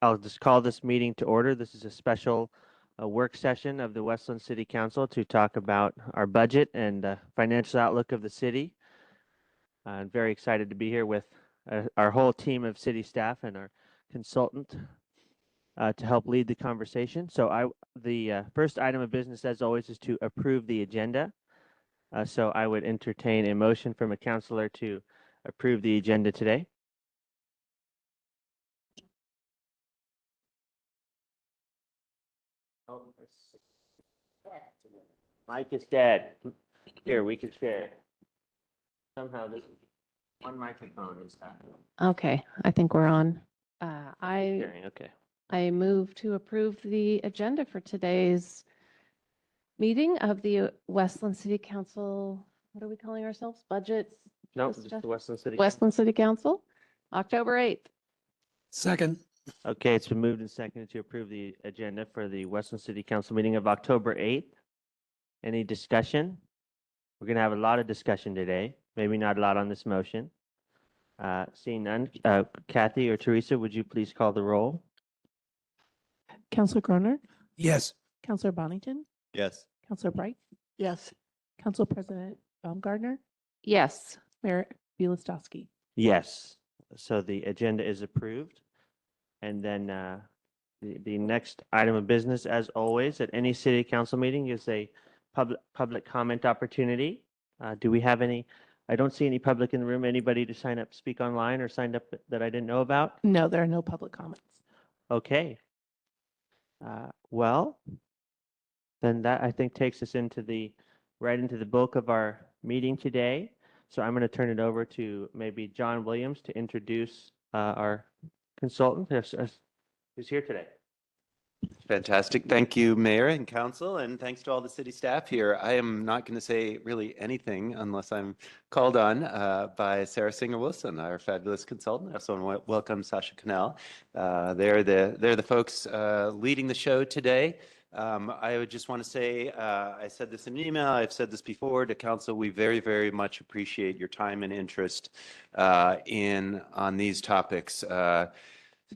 I'll just call this meeting to order. This is a special work session of the Westland City Council to talk about our budget and financial outlook of the city. I'm very excited to be here with our whole team of city staff and our consultant to help lead the conversation. So the first item of business, as always, is to approve the agenda. So I would entertain a motion from a councilor to approve the agenda today. Mike is dead. Here, we can share. Somehow this one microphone is that. Okay, I think we're on. Sharing, okay. I move to approve the agenda for today's meeting of the Westland City Council. What are we calling ourselves? Budget? No, just the Westland City. Westland City Council, October 8th. Second. Okay, it's been moved and seconded to approve the agenda for the Westland City Council meeting of October 8th. Any discussion? We're going to have a lot of discussion today, maybe not a lot on this motion. Seeing none, Kathy or Teresa, would you please call the roll? Councillor Groner, Yes. Councillor Bonington, Yes. Councillor Bright. Yes. Council President Baumgardner, Yes. Mayor Bielostowski. Yes, so the agenda is approved. And then the next item of business, as always, at any city council meeting is a public comment opportunity. Do we have any? I don't see any public in the room. Anybody to sign up, speak online, or signed up that I didn't know about? No, there are no public comments. Okay. Well, then that I think takes us right into the bulk of our meeting today. So I'm going to turn it over to maybe John Williams to introduce our consultant who's here today. Fantastic. Thank you, Mayor and Council, and thanks to all the city staff here. I am not going to say really anything unless I'm called on by Sarah Singer-Wilson, our fabulous consultant. I also want to welcome Sasha Cannell. They're the folks leading the show today. I would just want to say, I said this in an email, I've said this before to Council, we very, very much appreciate your time and interest on these topics.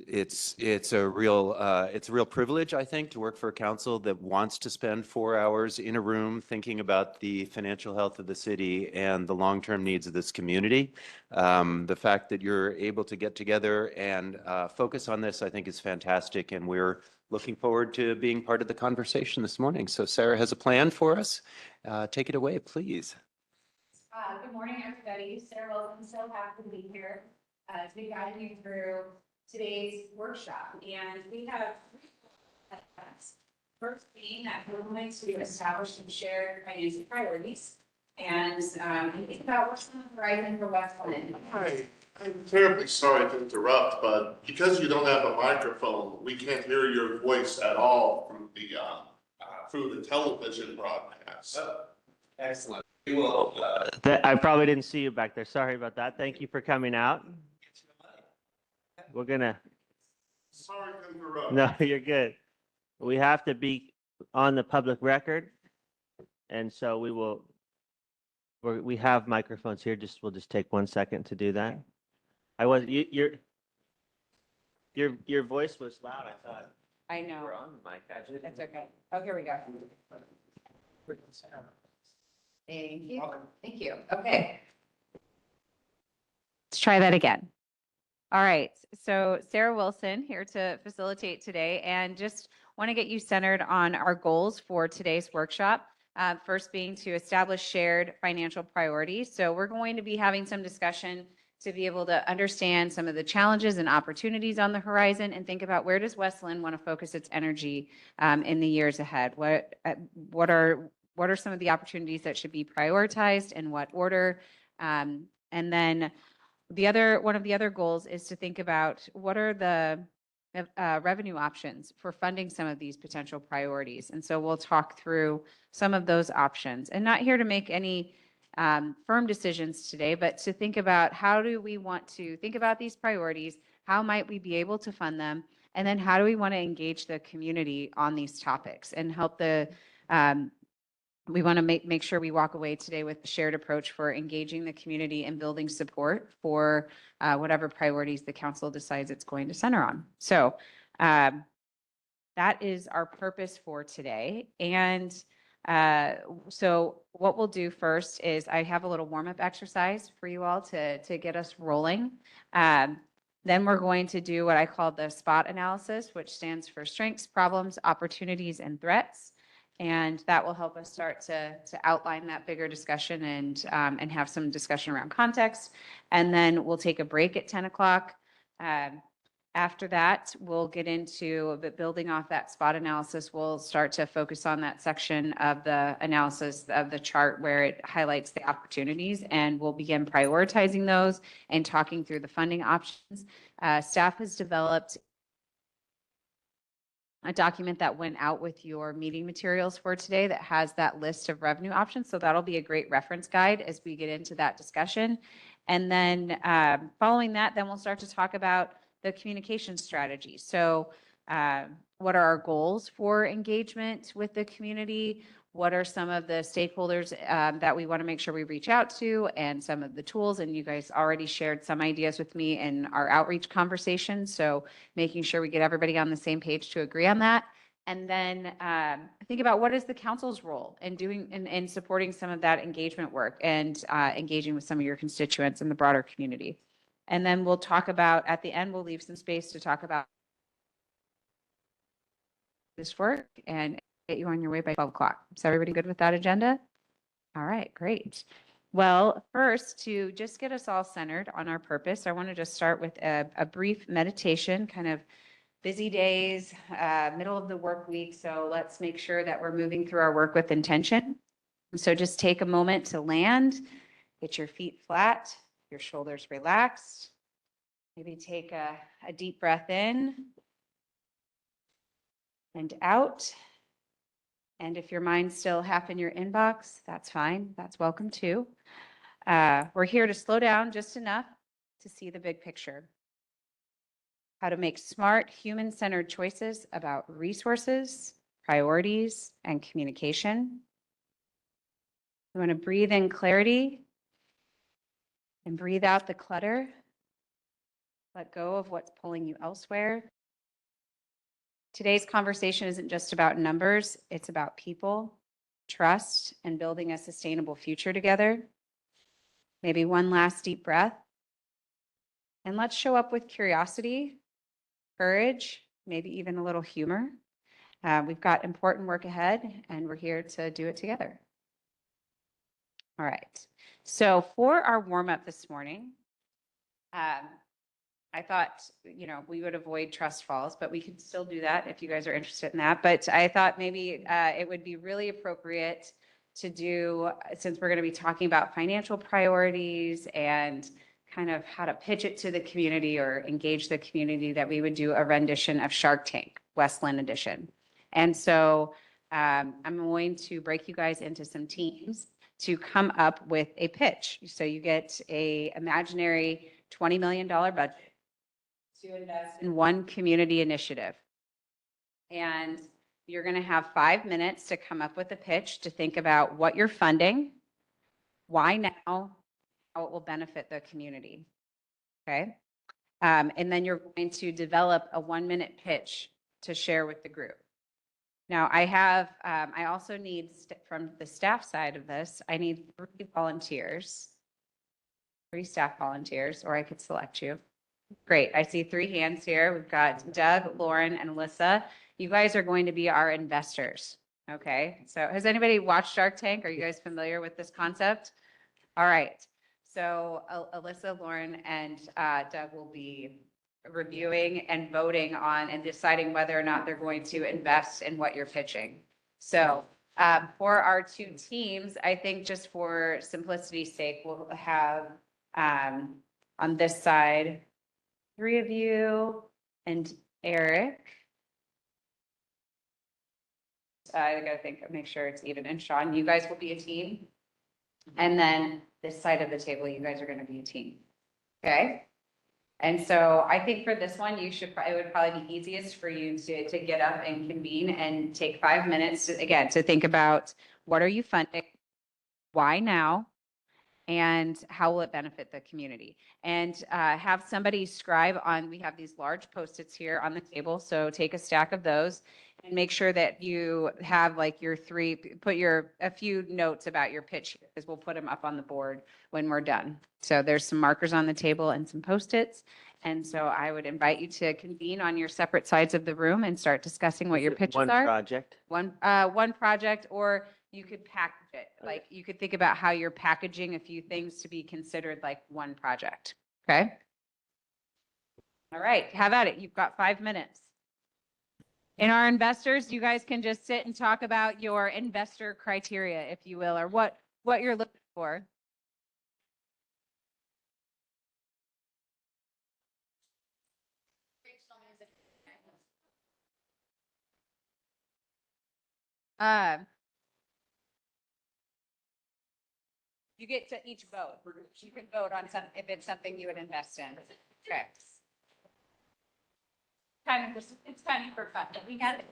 It's a real privilege, I think, to work for a council that wants to spend 4 hours in a room thinking about the financial health of the city and the long-term needs of this community. The fact that you're able to get together and focus on this, I think, is fantastic, and we're looking forward to being part of the conversation this morning. So Sarah has a plan for us. Take it away, please. Good morning, everybody. Sarah Wilson, so happy to be here to be guiding you through today's workshop. And we have three elements. First being that we're going to establish some shared financial priorities and think about what's on the horizon for Westland. Hi, I'm terribly sorry to interrupt, but because you don't have a microphone, we can't hear your voice at all through the television broadcast. Excellent. We will. I probably didn't see you back there. Sorry about that. Thank you for coming out. We're gonna. Sorry to interrupt. No, you're good. We have to be on the public record, and so we have microphones here. We'll just take 1 second to do that. Your voice was loud. I thought I you know. were on the mic. Actually. That's okay. Oh, here we go. Thank you. Thank you. Okay. Let's try that again. All right, so Sarah Wilson here to facilitate today, and just want to get you centered on our goals for today's workshop. First being to establish shared financial priorities. So we're going to be having some discussion to be able to understand some of the challenges and opportunities on the horizon and think about where does Westland want to focus its energy in the years ahead. What are some of the opportunities that should be prioritized, in what order, and then one of the other goals is to think about what are the revenue options for funding some of these potential priorities. And so we'll talk through some of those options, and not here to make any firm decisions today, but to think about how do we want to think about these priorities, how might we be able to fund them, and then how do we want to engage the community on these topics and help the we want to make sure we walk away today with a shared approach for engaging the community and building support for whatever priorities the council decides it's going to center on. So that is our purpose for today. And so what we'll do first is I have a little warm-up exercise for you all to get us rolling. Then we're going to do what I call the SPOT analysis, which stands for strengths, problems, opportunities, and threats. And that will help us start to outline that bigger discussion and have some discussion around context. And then we'll take a break at 10 o'clock. After that, we'll get into building off that SPOT analysis. We'll start to focus on that section of the analysis of the chart where it highlights the opportunities, and we'll begin prioritizing those and talking through the funding options. Staff has developed a document that went out with your meeting materials for today that has that list of revenue options. So that'll be a great reference guide as we get into that discussion. And then following that, then we'll start to talk about the communication strategy. So what are our goals for engagement with the community? What are some of the stakeholders that we want to make sure we reach out to, and some of the tools? And you guys already shared some ideas with me in our outreach conversation. So making sure we get everybody on the same page to agree on that. And then think about what is the council's role in doing and supporting some of that engagement work and engaging with some of your constituents in the broader community. And then we'll talk about, at the end, we'll leave some space to talk about this work and get you on your way by 12 o'clock. Is everybody good with that agenda? All right, great. Well, first, to just get us all centered on our purpose, I want to just start with a brief meditation, kind of busy days, middle of the work week. So let's make sure that we're moving through our work with intention. So just take a moment to land, get your feet flat, your shoulders relaxed. Maybe take a deep breath in and out. And if your mind's still half in your inbox, that's fine. That's welcome too. We're here to slow down just enough to see the big picture. How to make smart, human-centered choices about resources, priorities, and communication. You want to breathe in clarity and breathe out the clutter. Let go of what's pulling you elsewhere. Today's conversation isn't just about numbers, it's about people, trust, and building a sustainable future together. Maybe one last deep breath. And let's show up with curiosity, courage, maybe even a little humor. We've got important work ahead, and we're here to do it together. All right. So for our warm-up this morning, I thought, we would avoid trust falls, but we could still do that if you guys are interested in that. But I thought maybe it would be really appropriate to do, since we're going to be talking about financial priorities and kind of how to pitch it to the community or engage the community, that we would do a rendition of Shark Tank, Westland edition. And so I'm going to break you guys into some teams to come up with a pitch. So you get a imaginary $20 million budget to invest in one community initiative. And you're going to have 5 minutes to come up with a pitch to think about what you're funding, why now, how it will benefit the community. Okay. And then you're going to develop a 1-minute pitch to share with the group. Now I also need from the staff side of this, I need 3 volunteers, 3 staff volunteers, or I could select you. Great. I see 3 hands here. We've got Doug, Lauren, and Alyssa. You guys are going to be our investors. Okay. So has anybody watched Shark Tank? Are you guys familiar with this concept? All right. So Alyssa, Lauren, and Doug will be reviewing and voting on and deciding whether or not they're going to invest in what you're pitching. So for our 2 teams, I think just for simplicity's sake, we'll have on this side, 3 of you and Eric. I gotta make sure it's even. And Sean, you guys will be a team. And then this side of the table, you guys are going to be a team. Okay. And so I think for this one, it would probably be easiest for you to get up and convene and take 5 minutes to think about What are you funding? Why now? And how will it benefit the community? And have somebody scribe on, we have these large Post-its here on the table, so take a stack of those and make sure that you have like your a few notes about your pitch, because we'll put them up on the board when we're done. So there's some markers on the table and some Post-its. And so I would invite you to convene on your separate sides of the room and start discussing what Is your it pitches one are. project? One project, or you could package it. Okay. Like you could think about how you're packaging a few things to be considered like one project. Okay? All right, have at it. You've got 5 minutes. And our investors, you guys can just sit and talk about your investor criteria, if you will, or what you're looking for. You get to each vote. You can vote on some, if it's something you would invest in. Okay. It's kind of for fun, but we got it.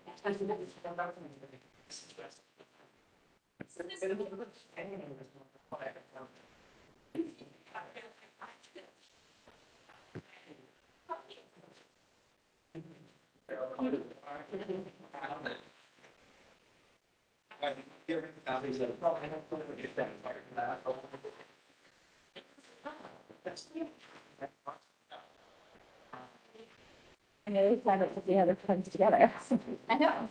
I know they kind of put the other ones together. I know.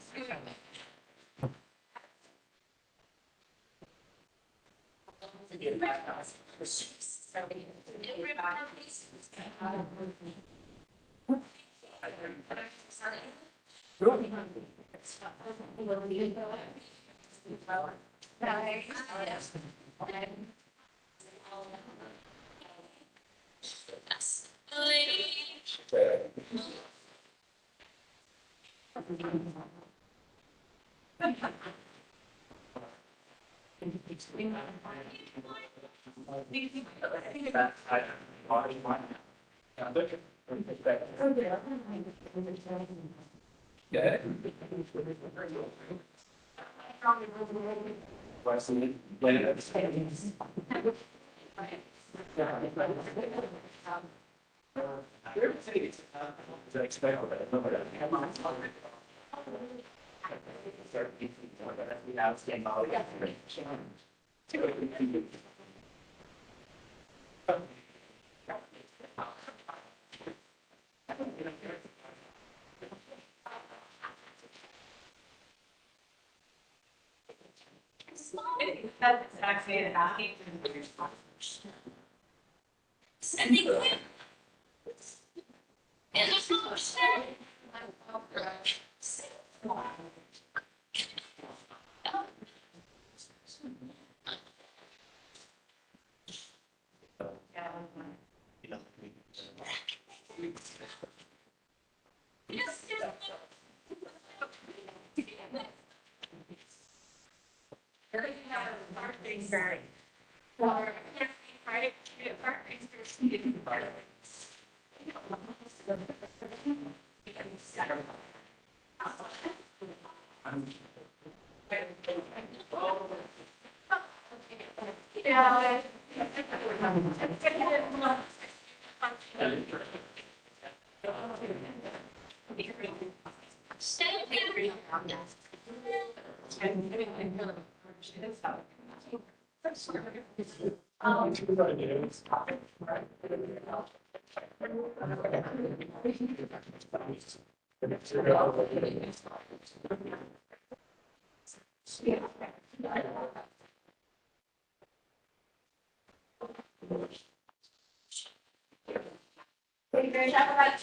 That's actually it. About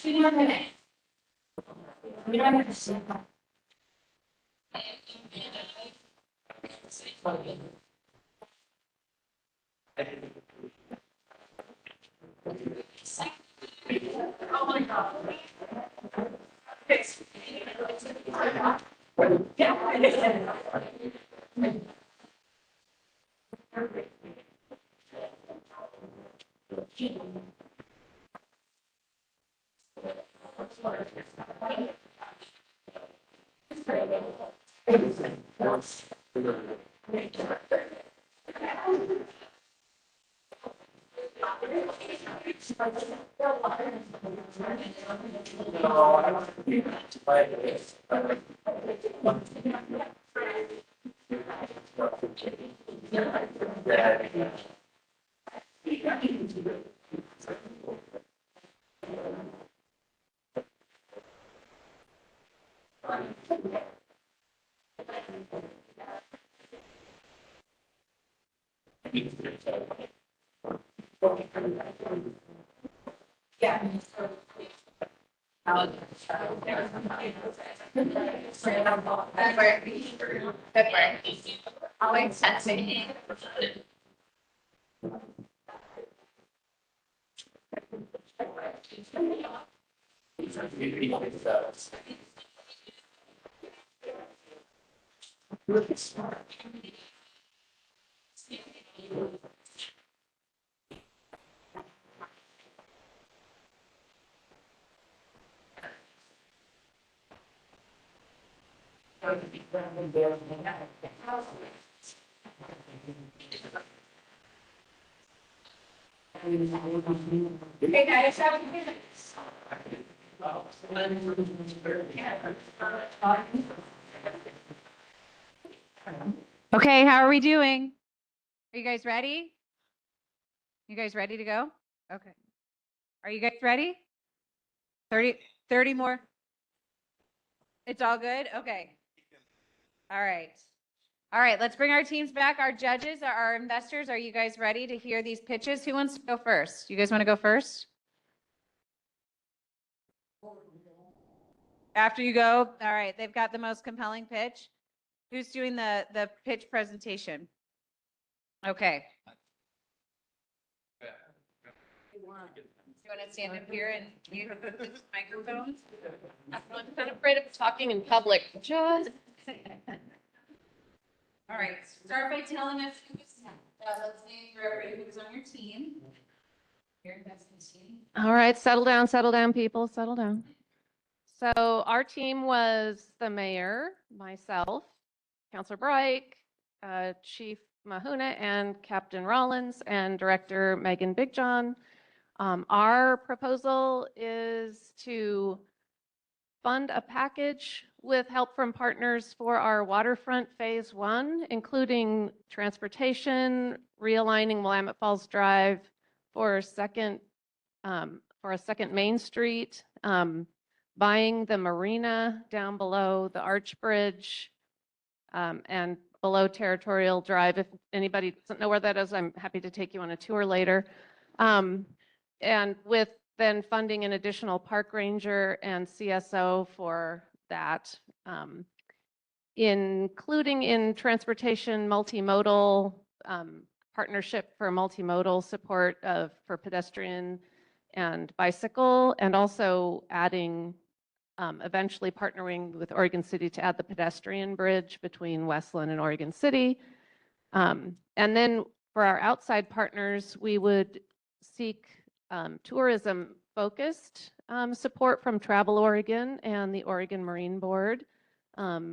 2 more minutes. We don't have to. Oh my God. Yeah. February. Always sexy. Hey guys, have a good Okay, how are we doing? Are you guys ready? You guys ready to go? Okay. Are you guys ready? 30 more? It's all good? Okay. All right. All right, let's bring our teams back. Our judges, our investors, are you guys ready to hear these pitches? Who wants to go first? You guys want to go first? After you go? All right, they've got the most compelling pitch. Who's doing the pitch presentation? Okay. You want to stand up here and you have the microphone? I'm kind of afraid of talking in public. Just. All right, start by telling us let's name everybody who's on your team. Your investment team. All right, settle down, people, settle down. So our team was the mayor, myself, Councilor Bright, Chief Mahuna, and Captain Rollins, and Director Megan Bigjohn. Our proposal is to fund a package with help from partners for our waterfront Phase 1, including transportation, realigning Willamette Falls Drive for a second Main Street, buying the marina down below the Arch Bridge, and below Territorial Drive. If anybody doesn't know where that is, I'm happy to take you on a tour later. And with then funding an additional park ranger and CSO for that, including in transportation, multimodal, partnership for multimodal support for pedestrian and bicycle, and also adding, eventually partnering with Oregon City to add the pedestrian bridge between Westland and Oregon City. And then for our outside partners, we would seek tourism-focused support from Travel Oregon and the Oregon Marine Board.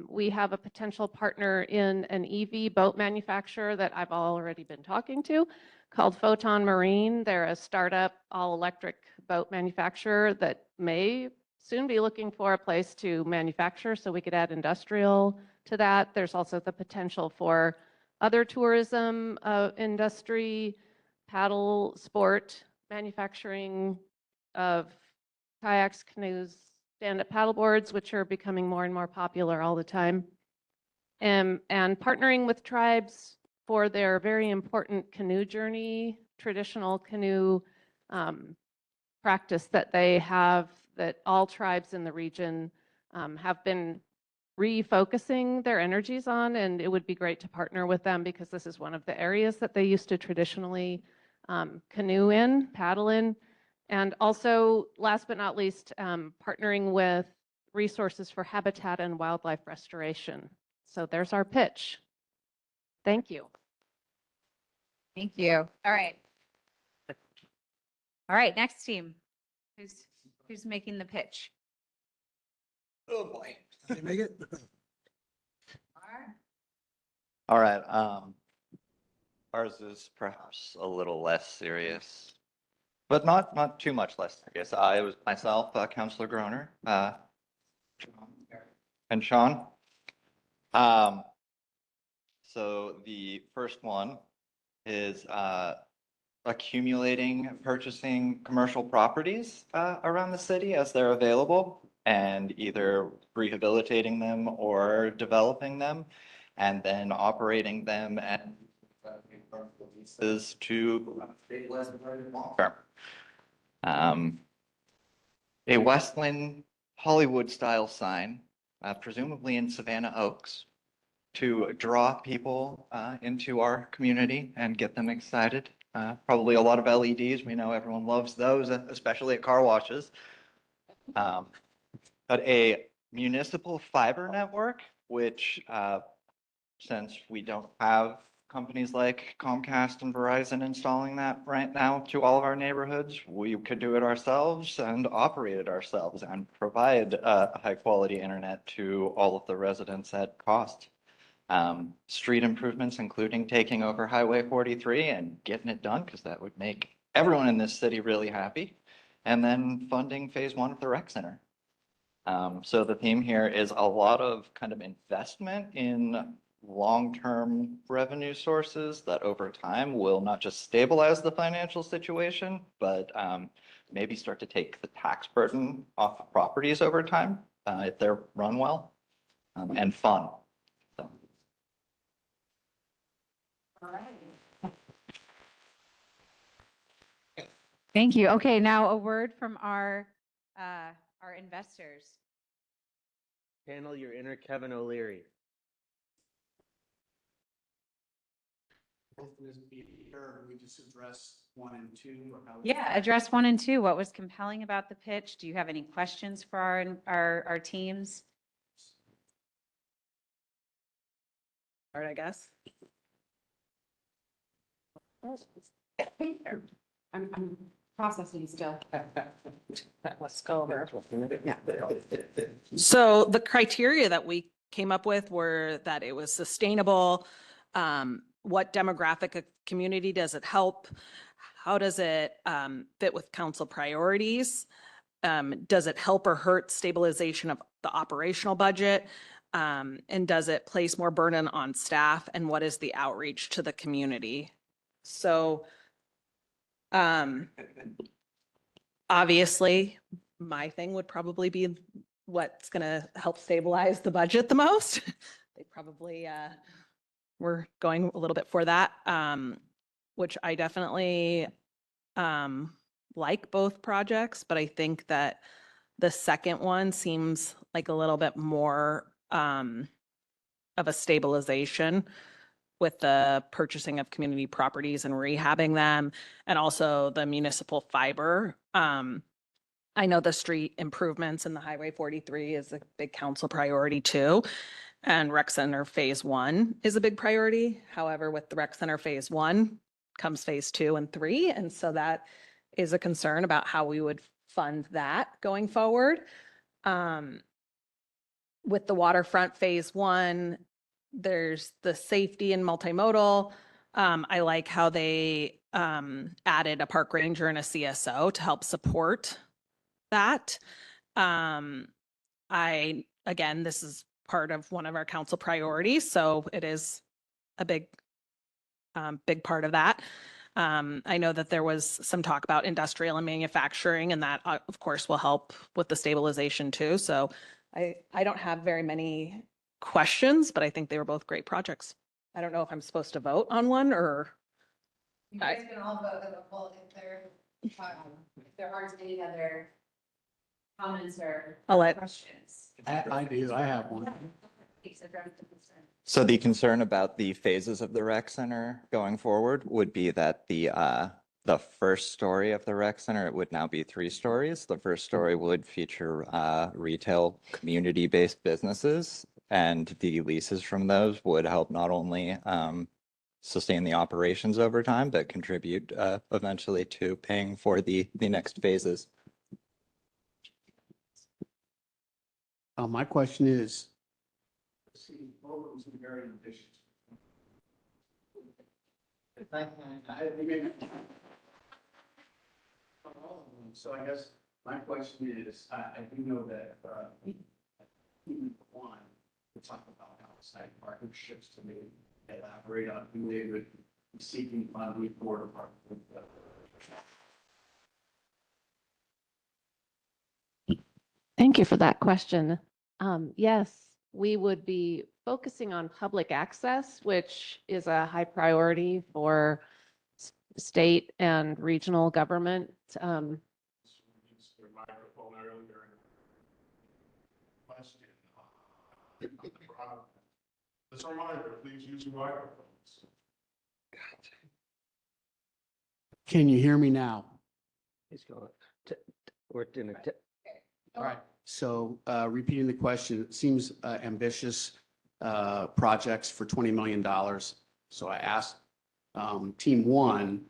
We have a potential partner in an EV boat manufacturer that I've already been talking to called Photon Marine. They're a startup all-electric boat manufacturer that may soon be looking for a place to manufacture, so we could add industrial to that. There's also the potential for other tourism industry, paddle sport, manufacturing of kayaks, canoes, stand-up paddleboards, which are becoming more and more popular all the time, and partnering with tribes for their very important canoe journey, traditional canoe practice that they have, that all tribes in the region have been refocusing their energies on, and it would be great to partner with them because this is one of the areas that they used to traditionally canoe in, paddle in. And also, last but not least, partnering with resources for habitat and wildlife restoration. So there's our pitch. Thank you. Thank you. All right. All right, next team. Who's making the pitch? Oh, boy. Can I make it? All right, ours is perhaps a little less serious. but not too much less serious. It was myself, Councilor Groner, and Sean. So the first one is accumulating, purchasing commercial properties around the city as they're available, and either rehabilitating them or developing them, and then operating them and leases to stabilize the project long term. A Westland Hollywood style sign, presumably in Savannah Oaks, to draw people into our community and get them excited. Probably a lot of LEDs. We know everyone loves those, especially at car washes. But a municipal fiber network, which since we don't have companies like Comcast and Verizon installing that right now to all of our neighborhoods, we could do it ourselves and operate it ourselves and provide high quality internet to all of the residents at cost. Street improvements, including taking over Highway 43 and getting it done, because that would make everyone in this city really happy. And then funding phase 1 of the rec center. So the theme here is a lot of kind of investment in long-term revenue sources that over time will not just stabilize the financial situation, but maybe start to take the tax burden off of properties over time if they're run well and fun. So. Thank you. Okay, now a word from our investors. Channel your inner Kevin O'Leary. We just address 1 and 2 or how? Yeah, address 1 and 2. What was compelling about the pitch? Do you have any questions for our teams? All right, I guess. I'm processing still. Let's go over. So the criteria that we came up with were that it was sustainable. What demographic community does it help? How does it fit with council priorities? Does it help or hurt stabilization of the operational budget? And does it place more burden on staff? And what is the outreach to the community? So obviously, my thing would probably be what's going to help stabilize the budget the most. They probably were going a little bit for that, which I definitely like both projects, but I think that the second one seems like a little bit more of a stabilization with the purchasing of community properties and rehabbing them, and also the municipal fiber. I know the street improvements in the Highway 43 is a big council priority too. And rec center phase 1 is a big priority. However, with the rec center phase 1 comes phase 2 and 3. And so that is a concern about how we would fund that going forward. With the waterfront phase 1, there's the safety and multimodal. I like how they added a park ranger and a CSO to help support that. Again, this is part of one of our council priorities, so it is a big part of that. I know that there was some talk about industrial and manufacturing, and that of course will help with the stabilization too. So I don't have very many questions, but I think they were both great projects. I don't know if I'm supposed to vote on one or. You guys can all vote as a whole if there aren't any other comments or I'll let. questions. I do, I have one. Please address the concern. So the concern about the phases of the rec center going forward would be that the first story of the rec center, it would now be 3 stories. The first story would feature retail community-based businesses, and the leases from those would help not only sustain the operations over time, but contribute eventually to paying for the next phases. My question is. So I guess my question is, I do know that, one, to talk about outside partnerships to maybe elaborate on who they would be seeking funding for. Thank you for that question. Yes, we would be focusing on public access, which is a high priority for state and regional government. Use their microphone earlier. Question. As a reminder, please use your microphones. Can you hear me now? He's going, we're doing a All right. So repeating the question, it seems ambitious projects for $20 million. So I asked Team One,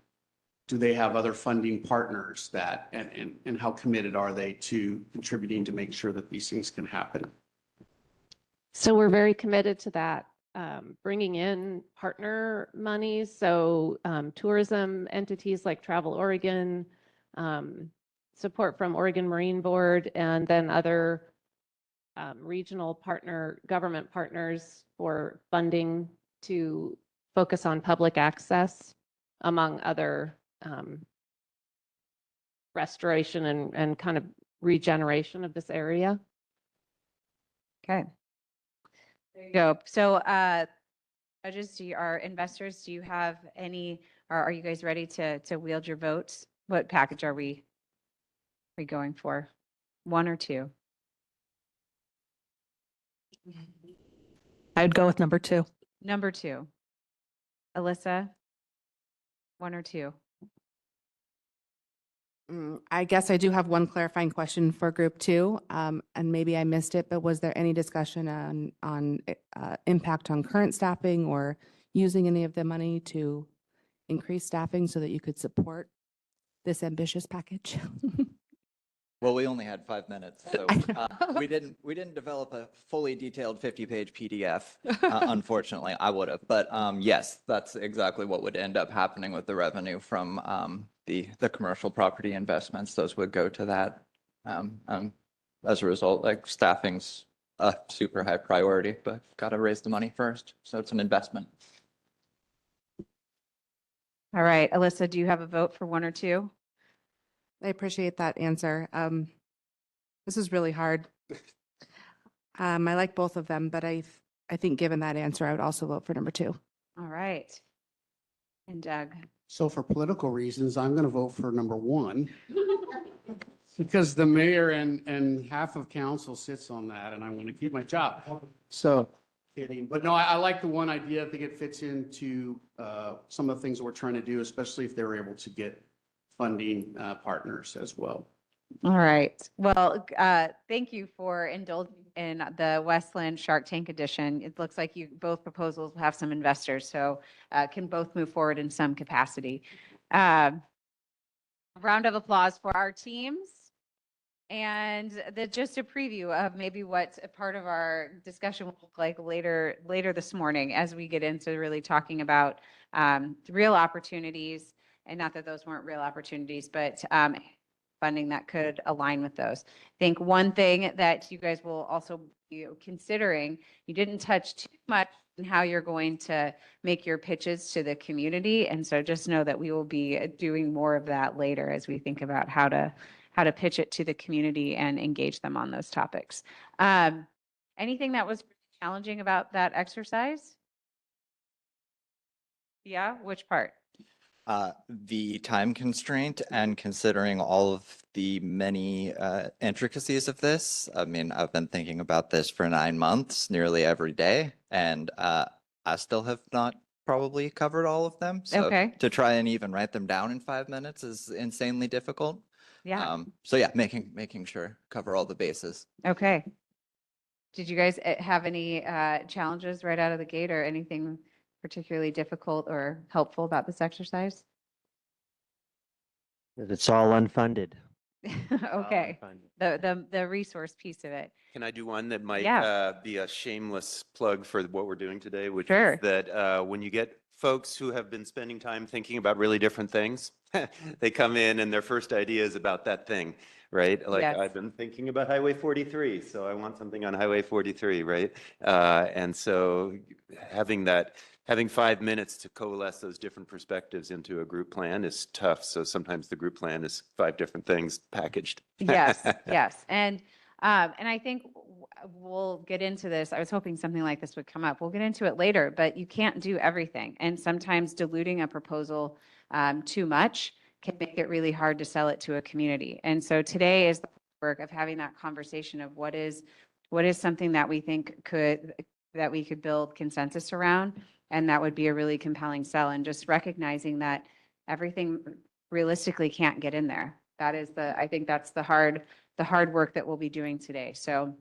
do they have other funding partners that, and how committed are they to contributing to make sure that these things can happen? So we're very committed to that, bringing in partner monies. So tourism entities like Travel Oregon, support from Oregon Marine Board, and then other regional government partners for funding to focus on public access, among other restoration and kind of regeneration of this area. Okay. There you go. So, judges, our investors, do you have any, or are you guys ready to wield your votes? What package are we going for? 1 or 2? I'd go with number 2. Number 2. Alyssa, 1 or 2? I guess I do have one clarifying question for group 2, and maybe I missed it, but was there any discussion on impact on current staffing or using any of the money to increase staffing so that you could support this ambitious package? Well, we only had 5 minutes, so I know. we didn't develop a fully detailed 50-page PDF. Unfortunately, I would have, but yes, that's exactly what would end up happening with the revenue from the commercial property investments. Those would go to that. As a result, like staffing's a super high priority, but got to raise the money first, so it's an investment. All right, Alyssa, do you have a vote for 1 or 2? I appreciate that answer. This is really hard. I like both of them, but I think given that answer, I would also vote for number 2. All right. And Doug? So for political reasons, I'm going to vote for number 1. Because the mayor and half of council sits on that, and I want to keep my job. So, kidding. But no, I like the one idea. I think it fits into some of the things that we're trying to do, especially if they're able to get funding partners as well. All right. Well, thank you for indulging in the Westland Shark Tank edition. It looks like both proposals have some investors, so can both move forward in some capacity. A round of applause for our teams. And just a preview of maybe what a part of our discussion will look like later this morning as we get into really talking about real opportunities, and not that those weren't real opportunities, but funding that could align with those. I think one thing that you guys will also be considering, you didn't touch too much on how you're going to make your pitches to the community. And so just know that we will be doing more of that later as we think about how to pitch it to the community and engage them on those topics. Anything that was challenging about that exercise? Yeah, which part? The time constraint and considering all of the many intricacies of this. I mean, I've been thinking about this for 9 months, nearly every day, and I still have not probably covered all of them. So Okay. to try and even write them down in 5 minutes is insanely difficult. Yeah. So yeah, making sure cover all the bases. Okay. Did you guys have any challenges right out of the gate or anything particularly difficult or helpful about this exercise? It's all unfunded. All Okay. unfunded. The resource piece of it. Can I do one that might Yeah. be a shameless plug for what we're doing today, which Sure. is that when you get folks who have been spending time thinking about really different things, they come in and their first idea is about that thing, right? Like Yes. I've been thinking about Highway 43, so I want something on Highway 43, right? And so having 5 minutes to coalesce those different perspectives into a group plan is tough. So sometimes the group plan is 5 different things packaged. Yes, yes. And I think we'll get into this. I was hoping something like this would come up. We'll get into it later, but you can't do everything. And sometimes diluting a proposal too much can make it really hard to sell it to a community. And so today is the work of having that conversation of what is something that we think that we could build consensus around, and that would be a really compelling sell, and just recognizing that everything realistically can't get in there. That is I think that's the hard work that we'll be doing today. So,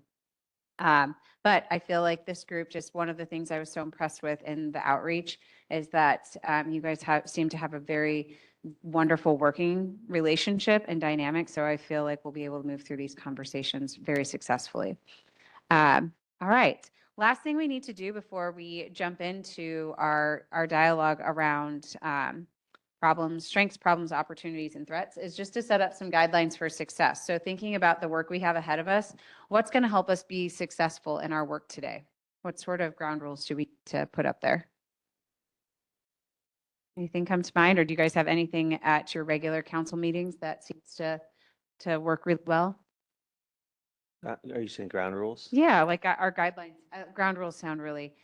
but I feel like this group, just one of the things I was so impressed with in the outreach is that you guys seem to have a very wonderful working relationship and dynamic. So I feel like we'll be able to move through these conversations very successfully. All right. Last thing we need to do before we jump into our dialogue around problems, strengths, problems, opportunities, and threats is just to set up some guidelines for success. So thinking about the work we have ahead of us, what's going to help us be successful in our work today? What sort of ground rules do we need to put up there? Anything come to mind, or do you guys have anything at your regular council meetings that seems to work really well? Are you saying ground rules? Yeah, like our guidelines, ground rules sound really,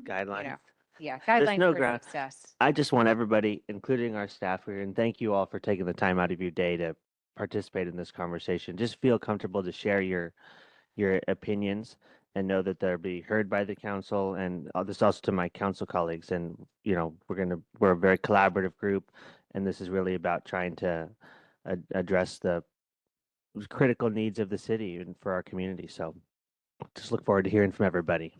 Guidelines? yeah, There's guidelines no for ground. success. I just want everybody, including our staff here, and thank you all for taking the time out of your day to participate in this conversation. Just feel comfortable to share your opinions and know that they'll be heard by the council. And this also to my council colleagues. And we're a very collaborative group, and this is really about trying to address the critical needs of the city and for our community. So just look forward to hearing from everybody.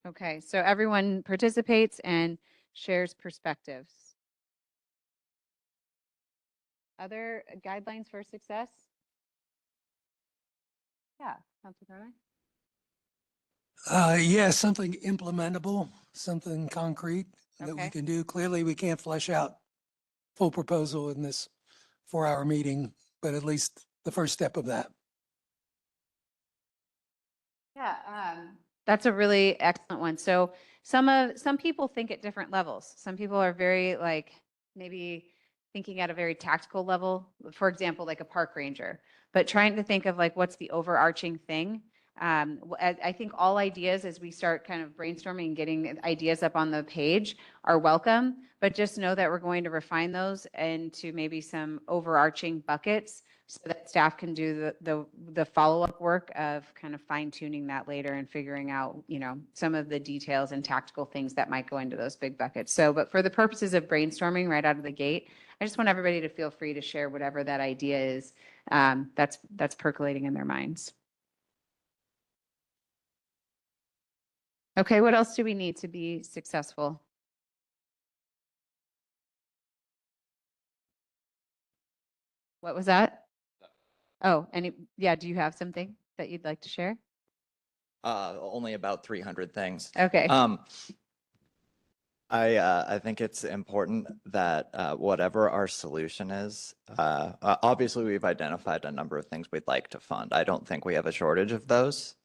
Okay, so everyone participates and shares perspectives. Other guidelines for success? Yeah, Councilor Garland? Yeah, something implementable, something concrete that we Okay. can do. Clearly, we can't flesh out full proposal in this 4-hour meeting, but at least the first step of that. Yeah, that's a really excellent one. So some people think at different levels. Some people are very maybe thinking at a very tactical level, for example, like a park ranger, but trying to think of what's the overarching thing. I think all ideas as we start kind of brainstorming and getting ideas up on the page are welcome, but just know that we're going to refine those into maybe some overarching buckets so that staff can do the follow-up work of kind of fine tuning that later and figuring out, some of the details and tactical things that might go into those big buckets. So, but for the purposes of brainstorming right out of the gate, I just want everybody to feel free to share whatever that idea is that's percolating in their minds. Okay, what else do we need to be successful? What was that? Oh, do you have something that you'd like to share? Only about 300 things. Okay. I think it's important that whatever our solution is, obviously we've identified a number of things we'd like to fund. I don't think we have a shortage of those.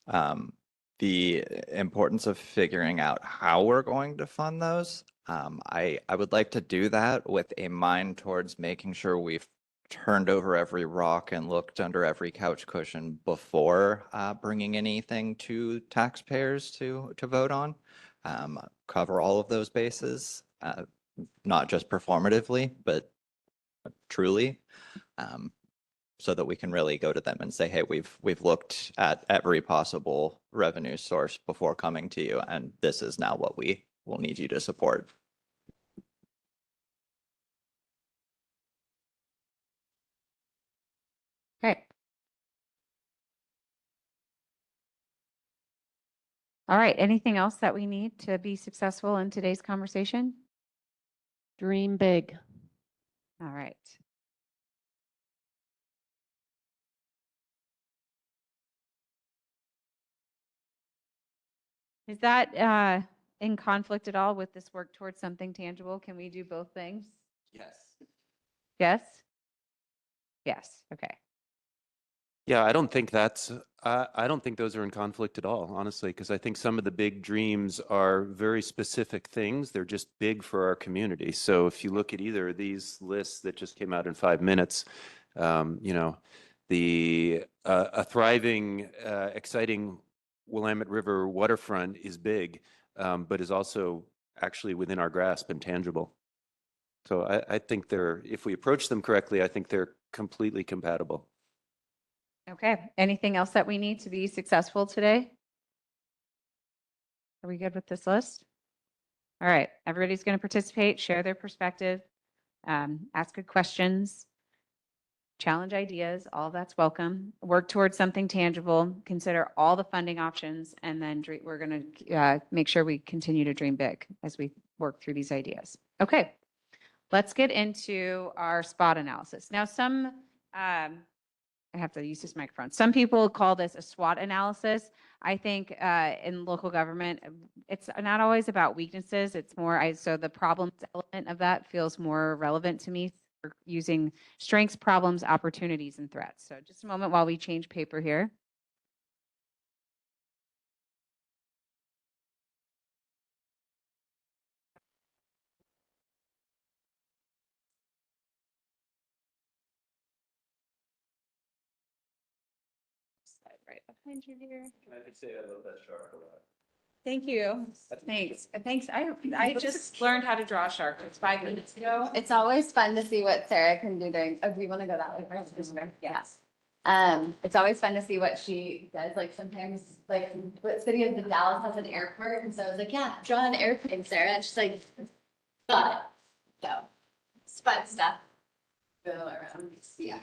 The importance of figuring out how we're going to fund those, I would like to do that with a mind towards making sure we've turned over every rock and looked under every couch cushion before bringing anything to taxpayers to vote on. Cover all of those bases, not just performatively, but truly, so that we can really go to them and say, hey, we've looked at every possible revenue source before coming to you, and this is now what we will need you to support. Okay. All right. Anything else that we need to be successful in today's conversation? Dream big. All right. Is that in conflict at all with this work towards something tangible? Can we do both things? Yes. Yes? Yes, okay. Yeah, I don't think I don't think those are in conflict at all, honestly, because I think some of the big dreams are very specific things. They're just big for our community. So if you look at either of these lists that just came out in 5 minutes, you know, a thriving, exciting Willamette River waterfront is big, but is also actually within our grasp and tangible. So I think if we approach them correctly, I think they're completely compatible. Okay, anything else that we need to be successful today? Are we good with this list? All right, everybody's going to participate, share their perspective, ask good questions, challenge ideas, all of that's welcome. Work towards something tangible, consider all the funding options, and then we're going to make sure we continue to dream big as we work through these ideas. Okay, let's get into our SPOT analysis. Now, I have to use this microphone. Some people call this a SWOT analysis. I think in local government, it's not always about weaknesses. It's more, so the problems element of that feels more relevant to me for using strengths, problems, opportunities, and threats. So just a moment while we change paper here. Slide right behind you here. I could say I love that shark a lot. Thank you. Thanks. Thanks. I just learned how to draw a shark 5 minutes ago. It's always fun to see what Sarah can do during, if we want to go that way first. Yes. It's always fun to see what she does. Like sometimes, like, what city of the Dallas has an airport? And so I was like, yeah, draw an airplane, Sarah. And she's like, got it. So it's fun stuff. Go around. Yeah.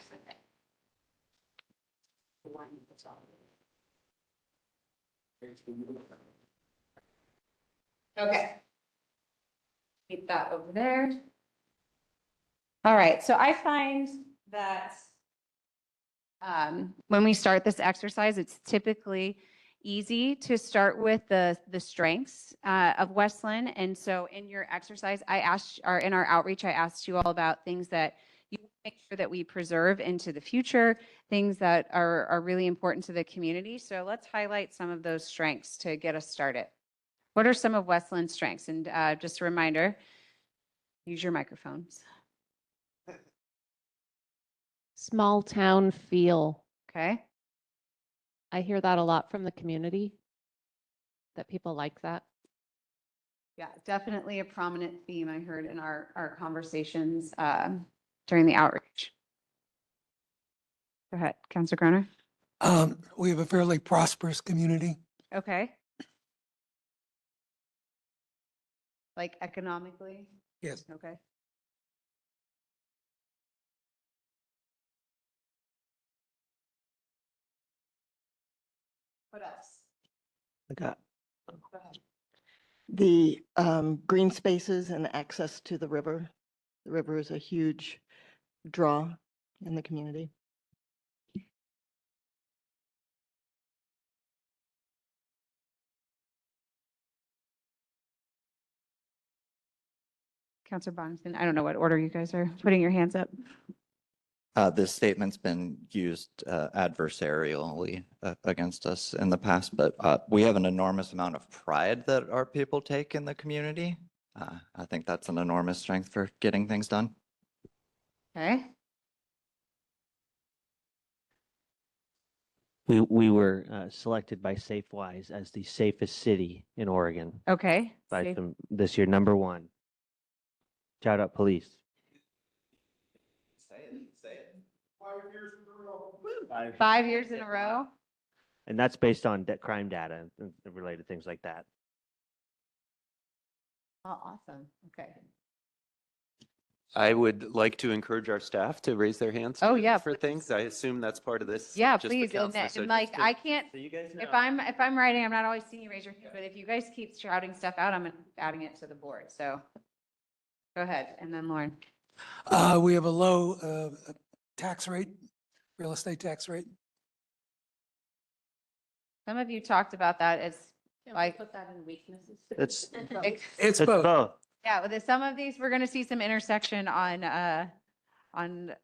Okay. Keep that over there. All right, so I find that when we start this exercise, it's typically easy to start with the strengths of Westland. And so in your exercise, in our outreach, I asked you all about things that you make sure that we preserve into the future, things that are really important to the community. So let's highlight some of those strengths to get us started. What are some of Westland's strengths? And just a reminder, use your microphones. Small town feel. Okay. I hear that a lot from the community, that people like that. Yeah, definitely a prominent theme I heard in our conversations during the outreach. Go ahead, Councilor Groner. We have a fairly prosperous community. Okay. Like economically? Yes. Okay. What else? Okay. The green spaces and access to the river. The river is a huge draw in the community. Councilor Bonington, I don't know what order you guys are putting your hands up. This statement's been used adversarially against us in the past, but we have an enormous amount of pride that our people take in the community. I think that's an enormous strength for getting things done. Okay. We were selected by SafeWise as the safest city in Oregon Okay. by Safe- some this year, #1. Shout out police. Say it. 5 years in a row. And that's based on crime data and related things like that. Oh, awesome. Okay. I would like to encourage our staff to raise their hands. Oh, yeah, For things. I assume that's part of this. Yeah, just the please. council, And so like, just to- I can't, So you guys know. if I'm writing, I'm not always seeing you raise your hand, but if you guys keep shouting stuff out, I'm adding it to the board. So go ahead. And then Lauren. We have a low tax rate, real estate tax rate. Some of you talked about that as like, Put that in weaknesses. It's It's it's both. both. yeah, with some of these, we're going to see some intersection on on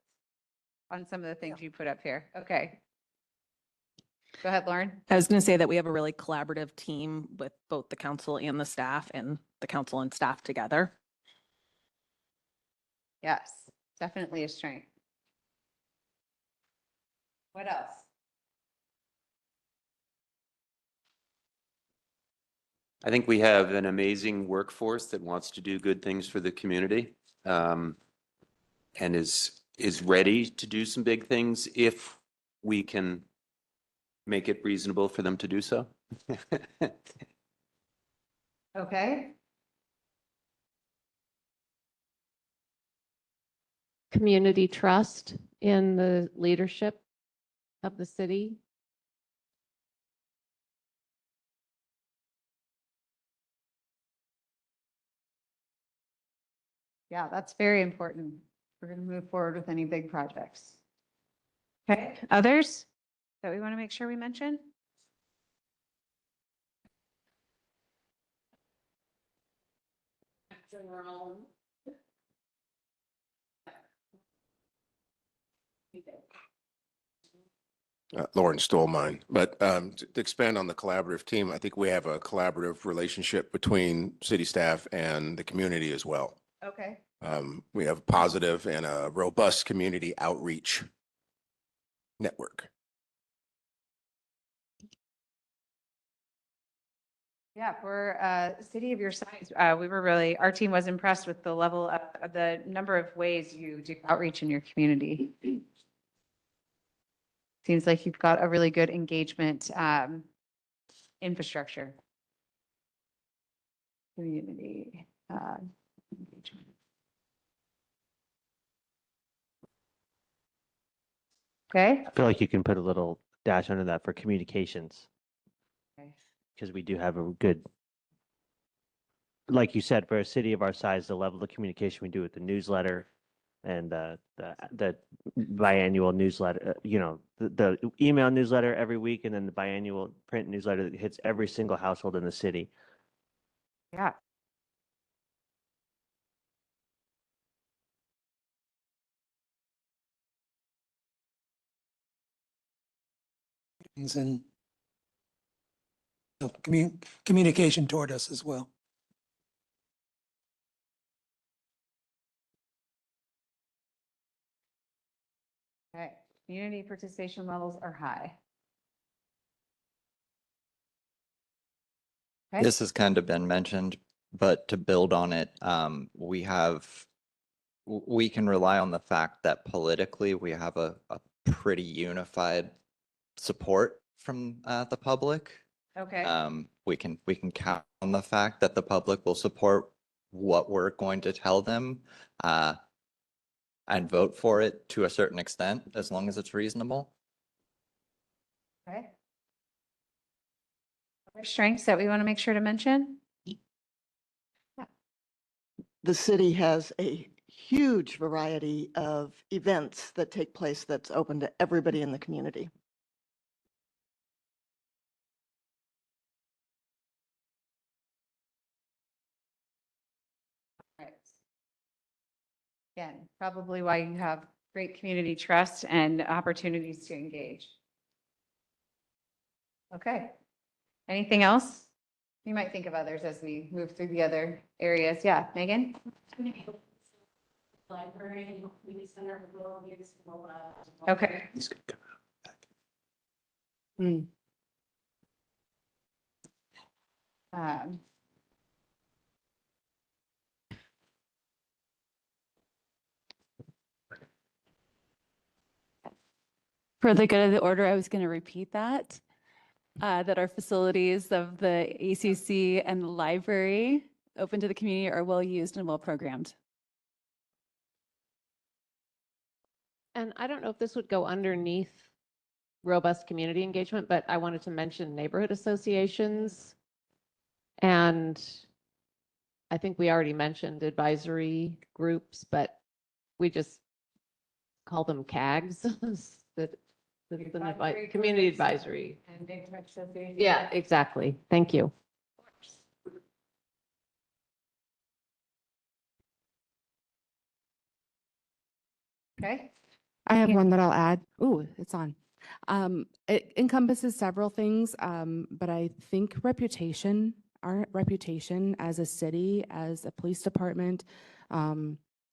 some of the things you put up here. Okay. Go ahead, Lauren. I was going to say that we have a really collaborative team with both the council and the staff and the council and staff together. Yes, definitely a strength. What else? I think we have an amazing workforce that wants to do good things for the community, and is ready to do some big things if we can make it reasonable for them to do so. Okay. Community trust in the leadership of the city. Yeah, that's very important. We're going to move forward with any big projects. Okay, others that we want to make sure we mention? Lauren stole mine, but to expand on the collaborative team, I think we have a collaborative relationship between city staff and the community as well. Okay. We have positive and a robust community outreach network. Yeah, for a city of your size, our team was impressed with the level of the number of ways you do outreach in your community. Seems like you've got a really good engagement infrastructure. Community engagement. Okay. I feel like you can put a little dash under that for communications, Okay. because we do have a good, like you said, for a city of our size, the level of communication we do with the newsletter and the biannual newsletter, the email newsletter every week, and then the biannual print newsletter that hits every single household in the city. Yeah. And communication toward us as well. Okay. Community participation levels are high. Okay. This has kind of been mentioned, but to build on it, we can rely on the fact that politically we have a pretty unified support from the public. Okay. We can count on the fact that the public will support what we're going to tell them and vote for it to a certain extent, as long as it's reasonable. Okay. Other strengths that we want to make sure to mention? The city has a huge variety of events that take place that's open to everybody in the community. Right. Again, probably why you have great community trust and opportunities to engage. Okay. Anything else? You might think of others as we move through the other areas. Yeah, Megan? Library, community center, will use. Okay. Um, For the good of the order, I was going to repeat that our facilities of the ACC and the library open to the community are well used and well programmed. And I don't know if this would go underneath robust community engagement, but I wanted to mention neighborhood associations. And I think we already mentioned advisory groups, but we just call them CAGs. Community advisory. And neighborhood association. Yeah, exactly. Thank you. Okay. I have Yeah. one that I'll add. Ooh, it's on. It encompasses several things, but I think reputation, our reputation as a city, as a police department,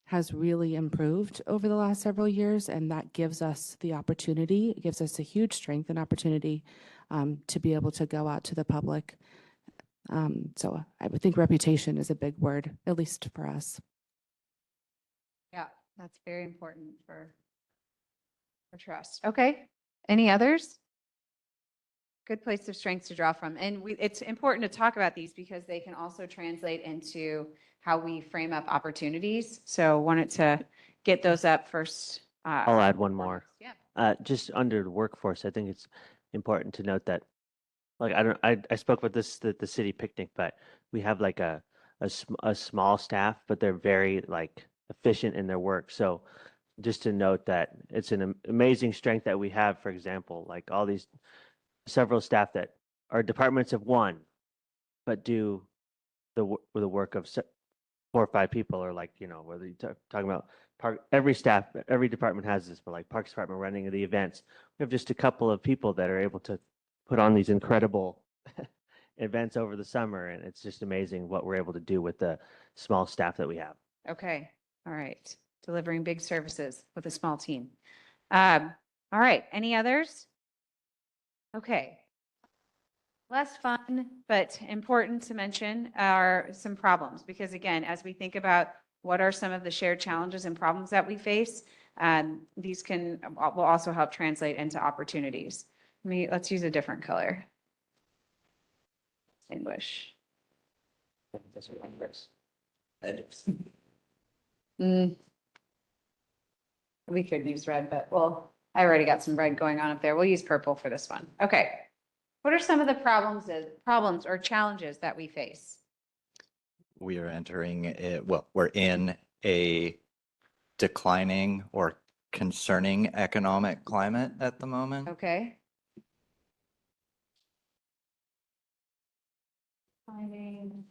has really improved over the last several years, and that gives us the opportunity, it gives us a huge strength and opportunity to be able to go out to the public. So I would think reputation is a big word, at least for us. Yeah, that's very important for trust. Okay. Any others? Good place of strengths to draw from. And it's important to talk about these because they can also translate into how we frame up opportunities. So wanted to get those up first. I'll add one more. Yeah. Just under the workforce, I think it's important to note that, like, I spoke with this, the city picnic, but we have like a small staff, but they're very like efficient in their work. So just to note that it's an amazing strength that we have, for example, like all these several staff that are departments of one, but do the work of 4 or 5 people, or like, whether you're talking about every staff, every department has this, but like Parks Department running the events, we have just a couple of people that are able to put on these incredible events over the summer, and it's just amazing what we're able to do with the small staff that we have. Okay. All right. Delivering big services with a small team. All right. Any others? Okay. Less fun, but important to mention are some problems, because again, as we think about what are some of the shared challenges and problems that we face, these will also help translate into opportunities. Let's use a different color. English. We could use red, but well, I already got some red going on up there. We'll use purple for this one. Okay. What are some of the problems or challenges that we face? We are we're in a declining or concerning economic climate at the moment. Okay. Finding.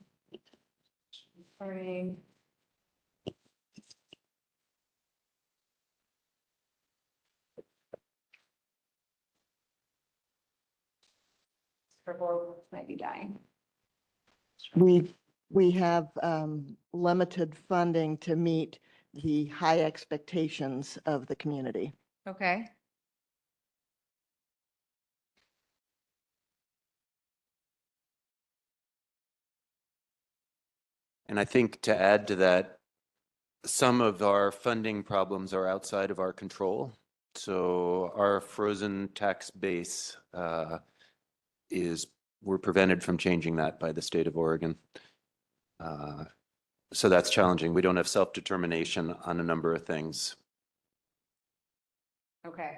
Purple might be dying. We have limited funding to meet the high expectations of the community. Okay. And I think to add to that, some of our funding problems are outside of our control. So our frozen tax base we're prevented from changing that by the state of Oregon. So that's challenging. We don't have self-determination on a number of things. Okay.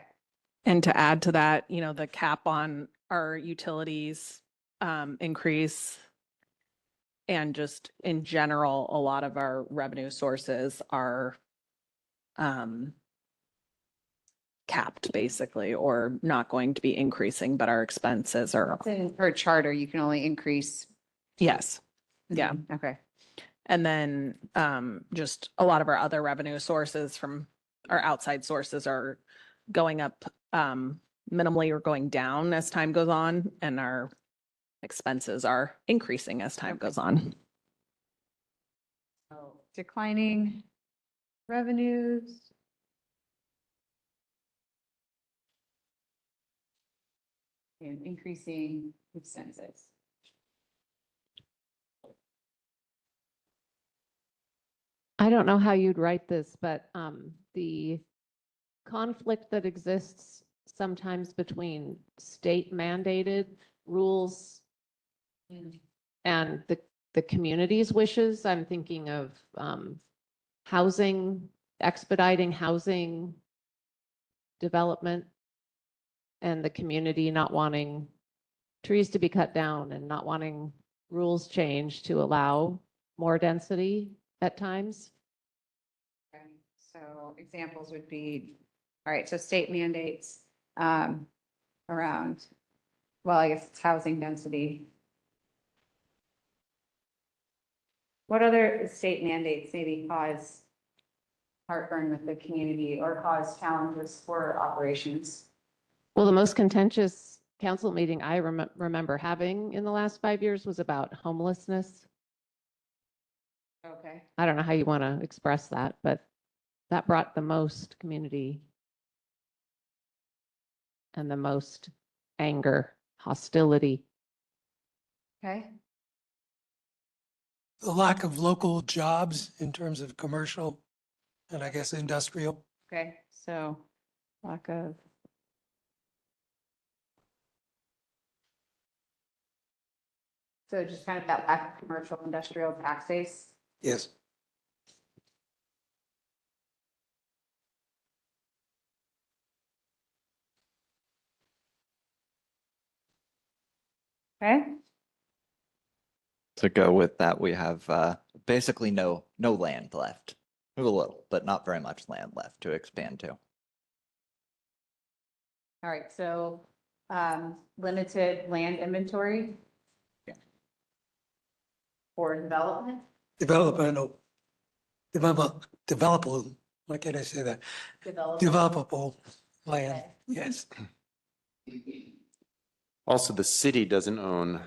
And to add to that, the cap on our utilities increase, and just in general, a lot of our revenue sources are capped basically, or not going to be increasing, but our expenses are. Per charter, you can only increase. Yes. Yeah. Okay. And then just a lot of our other revenue sources from our outside sources are going up minimally or going down as time goes on, and our expenses are increasing as time goes on. So declining revenues. And increasing expenses. I don't know how you'd write this, but the conflict that exists sometimes between state mandated rules and the community's wishes. I'm thinking of housing, expediting housing development, and the community not wanting trees to be cut down and not wanting rules changed to allow more density at times. Okay. So examples would be, all right, so state mandates around, well, I guess it's housing density. What other state mandates maybe cause heartburn with the community or cause challenges for operations? Well, the most contentious council meeting I remember having in the last 5 years was about homelessness. Okay. I don't know how you want to express that, but that brought the most community and the most anger, hostility. Okay. The lack of local jobs in terms of commercial and I guess industrial. Okay, so lack of. So just kind of that lack of commercial industrial tax base. Yes. Okay. To go with that, we have basically no land left. We have a little, but not very much land left to expand to. All right, so limited land inventory. For development. Developable, why can't I say that? Developable land, yes. Also, the city doesn't own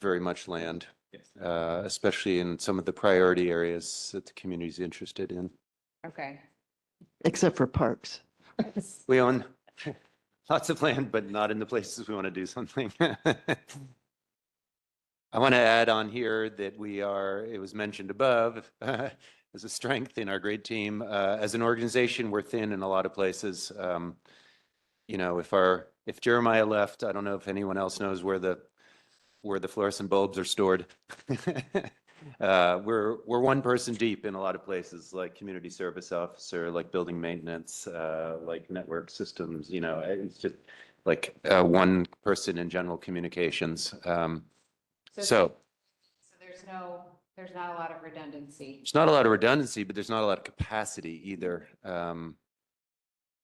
very much land, especially in some of the priority areas that the community is interested in. Okay. Except for parks. We own lots of land, but not in the places we want to do something. I want to add on here that it was mentioned above, as a strength in our great team. As an organization, we're thin in a lot of places. You know, if Jeremiah left, I don't know if anyone else knows where the fluorescent bulbs are stored. We're one person deep in a lot of places, like community service officer, like building maintenance, like network systems, you know, it's just like one person in general communications. So there's not a lot of redundancy. there's not a lot of redundancy, but there's not a lot of capacity either.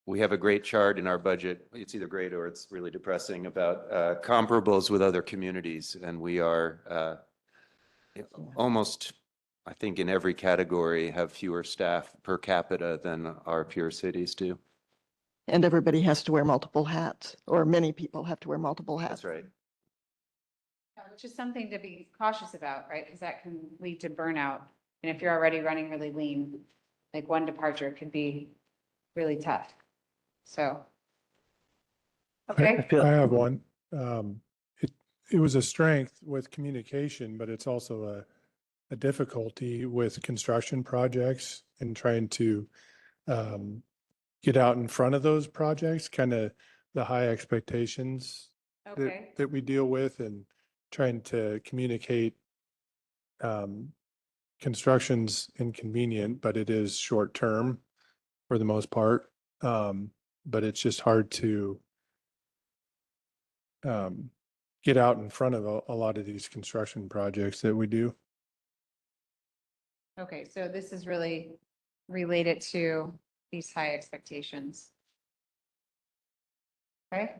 We have a great chart in our budget. It's either great or it's really depressing about comparables with other communities. And we are almost, I think, in every category have fewer staff per capita than our peer cities do. And everybody has to wear multiple hats, or many people have to wear multiple hats. That's right. Which is something to be cautious about, right? Because that can lead to burnout. And if you're already running really lean, like one departure could be really tough. So. Okay. I have one. It was a strength with communication, but it's also a difficulty with construction projects and trying to get out in front of those projects, kind of the high expectations Okay. that we deal with, and trying to communicate. Construction's inconvenient, but it is short term for the most part. But it's just hard to get out in front of a lot of these construction projects that we do. Okay, so this is really related to these high expectations. Okay.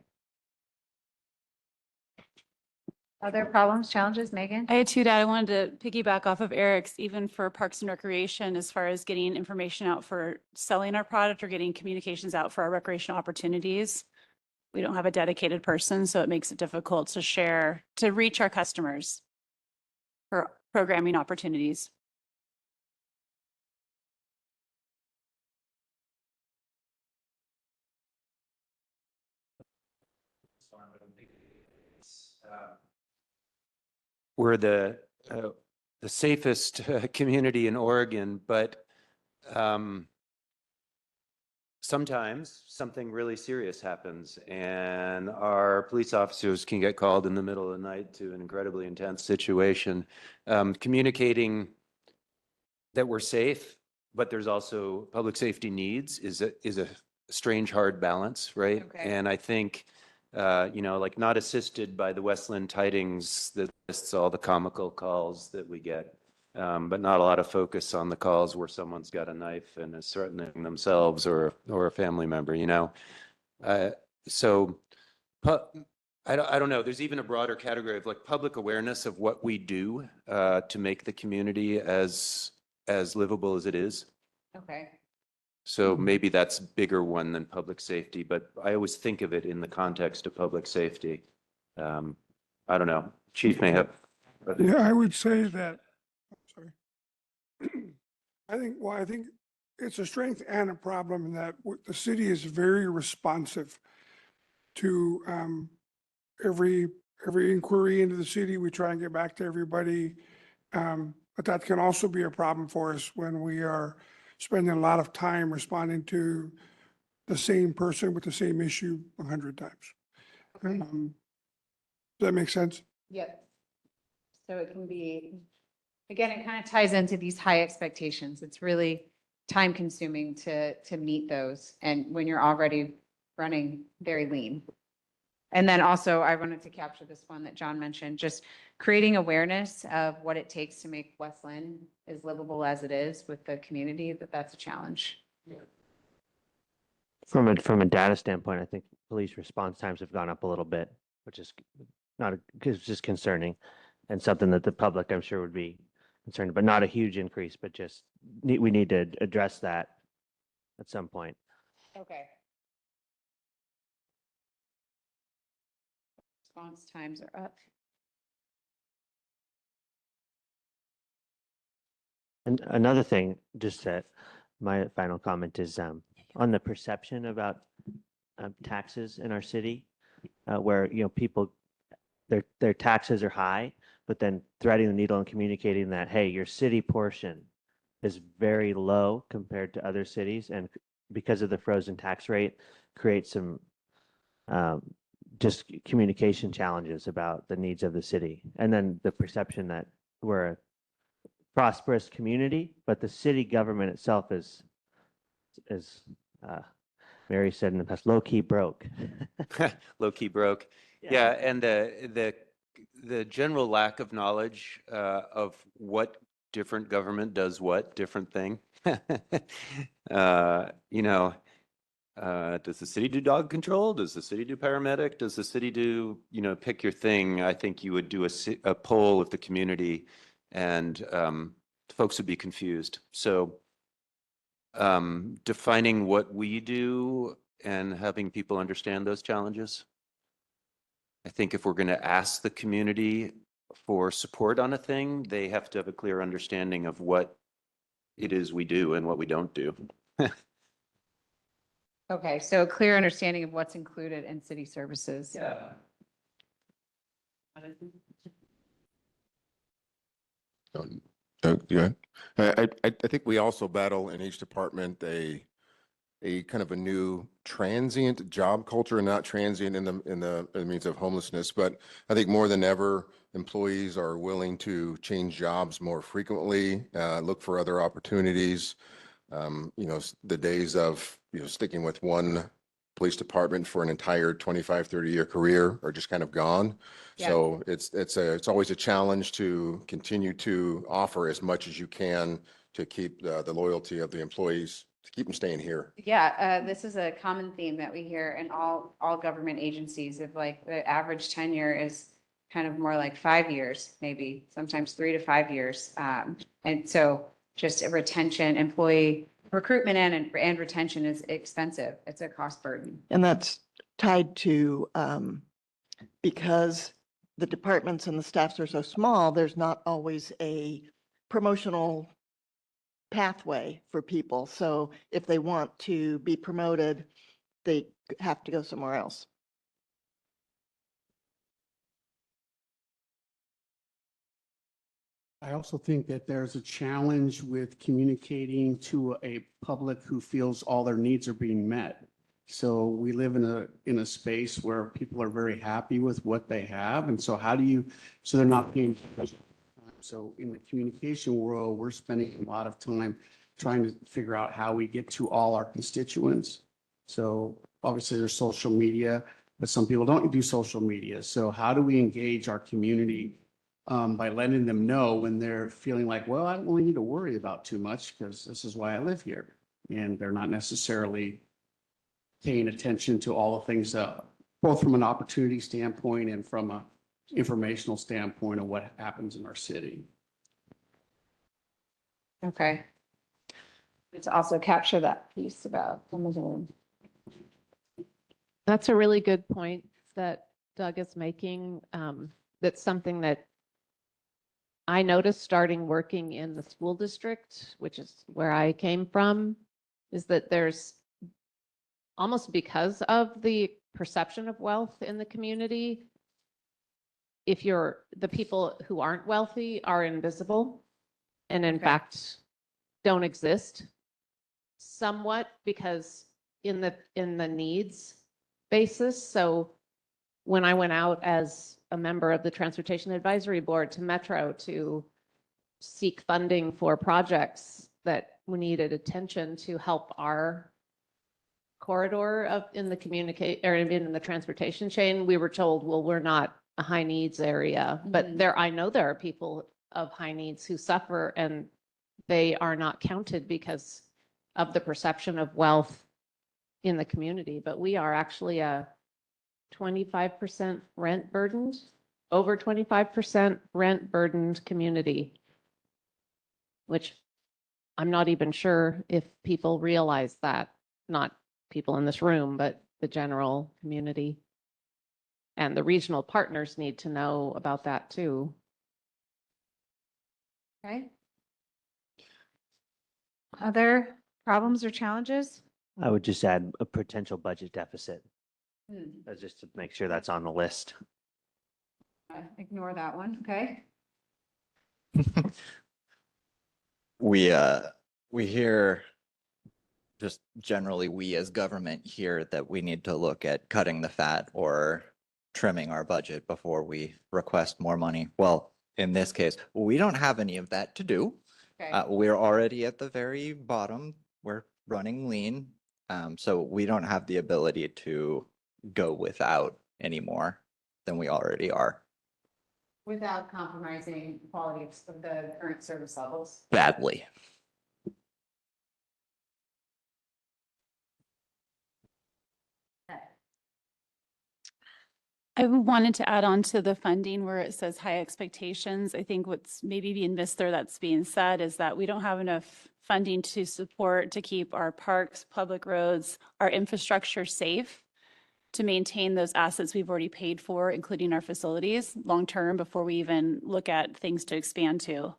Other problems, challenges, Megan? I had two that I wanted to piggyback off of Eric's, even for Parks and Recreation, as far as getting information out for selling our product or getting communications out for our recreational opportunities. We don't have a dedicated person, so it makes it difficult to share, to reach our customers for programming opportunities. We're the safest community in Oregon, but sometimes something really serious happens and our police officers can get called in the middle of the night to an incredibly intense situation. Communicating that we're safe, but there's also public safety needs is a strange, hard balance, right? Okay. And I think like not assisted by the Westland tidings that lists all the comical calls that we get, but not a lot of focus on the calls where someone's got a knife and is threatening themselves or a family member, So I don't know. There's even a broader category of like public awareness of what we do to make the community as livable as it is. Okay. So maybe that's a bigger one than public safety, but I always think of it in the context of public safety. I don't know. Chief may have. Yeah, I would say that, sorry. I think it's a strength and a problem in that the city is very responsive to every inquiry into the city. We try and get back to everybody. But that can also be a problem for us when we are spending a lot of time responding to the same person with the same issue 100 times. Does that make sense? Yep. So it can be, again, it kind of ties into these high expectations. It's really time consuming to meet those. And when you're already running very lean. And then also I wanted to capture this one that John mentioned, just creating awareness of what it takes to make West Lynn as livable as it is with the community, that's a challenge. From a data standpoint, I think police response times have gone up a little bit, which is it's just concerning and something that the public, I'm sure, would be concerned, but not a huge increase, but just we need to address that at some point. Okay. Response times are up. And another thing, just that my final comment is on the perception about taxes in our city, where people their taxes are high, but then threading the needle and communicating that, hey, your city portion is very low compared to other cities, and because of the frozen tax rate, creates some just communication challenges about the needs of the city, and then the perception that we're a prosperous community, but the city government itself is Mary said in the past, low-key broke. Low-key broke. Yeah, and the general lack of knowledge of what different government does what different thing. Does the city do dog control? Does the city do paramedic? Does the city do, pick your thing? I think you would do a poll of the community and folks would be confused. So defining what we do and having people understand those challenges. I think if we're going to ask the community for support on a thing, they have to have a clear understanding of what it is we do and what we don't do. Okay, so a clear understanding of what's included in city services. Yeah. Yeah, I think we also battle in each department a kind of a new transient job culture, not transient in the means of homelessness, but I think more than ever, employees are willing to change jobs more frequently, look for other opportunities. The days of sticking with one police department for an entire 25, 30-year career are just kind of gone. Yeah. So it's always a challenge to continue to offer as much as you can to keep the loyalty of the employees, to keep them staying here. Yeah, this is a common theme that we hear in all government agencies of like the average tenure is kind of more like 5 years, maybe sometimes 3 to 5 years. And so just a retention, employee recruitment and retention is expensive. It's a cost burden. And that's tied to, because the departments and the staffs are so small, there's not always a promotional pathway for people. So if they want to be promoted, they have to go somewhere else. I also think that there's a challenge with communicating to a public who feels all their needs are being met. So we live in a space where people are very happy with what they have. And so so they're not being, so in the communication world, we're spending a lot of time trying to figure out how we get to all our constituents. So obviously there's social media, but some people don't do social media. So how do we engage our community by letting them know when they're feeling like, well, I don't really need to worry about too much because this is why I live here. And they're not necessarily paying attention to all the things, both from an opportunity standpoint and from a informational standpoint of what happens in our city. Okay. to also capture that piece about Amazon. That's a really good point that Doug is making. That's something that I noticed starting working in the school district, which is where I came from, is that there's almost because of the perception of wealth in the community, if you're, the people who aren't wealthy are invisible and in fact don't exist somewhat because in the needs basis. So when I went out as a member of the Transportation Advisory Board to Metro to seek funding for projects that we needed attention to help our corridor of in the in the transportation chain, we were told, well, we're not a high needs area, but I know there are people of high needs who suffer and they are not counted because of the perception of wealth in the community. But we are actually a 25% rent burdened, over 25% rent burdened community, which I'm not even sure if people realize that, not people in this room, but the general community. And the regional partners need to know about that too. Okay. Other problems or challenges? I would just add a potential budget deficit, Hmm. just to make sure that's on the list. Ignore that one, okay? We hear, just generally, we as government hear that we need to look at cutting the fat or trimming our budget before we request more money. Well, in this case, we don't have any of that to do. Okay. We're already at the very bottom. We're running lean. So we don't have the ability to go without any more than we already are. Without compromising quality of the current service levels. Badly. I wanted to add on to the funding where it says high expectations. I think what's maybe being missed there that's being said is that we don't have enough funding to support, to keep our parks, public roads, our infrastructure safe, to maintain those assets we've already paid for, including our facilities, long-term before we even look at things to expand to.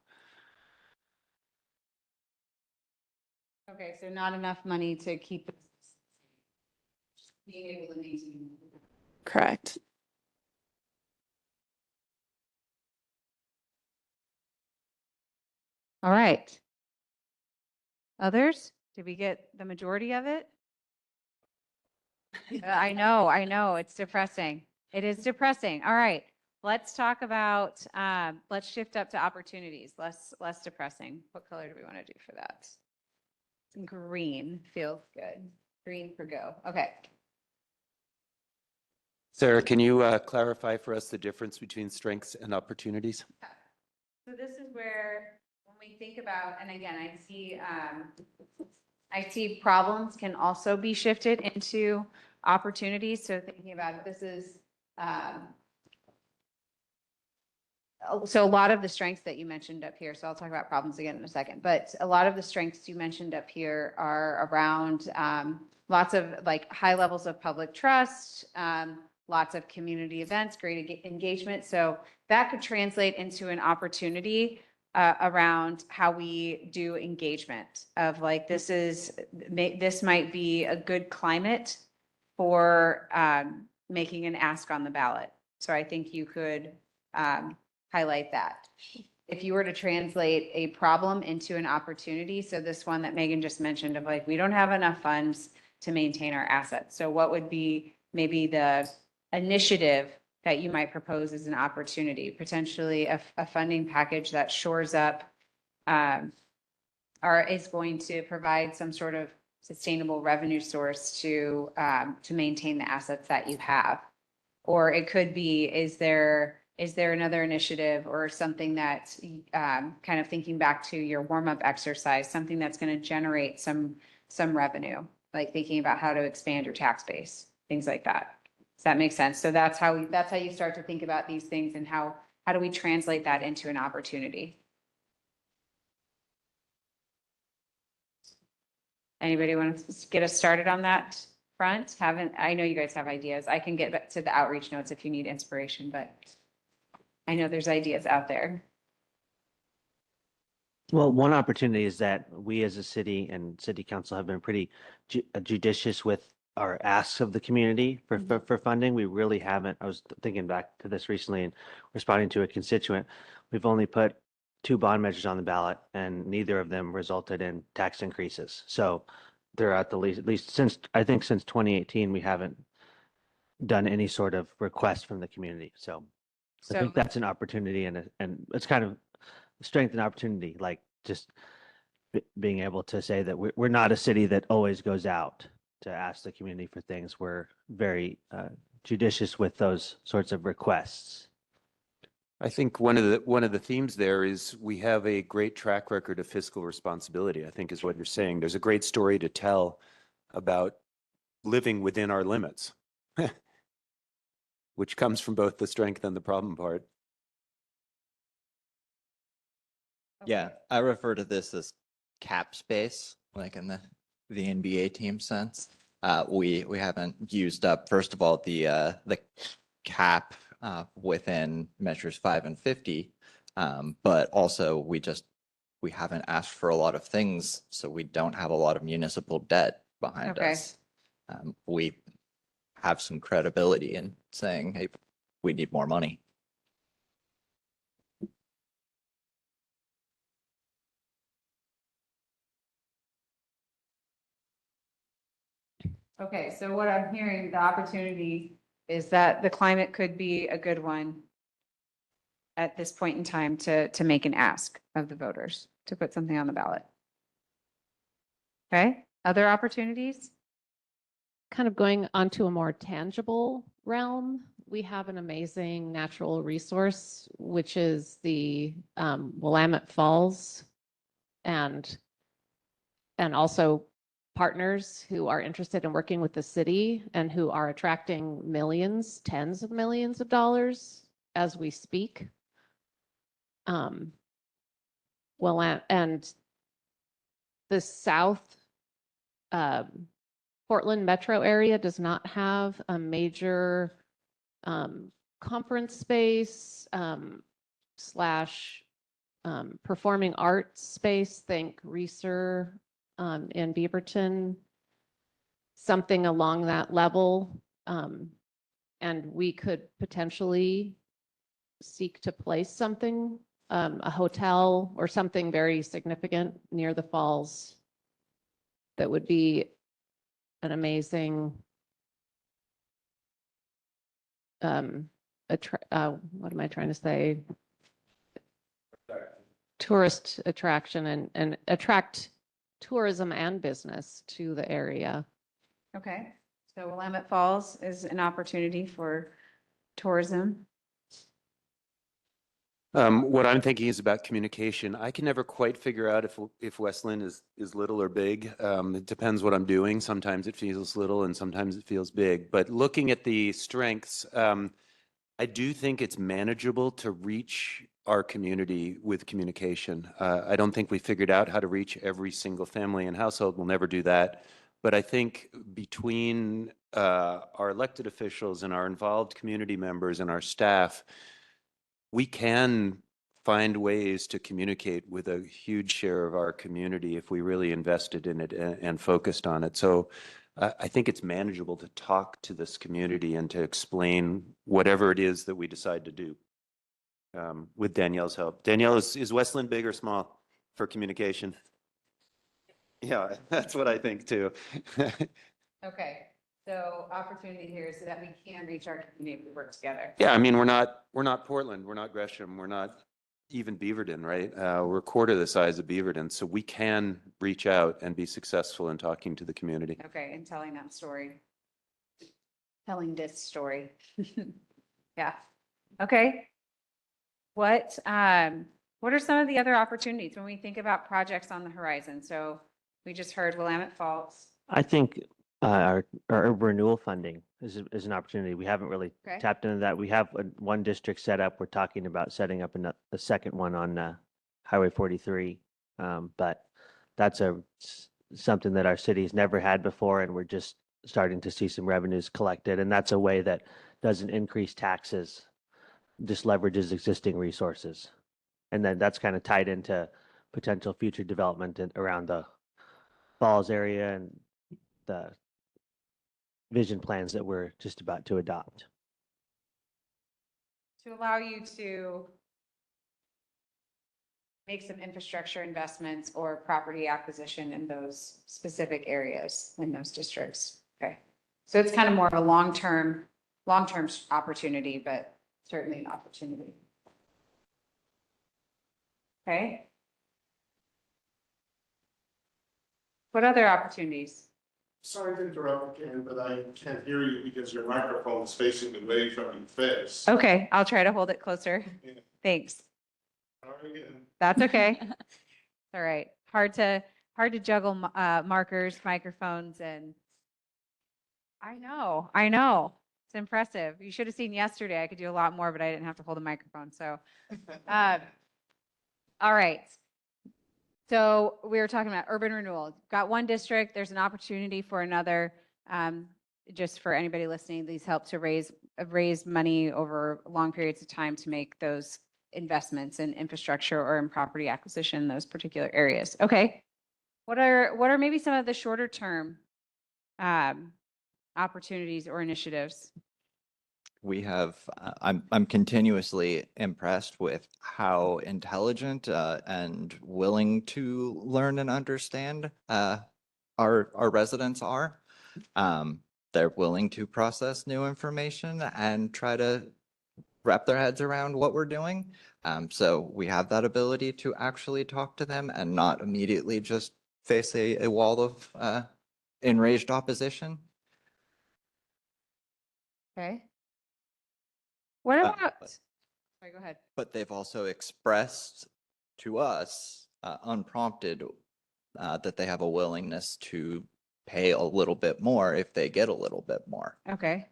Okay, so not enough money to keep being able to maintain. Correct. All right. Others? Did we get the majority of it? I know, it's depressing. It is depressing. All right, let's talk about, let's shift up to opportunities, less depressing. What color do we want to do for that? Green feels good. Green for go. Okay. Sarah, can you clarify for us the difference between strengths and opportunities? So this is where, when we think about, and again, I see problems can also be shifted into opportunities. So thinking about it, this is, so a lot of the strengths that you mentioned up here, so I'll talk about problems again in a second, but a lot of the strengths you mentioned up here are around lots of like high levels of public trust, lots of community events, great engagement. So that could translate into an opportunity around how we do engagement of like, this might be a good climate for making an ask on the ballot. So I think you could highlight that. If you were to translate a problem into an opportunity, so this one that Megan just mentioned of like, we don't have enough funds to maintain our assets. So what would be maybe the initiative that you might propose as an opportunity, potentially a funding package that shores up or is going to provide some sort of sustainable revenue source to maintain the assets that you have? Or it could be, is there another initiative or something that kind of thinking back to your warm-up exercise, something that's going to generate some revenue, like thinking about how to expand your tax base, things like that. Does that make sense? So that's how you start to think about these things and how do we translate that into an opportunity? Anybody want to get us started on that front? I know you guys have ideas. I can get back to the outreach notes if you need inspiration, but I know there's ideas out there. Well, one opportunity is that we as a city and city council have been pretty judicious with our asks of the community for funding. We really haven't. I was thinking back to this recently and responding to a constituent. We've only put 2 bond measures on the ballot and neither of them resulted in tax increases. So they're at least since, I think since 2018, we haven't done any sort of request from the community. So I think that's an opportunity and it's kind of strength and opportunity, like just being able to say that we're not a city that always goes out to ask the community for things. We're very judicious with those sorts of requests. I think one of the themes there is we have a great track record of fiscal responsibility, I think is what you're saying. There's a great story to tell about living within our limits, which comes from both the strength and the problem part. Yeah, I refer to this as cap space, like in the NBA team sense. We haven't used up, first of all, the cap within measures 5 and 50, but also we haven't asked for a lot of things, so we don't have a lot of municipal debt behind Okay. us. We have some credibility in saying, hey, we need more money. Okay, so what I'm hearing, the opportunity is that the climate could be a good one at this point in time to make an ask of the voters, to put something on the ballot. Okay, other opportunities? Kind of going onto a more tangible realm, we have an amazing natural resource, which is the Willamette Falls, and also partners who are interested in working with the city and who are attracting millions, tens of millions of dollars as we speak. And the South Portland metro area does not have a major conference space / performing arts space. Think Reeser in Beaverton, something along that level. And we could potentially seek to place something, a hotel or something very significant near the falls that would be an amazing what am I trying to say? Tourist attraction and attract tourism and business to the area. Okay, so Willamette Falls is an opportunity for tourism. What I'm thinking is about communication. I can never quite figure out if West Lynn is little or big. It depends what I'm doing. Sometimes it feels little and sometimes it feels big. But looking at the strengths, I do think it's manageable to reach our community with communication. I don't think we figured out how to reach every single family and household. We'll never do that. But I think between our elected officials and our involved community members and our staff, we can find ways to communicate with a huge share of our community if we really invested in it and focused on it. So I think it's manageable to talk to this community and to explain whatever it is that we decide to do with Danielle's help. Danielle, is West Lynn big or small for communication? Yeah, that's what I think too. Okay, so opportunity here is so that we can reach our community, we work together. Yeah, I mean, we're not Portland, we're not Gresham, we're not even Beaverton, right? We're a quarter the size of Beaverton, so we can reach out and be successful in talking to the community. Okay, and telling that story. Telling this story. Yeah, okay. What are some of the other opportunities when we think about projects on the horizon? So we just heard Willamette Falls. I think our renewal funding is an opportunity. We haven't really Okay. tapped into that. We have one district set up. We're talking about setting up a second one on Highway 43. But that's a something that our city's never had before, and we're just starting to see some revenues collected. And that's a way that doesn't increase taxes, just leverages existing resources. And then that's kind of tied into potential future development around the Falls area and the vision plans that we're just about to adopt. To allow you to make some infrastructure investments or property acquisition in those specific areas, in those districts. Okay. So it's kind of more of a long-term opportunity, but certainly an opportunity. Okay. What other opportunities? Sorry to interrupt again, but I can't hear you because your microphone is facing away from your face. Okay, I'll try to hold it closer. Yeah. Thanks. Sorry again. That's okay. All right. Hard to juggle markers, microphones, and I know. It's impressive. You should have seen yesterday. I could do a lot more, but I didn't have to hold a microphone. So, all right. So we were talking about urban renewal. Got one district, there's an opportunity for another. Just for anybody listening, these help to raise money over long periods of time to make those investments in infrastructure or in property acquisition in those particular areas. Okay. What are maybe some of the shorter term opportunities or initiatives? We have, I'm continuously impressed with how intelligent and willing to learn and understand our residents are. They're willing to process new information and try to wrap their heads around what we're doing. So we have that ability to actually talk to them and not immediately just face a wall of enraged opposition. Okay. What about, sorry, go ahead. But they've also expressed to us, unprompted, that they have a willingness to pay a little bit more if they get a little bit more. Okay.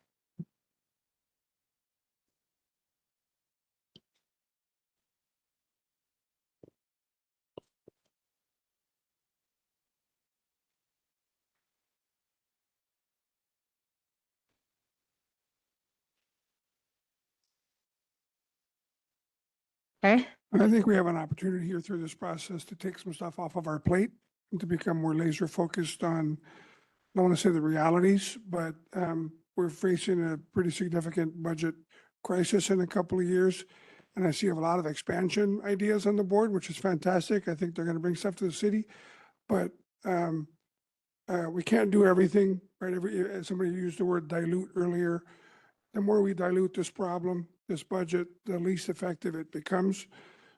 Okay. I think we have an opportunity here through this process to take some stuff off of our plate and to become more laser focused on, I don't want to say the realities, but we're facing a pretty significant budget crisis in a couple of years. And I see a lot of expansion ideas on the board, which is fantastic. I think they're going to bring stuff to the city, but we can't do everything, right? Somebody used the word dilute earlier. The more we dilute this problem, this budget, the least effective it becomes.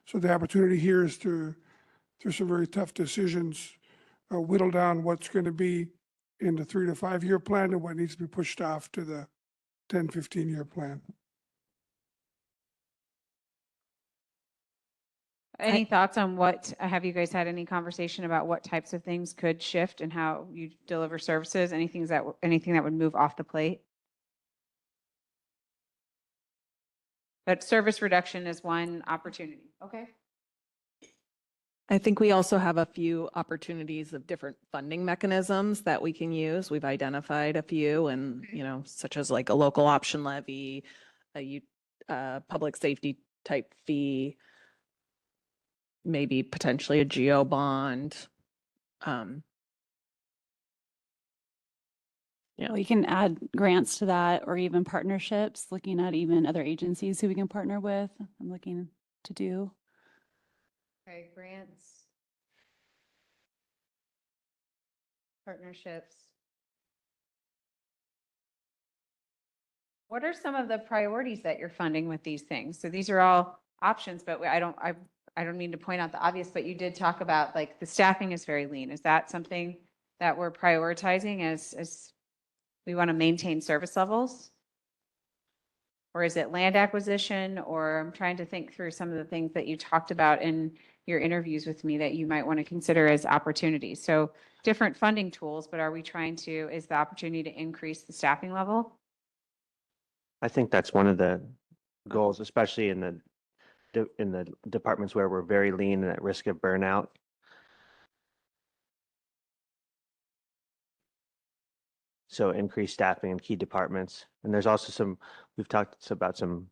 So the opportunity here is to, through some very tough decisions, whittle down what's going to be in the 3 to 5 year plan and what needs to be pushed off to the 10, 15-year plan. Any thoughts on have you guys had any conversation about what types of things could shift and how you deliver services? Anything that would move off the plate? But service reduction is one opportunity. Okay. I think we also have a few opportunities of different funding mechanisms that we can use. We've identified a few and, such as like a local option levy, a public safety type fee, maybe potentially a geo bond. Yeah, we can add grants to that or even partnerships, looking at even other agencies who we can partner with. I'm looking to do. Okay, grants. Partnerships. What are some of the priorities that you're funding with these things? So these are all options, but I don't mean to point out the obvious, but you did talk about like the staffing is very lean. Is that something that we're prioritizing as we want to maintain service levels? Or is it land acquisition? Or I'm trying to think through some of the things that you talked about in your interviews with me that you might want to consider as opportunities. So different funding tools, but is the opportunity to increase the staffing level? I think that's one of the goals, especially in the departments where we're very lean and at risk of burnout. So increased staffing in key departments. And there's also some, we've talked about some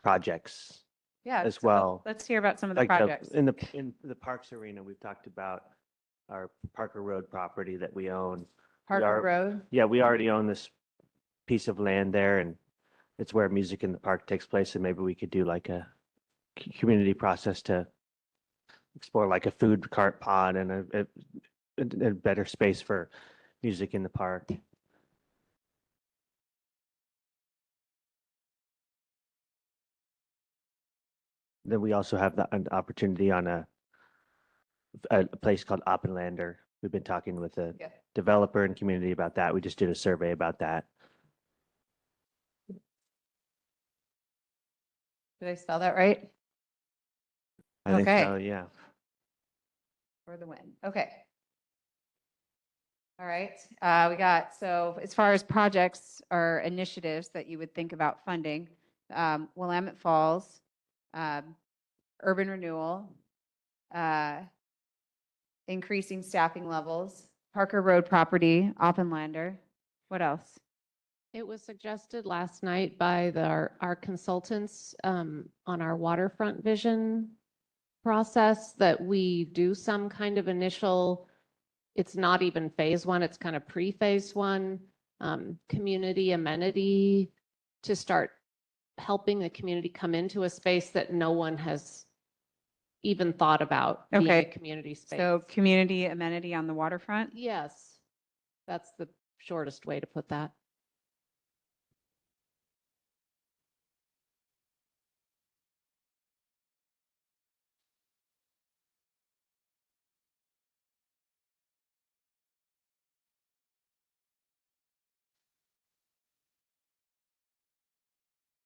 projects Yeah. as so well. Let's hear about some of the Like projects. in the parks arena, we've talked about our Parker Road property that we own. Parker Road. Yeah, we already own this piece of land there, and it's where Music in the Park takes place, and maybe we could do like a community process to explore like a food cart pod and a better space for music in the park. Then we also have an opportunity on a place called Oppenlander. We've been talking with a Yeah. developer and community about that. We just did a survey about that. Did I spell that right? I think Okay. so, yeah. For the win. Okay. All right. We got, so as far as projects or initiatives that you would think about funding, Willamette Falls, urban renewal, increasing staffing levels, Parker Road property, Oppenlander. What else? It was suggested last night by our consultants on our waterfront vision process that we do some kind of initial, it's not even phase one, it's kind of pre-phase one, community amenity to start helping the community come into a space that no one has even thought about being a Okay. community space. So community amenity on the waterfront? Yes, that's the shortest way to put that.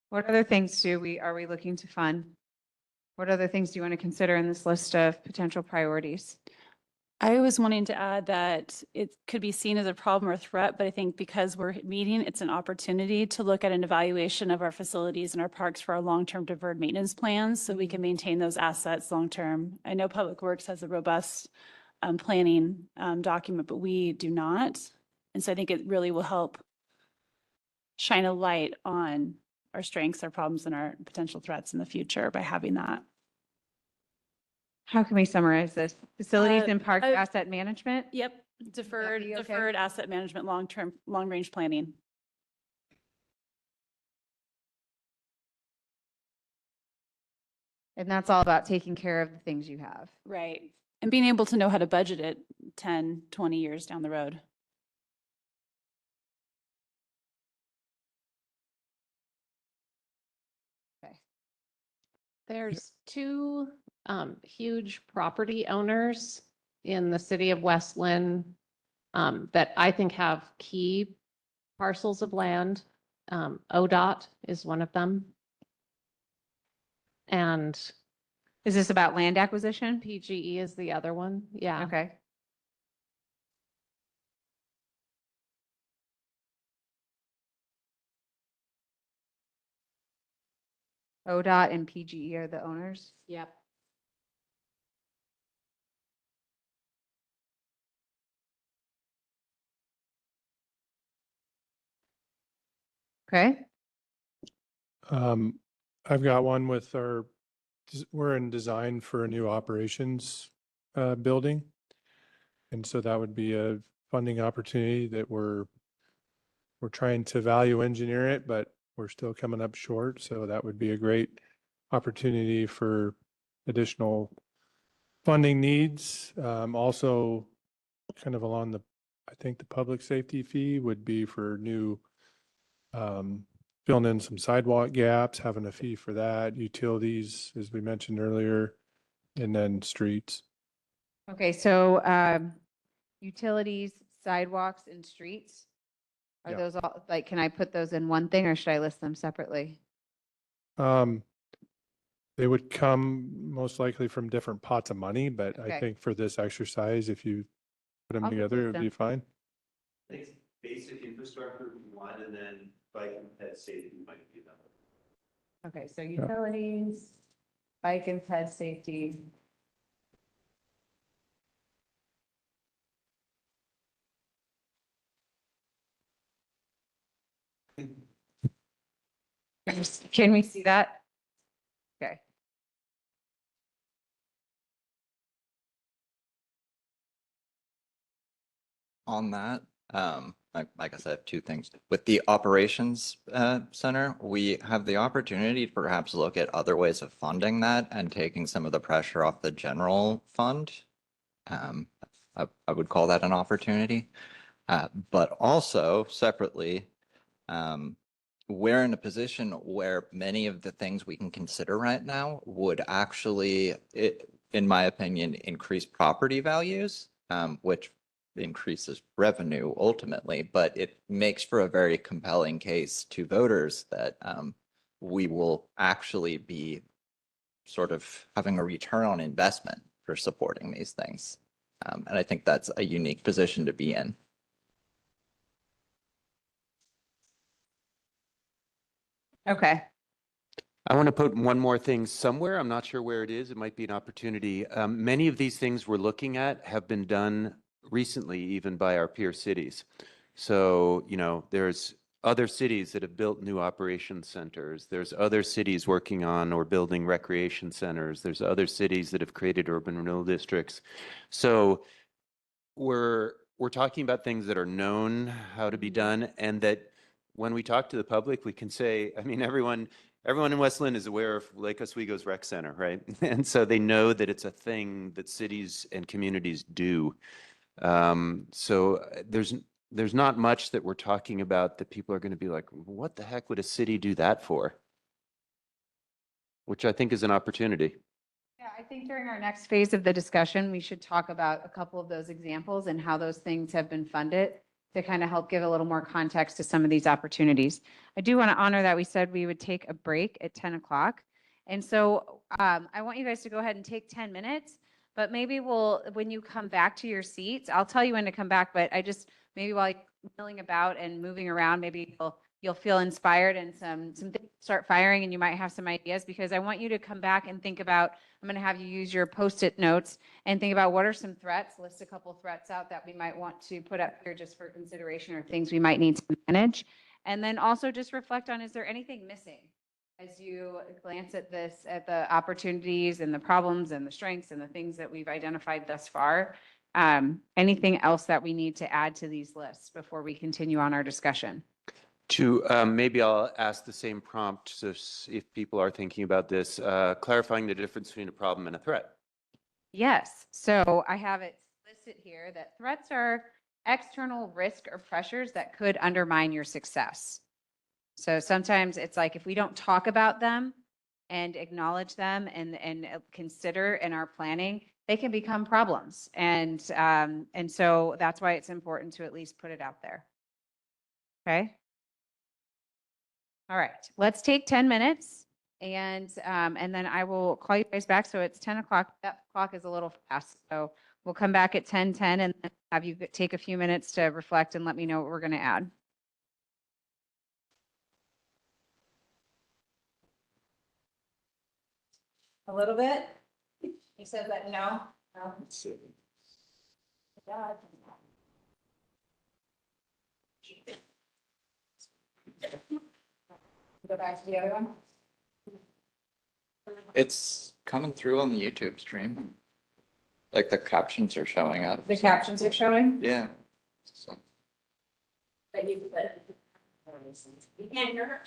What other things are we looking to fund? What other things do you want to consider in this list of potential priorities? I was wanting to add that it could be seen as a problem or threat, but I think because we're meeting, it's an opportunity to look at an evaluation of our facilities and our parks for our long-term deferred maintenance plans so we can maintain those assets long-term. I know Public Works has a robust planning document, but we do not. And so I think it really will help shine a light on our strengths, our problems, and our potential threats in the future by having that. How can we summarize this? Facilities and parks I- asset management? Yep, deferred, be okay? deferred asset management, long-term, long-range planning. And that's all about taking care of the things you have. Right. And being able to know how to budget it 10, 20 years down the road. There's two huge property owners in the city of West Lynn that I think have key parcels of land. ODOT is one of them. And Is this about land acquisition? PGE is the other one. Yeah. Okay. ODOT and PGE are the owners? Yep. Okay. I've got one with we're in design for a new operations building. And so that would be a funding opportunity that we're trying to value engineer it, but we're still coming up short. So that would be a great opportunity for additional funding needs. Also kind of along I think the public safety fee would be for new filling in some sidewalk gaps, having a fee for that, utilities, as we mentioned earlier, and then streets. Okay, so utilities, sidewalks, and streets? Are Yeah. those all, like, can I put those in one thing or should I list them separately? They would come most likely from different pots of money, but Okay. I think for this exercise, if you put them I'll just together, it list would be them. fine. I think basic infrastructure would be one, and then bike and pet safety might be another. Okay, so utilities, bike and ped safety. Can we see that? Okay. On that, like I said, I have two things. With the operations center, we have the opportunity to perhaps look at other ways of funding that and taking some of the pressure off the general fund. I would call that an opportunity. But also separately, we're in a position where many of the things we can consider right now would actually, in my opinion, increase property values, which increases revenue ultimately, but it makes for a very compelling case to voters that we will actually be sort of having a return on investment for supporting these things. And I think that's a unique position to be in. Okay. I want to put one more thing somewhere. I'm not sure where it is. It might be an opportunity. Many of these things we're looking at have been done recently, even by our peer cities. So, you know, there's other cities that have built new operations centers. There's other cities working on or building recreation centers. There's other cities that have created urban renewal districts. So we're talking about things that are known how to be done, and that when we talk to the public, we can say, I mean, everyone in West Lynn is aware of Lake Oswego's rec center, right? And so they know that it's a thing that cities and communities do. So there's not much that we're talking about that people are going to be like, what the heck would a city do that for? Which I think is an opportunity. Yeah, I think during our next phase of the discussion, we should talk about a couple of those examples and how those things have been funded to kind of help give a little more context to some of these opportunities. I do want to honor that we said we would take a break at 10 o'clock. And so I want you guys to go ahead and take 10 minutes, but maybe when you come back to your seats, I'll tell you when to come back, but maybe while you're milling about and moving around, maybe you'll feel inspired and some things start firing and you might have some ideas, because I want you to come back and think about, I'm going to have you use your Post-it notes and think about what are some threats, list a couple threats out that we might want to put up here just for consideration or things we might need to manage. And then also just reflect on, is there anything missing as you glance at this, at the opportunities and the problems and the strengths and the things that we've identified thus far? Anything else that we need to add to these lists before we continue on our discussion? Maybe I'll ask the same prompt, so if people are thinking about this, clarifying the difference between a problem and a threat. Yes. So I have it listed here that threats are external risk or pressures that could undermine your success. So sometimes it's like if we don't talk about them and acknowledge them and consider in our planning, they can become problems. And so that's why it's important to at least put it out there. Okay. All right, let's take 10 minutes and then I will call you guys back. So it's 10 o'clock. That clock is a little fast. So we'll come back at 10:10 and then have you take a few minutes to reflect and let me know what we're going to add. A little bit? You said that no? No. God. Go back to the other one. It's coming through on the YouTube stream. Like the captions are showing up. The captions are showing? Yeah. But you can't hear her?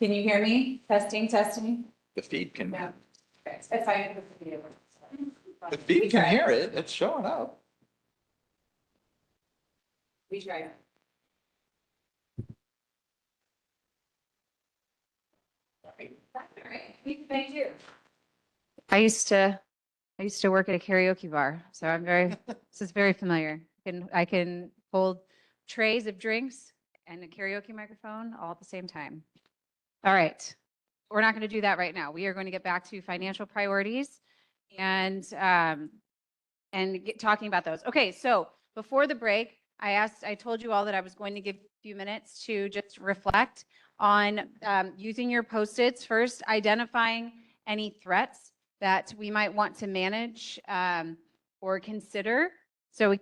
Can you hear me? Testing, testing. The feed can, Yeah. Okay. It's fine. the feed can hear it. It's showing up. We try. Thank you. I used to work at a karaoke bar, so this is very familiar. I can hold trays of drinks and a karaoke microphone all at the same time. All right. We're not going to do that right now. We are going to get back to financial priorities and talking about those. Okay. So before the break, I told you all that I was going to give a few minutes to just reflect on using your Post-its, first identifying any threats that we might want to manage or consider. So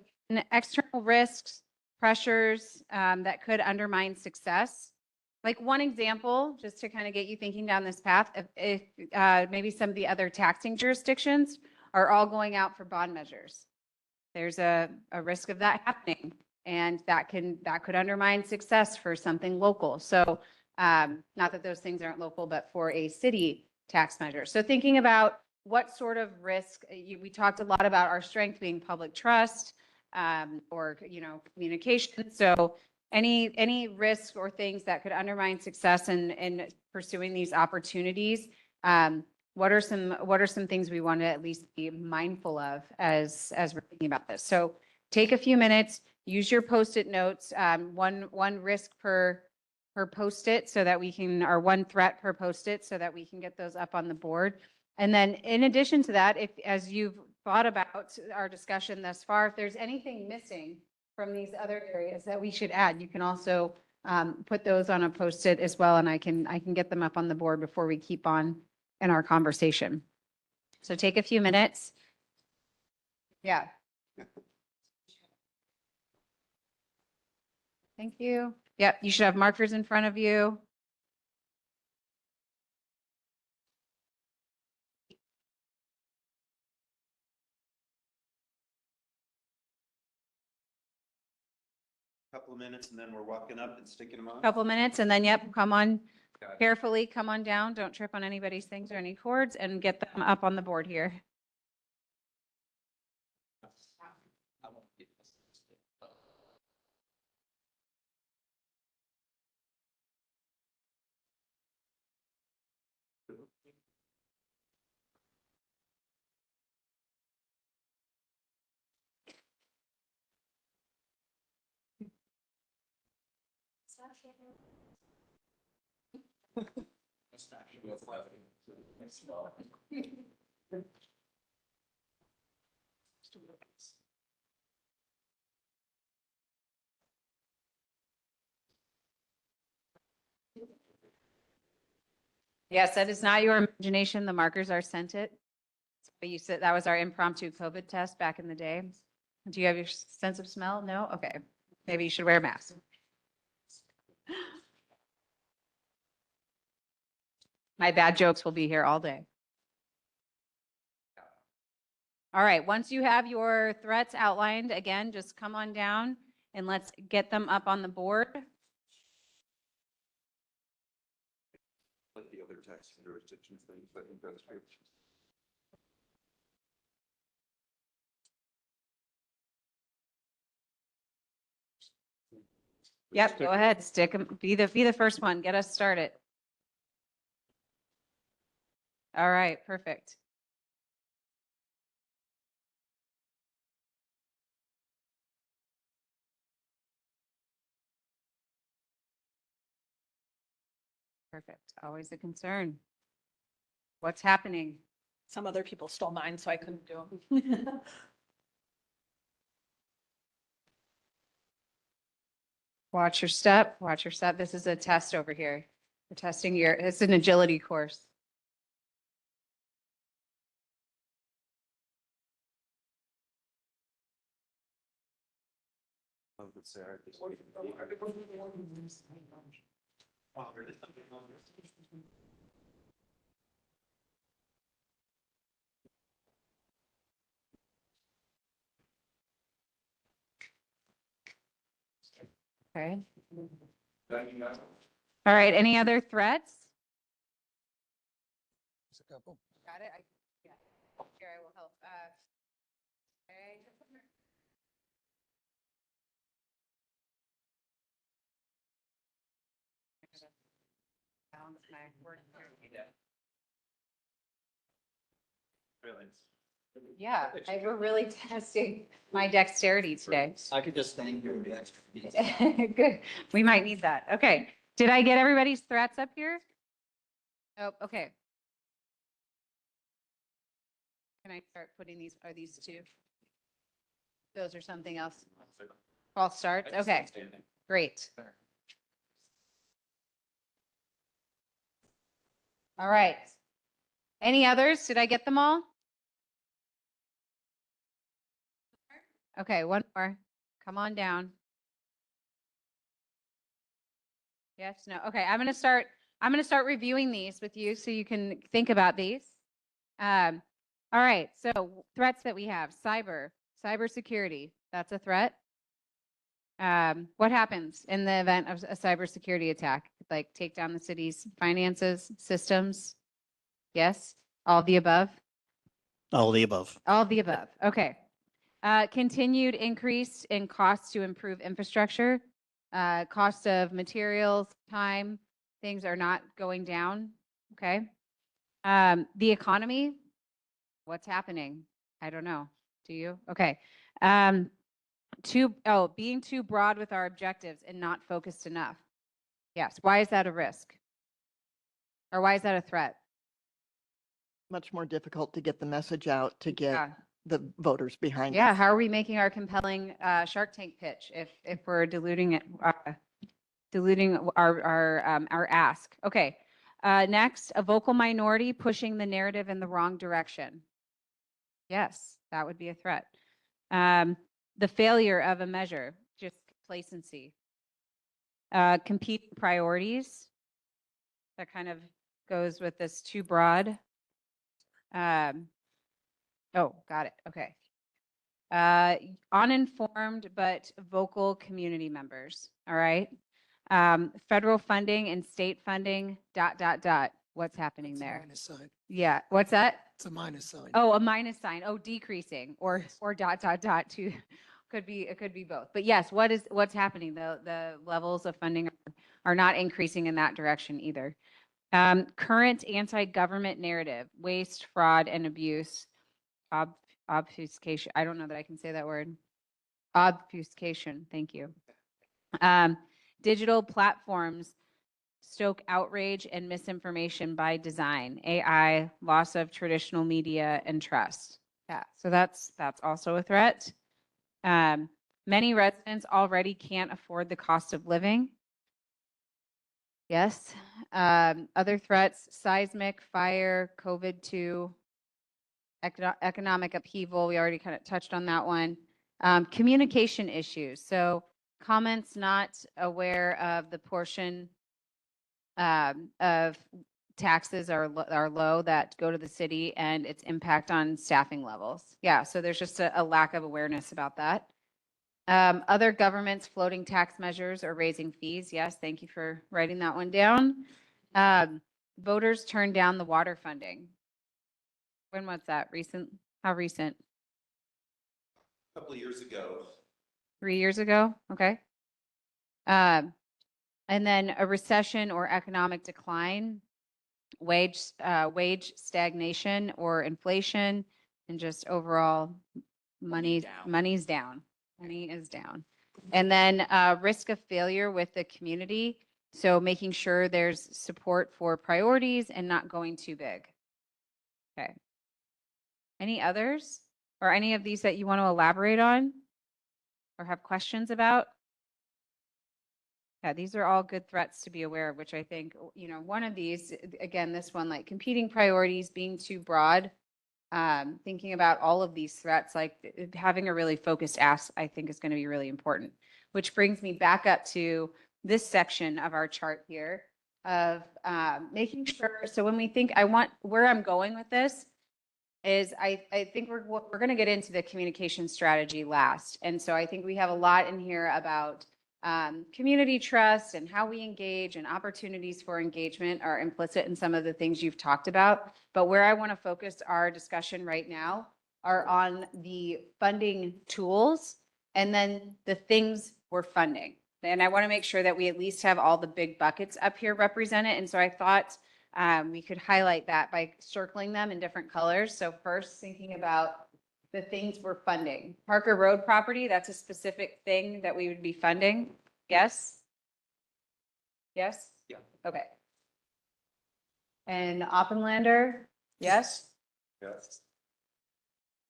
external risks, pressures that could undermine success. like one example, just to kind of get you thinking down this path, if maybe some of the other taxing jurisdictions are all going out for bond measures. There's a risk of that happening, and that could undermine success for something local. So not that those things aren't local, but for a city tax measure. So thinking about what sort of risk, we talked a lot about our strength being public trust, or, communication. So any risks or things that could undermine success in pursuing these opportunities, what are some things we want to at least be mindful of as we're thinking about this? So take a few minutes, use your Post-it notes, one risk per Post-it so that we can, or one threat per Post-it so that we can get those up on the board. And then in addition to that, as you've thought about our discussion thus far, if there's anything missing from these other areas that we should add, you can also put those on a Post-it as well, and I can get them up on the board before we keep on in our conversation. So take a few minutes. Yeah. Thank you. Yep, you should have markers in front of you. Couple of minutes and then we're walking up and sticking them on. Couple minutes, and then, yep, come on carefully, come on down. Don't trip on anybody's things or any cords, and get them up on the board here. Yes, that is not your imagination. The markers are scented. But you said that was our impromptu COVID test back in the day. Do you have your sense of smell? No? Okay. Maybe you should wear a mask. My bad jokes will be here all day. All right, once you have your threats outlined, again, just come on down and let's get them up on the board. Like the other tax jurisdictions things, I think that's great. Yep, go ahead, stick them, be the first one, get us started. All right, perfect. Perfect, always a concern. What's happening? Some other people stole mine, so I couldn't do them. Watch your step, watch your step. This is a test over here. We're testing it's an agility course. Oh, good, Sarah. Okay. All right, any other threats? Just a couple. Got it? Yeah. Here, I will help. Okay. Balance my work here. Really? Yeah, we're really testing my dexterity today. I could just stand here and be extra detailed. Good. We might need that. Okay. Did I get everybody's threats up here? Oh, okay. Can I start putting are these two? Those are something else? False starts? Okay, great. All right. Any others? Did I get them all? Okay, one more. Come on down. Yes, no. Okay, I'm going to start reviewing these with you so you can think about these. All right, so threats that we have, cybersecurity, that's a threat. What happens in the event of a cybersecurity attack? Like take down the city's finances, systems? Yes, all of the above? All the above. All of the above, okay. Continued increase in costs to improve infrastructure, cost of materials, time, things are not going down, okay? The economy, what's happening? I don't know. Do you? Okay. Being too broad with our objectives and not focused enough. Yes. Why is that a risk? Or why is that a threat? Much more difficult to get the message out to get Yeah. the voters behind Yeah. us. How are we making our compelling Shark Tank pitch if we're diluting it, diluting our ask? Okay. Next, a vocal minority pushing the narrative in the wrong direction. Yes, that would be a threat. The failure of a measure, just complacency. Competing priorities. That kind of goes with this too broad. Oh, got it. Okay. Uninformed but vocal community members. All right. Federal funding and state funding, ... What's happening It's a there? minus sign. Yeah. What's that? It's a minus sign. Oh, a minus sign. Oh, decreasing or too. It could be both. But yes, what's happening? The levels of funding are not increasing in that direction either. Current anti-government narrative, waste, fraud, and abuse, obfuscation. I don't know that I can say that word. Obfuscation. Thank you. Digital platforms stoke outrage and misinformation by design, AI, loss of traditional media and trust. Yeah, so that's also a threat. Many residents already can't afford the cost of living. Yes. Other threats, seismic, fire, COVID-2, economic upheaval. We already kind of touched on that one. Communication issues. So comments not aware of the portion of taxes are low that go to the city and its impact on staffing levels. Yeah, so there's just a lack of awareness about that. Other governments floating tax measures or raising fees. Yes, thank you for writing that one down. Voters turned down the water funding. When was that? Recent? How recent? A couple of years ago. 3 years ago? Okay. And then a recession or economic decline, wage stagnation or inflation, and just overall money's down. Money is down. And then risk of failure with the community. So making sure there's support for priorities and not going too big. Okay. Any others or any of these that you want to elaborate on or have questions about? Yeah, these are all good threats to be aware of, which I think, one of these, again, this one, like competing priorities being too broad, thinking about all of these threats, like having a really focused ask, I think is going to be really important, which brings me back up to this section of our chart here of making sure. So when we think, where I'm going with this is I think we're going to get into the communication strategy last. And so I think we have a lot in here about community trust and how we engage, and opportunities for engagement are implicit in some of the things you've talked about. But where I want to focus our discussion right now are on the funding tools and then the things we're funding. And I want to make sure that we at least have all the big buckets up here represented. And so I thought we could highlight that by circling them in different colors. So first, thinking about the things we're funding. Parker Road property, that's a specific thing that we would be funding. Yes? Yes? Yeah. Okay. And Oppenlander? Yes? Yes.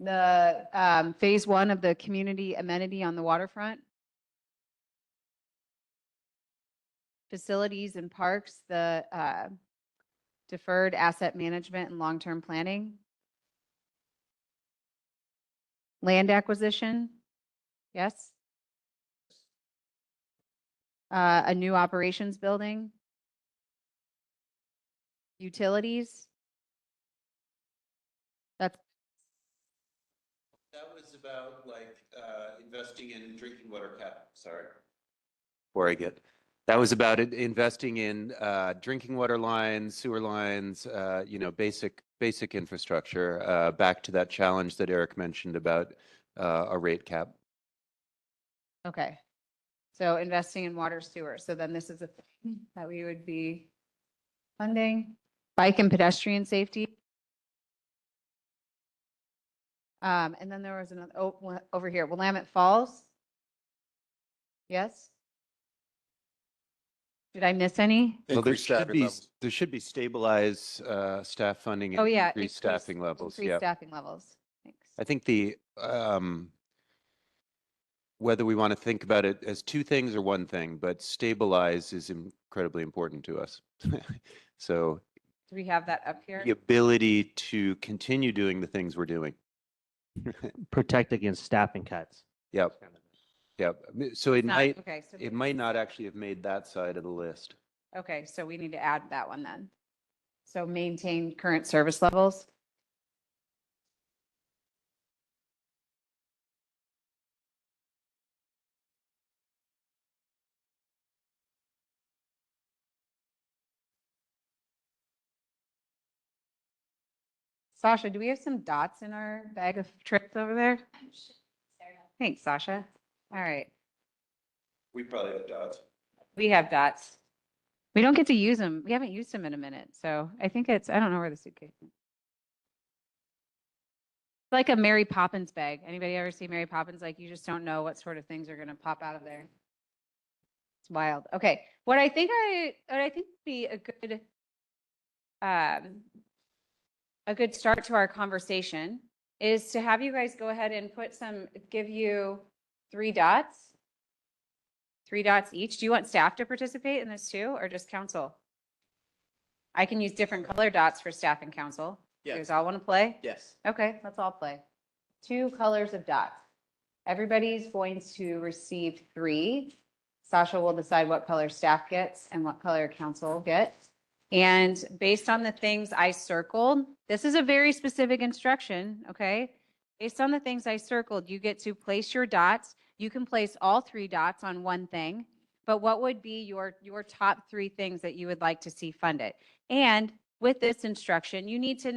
The phase 1 of the community amenity on the waterfront? Facilities and parks, the deferred asset management and long-term planning? Land acquisition? Yes? A new operations building. Utilities. That's, That was about like investing in drinking water sorry. Before I get, that was about investing in drinking water lines, sewer lines, basic infrastructure, back to that challenge that Eric mentioned about a rate cap. okay. So investing in water sewer. So then this is a thing that we would be funding. Bike and pedestrian safety. And then there was another, over here, Willamette Falls. Yes? Did I miss any? Well, Increased staffing levels. there should be stabilized staff funding Oh, and yeah. increased staffing levels. Increased Yeah. staffing levels. Thanks. I think whether we want to think about it as two things or one thing, but stabilize is incredibly important to us. So Do we have that up here? the ability to continue doing the things we're doing. Protect against staffing cuts. Yep. Yep. So it Not- might, okay, so it might not actually have made that side of the list. Okay, so we need to add that one then. So maintain current service levels. Sasha, do we have some dots in our bag of tricks over there? Thanks, Sasha. All right, We probably have dots. we have dots. We don't get to use them. We haven't used them in a minute, so I think it's, I don't know where the suitcase is. It's like a Mary Poppins bag. Anybody ever see Mary Poppins? Like you just don't know what sort of things are gonna pop out of there. It's wild. Okay, what I think would be a good start to our conversation is to have you guys go ahead and give you 3 dots. 3 dots each. Do you want staff to participate in this too, or just council? I can use different color dots for staff and council. You guys all want to play? Yes. Okay, let's all play. 2 colors of dots. Everybody's going to receive 3. Sasha will decide what color staff gets and what color council gets. And based on the things I circled, this is a very specific instruction, okay? Based on the things I circled, you get to place your dots. You can place all 3 dots on one thing, but what would be your top 3 things that you would like to see funded? And with this instruction, you need to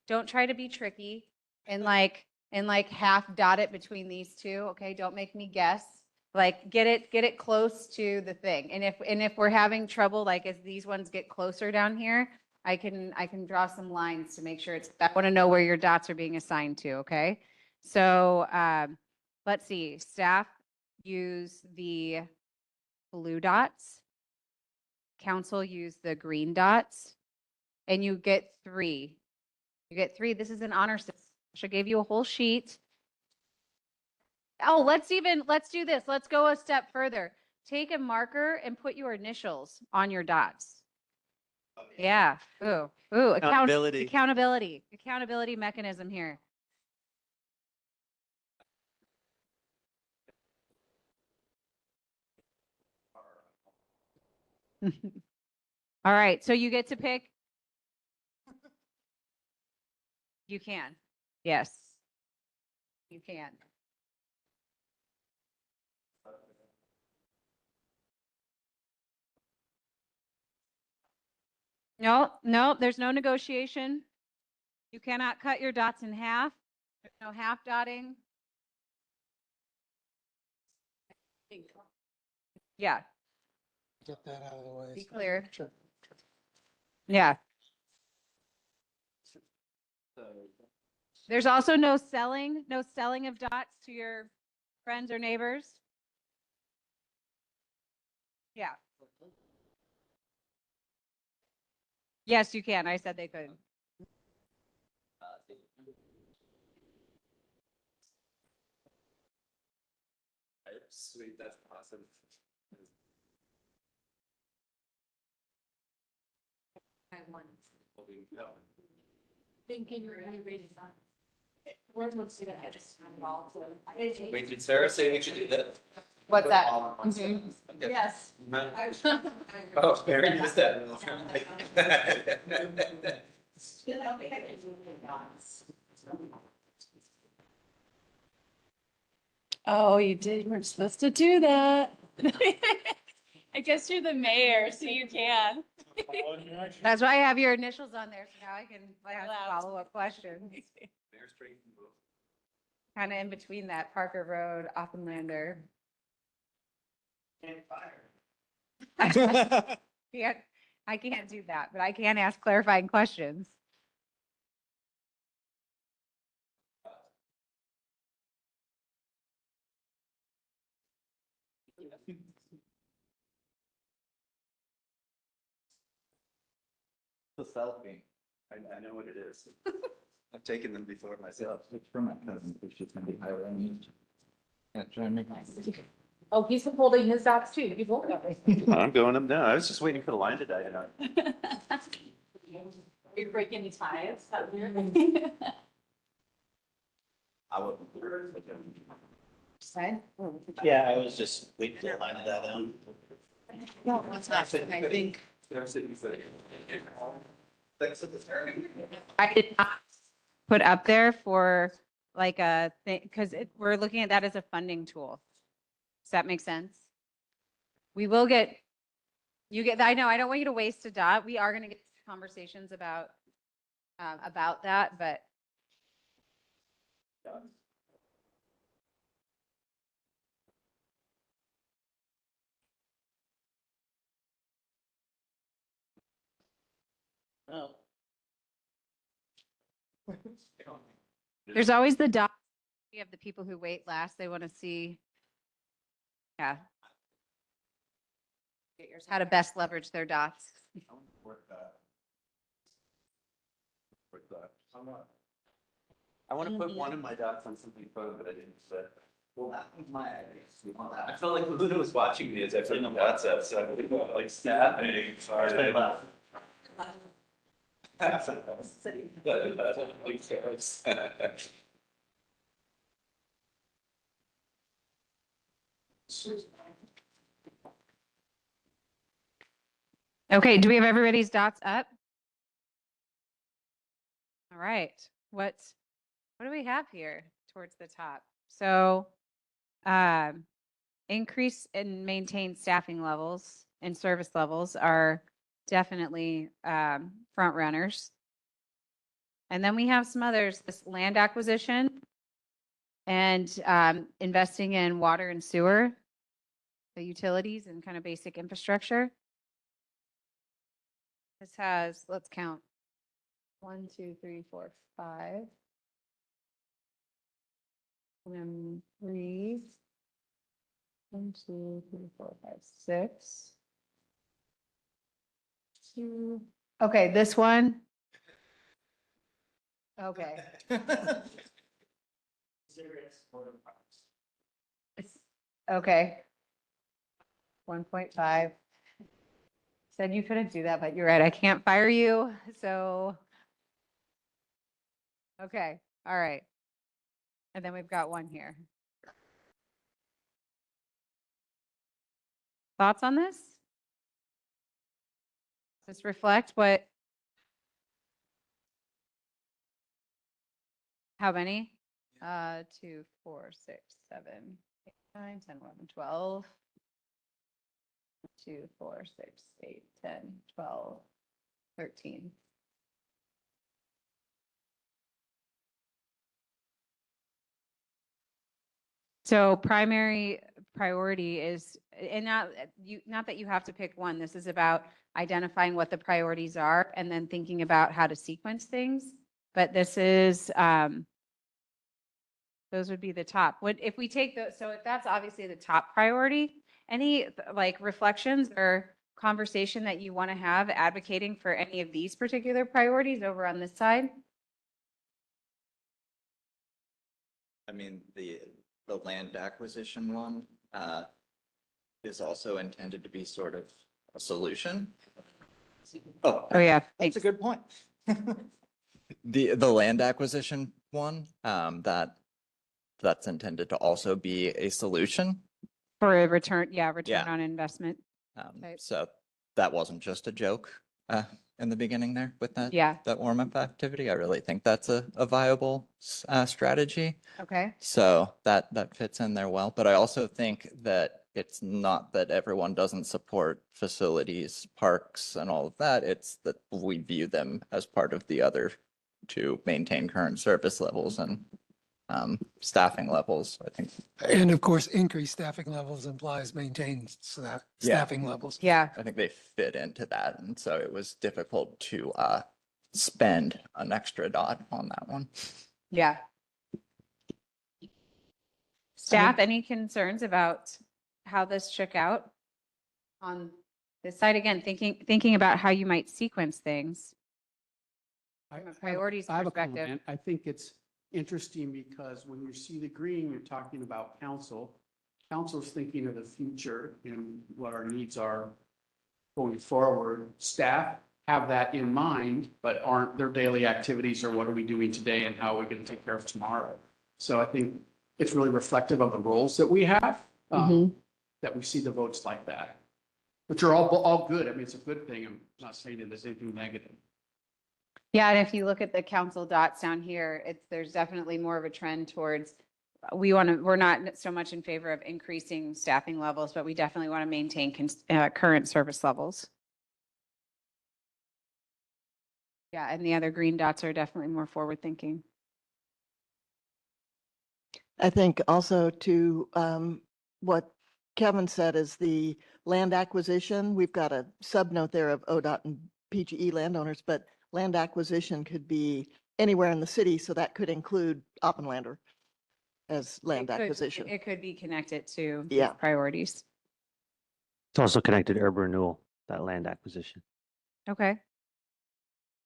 don't try to be tricky and like half dot it between these 2, okay? Don't make me guess. Like get it close to the thing. And if we're having trouble, like as these ones get closer down here, I can draw some lines to make sure I want to know where your dots are being assigned to, okay? So let's see, staff use the blue dots. Council use the green dots. And you get 3. You get 3. This is an honor system. I gave you a whole sheet. Oh, let's do this. Let's go a step further. Take a marker and put your initials on your dots. Yeah. Ooh. Accountability. Accountability mechanism here. All right. So you get to pick. You can. Yes. You can. No, there's no negotiation. You cannot cut your dots in half. There's no half dotting. Yeah, Get that out of the way. be clear. Sure. Yeah. There's also no selling of dots to your friends or neighbors. Yeah. Yes, you can. I said they could. Sweet, that's awesome. I have one. Thinking you're going to read it on. Where looks it at? Wait, did Sarah say we should do that? What's that? Yes. Oh, Mary missed that. Oh, you did. You weren't supposed to do that. I guess you're the mayor, so you can. That's why I have your initials on there, so now I can ask a follow-up question. Kind of in between that Parker Road, Oppenlander. Can't, I can't do that, but I can ask clarifying questions. The selfie. I know what it is. I've taken them before myself. It's from my cousin, who's just gonna be hiring. Can't join me. Oh, he's holding his docs too. He's holding everything. I'm going up now. I was just waiting for the line to die out. Are you breaking any ties? I would. Sign? Yeah, I was just waiting for the line to die down. No, it's not. I think. I did not put up there for like a thing, because we're looking at that as a funding tool. Does that make sense? We will get, I know, I don't want you to waste a dot. We are going to get conversations about that, but. Oh. There's always the dot. We have the people who wait last. They want to see, yeah. How to best leverage their dots. I want to put one of my dots on something photo, but I didn't. Well, that was my idea. I felt like Luna was watching me as I put the dots up, so I like snapping. Sorry. Okay, do we have everybody's dots up? All right, what do we have here towards the top? So, increase and maintain staffing levels and service levels are definitely front runners. And then we have some others, this land acquisition and investing in water and sewer, the utilities and kind of basic infrastructure. This has, let's count, 1, 2, 3, 4, 5. And then 3. 1, 2, 3, 4, 5, 6. 2. Okay, this one. Okay. Okay. 1.5. Said you couldn't do that, but you're right. I can't fire you. So. Okay. All right. And then we've got one here. Thoughts on this? Does this reflect what? How many? 2, 4, 6, 7, 8, 9, 10, 11, 12. 2, 4, 6, 8, 10, 12, 13. So primary priority is, and not that you have to pick one. This is about identifying what the priorities are and then thinking about how to sequence things. But this is, those would be the top. What if we take those? So if that's obviously the top priority, any like reflections or conversation that you want to have advocating for any of these particular priorities over on this side? I mean, the land acquisition one is also intended to be sort of a solution. Oh yeah. That's a good point. The land acquisition one, that's intended to also be a solution For a return, return Yeah. on investment. Right. So that wasn't just a joke in the beginning there with that, Yeah. that warm-up activity. I really think that's a viable strategy. Okay. So that fits in there well. But I also think that it's not that everyone doesn't support facilities, parks, and all of that. It's that we view them as part of the other to maintain current service levels and staffing levels, I think. And of course, increased staffing levels implies maintained staffing levels. Yeah. I think they fit into that. And so it was difficult to spend an extra dot on that one. Yeah. Staff, any concerns about how this shook out on this side? Again, thinking about how you might sequence things from a priorities I have a perspective. comment. I think it's interesting because when you see the green, you're talking about council. Council's thinking of the future and what our needs are going forward. Staff have that in mind, but aren't their daily activities or what are we doing today and how are we going to take care of tomorrow? So I think it's really reflective of the roles that we have, that we see the votes like that, which are all good. I mean, it's a good thing. I'm not saying that there's anything negative. Yeah, and if you look at the council dots down here, there's definitely more of a trend towards, we're not so much in favor of increasing staffing levels, but we definitely want to maintain current service levels. Yeah, and the other green dots are definitely more forward thinking. I think also to what Kevin said is the land acquisition. We've got a subnote there of ODOT and PGE landowners, but land acquisition could be anywhere in the city, so that could include Oppenlander as land acquisition. It could be connected to Yeah. priorities. It's also connected to urban renewal, that land acquisition. Okay.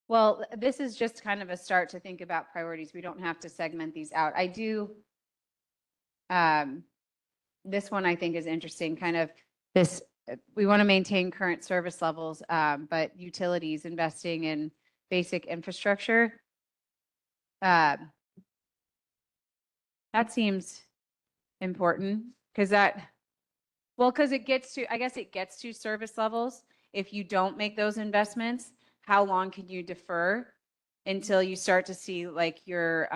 Well, this is just kind of a start to think about priorities. We don't have to segment these out. I do. This one I think is interesting, kind of this, we want to maintain current service levels, but utilities, investing in basic infrastructure. That seems important because because it gets to, I guess it gets to service levels. If you don't make those investments, how long can you defer until you start to see like your,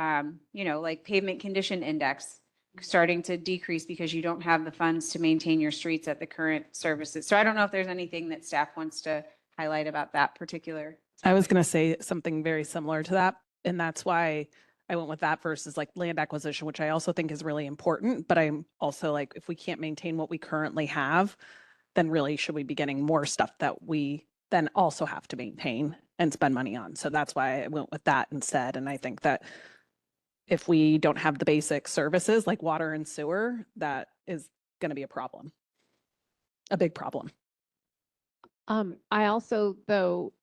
like pavement condition index starting to decrease because you don't have the funds to maintain your streets at the current services. So I don't know if there's anything that staff wants to highlight about that particular. I was going to say something very similar to that. And that's why I went with that versus like land acquisition, which I also think is really important. But I'm also like, if we can't maintain what we currently have, then really should we be getting more stuff that we then also have to maintain and spend money on? So that's why I went with that instead. And I think that if we don't have the basic services like water and sewer, that is going to be a problem, a big problem. I also, though,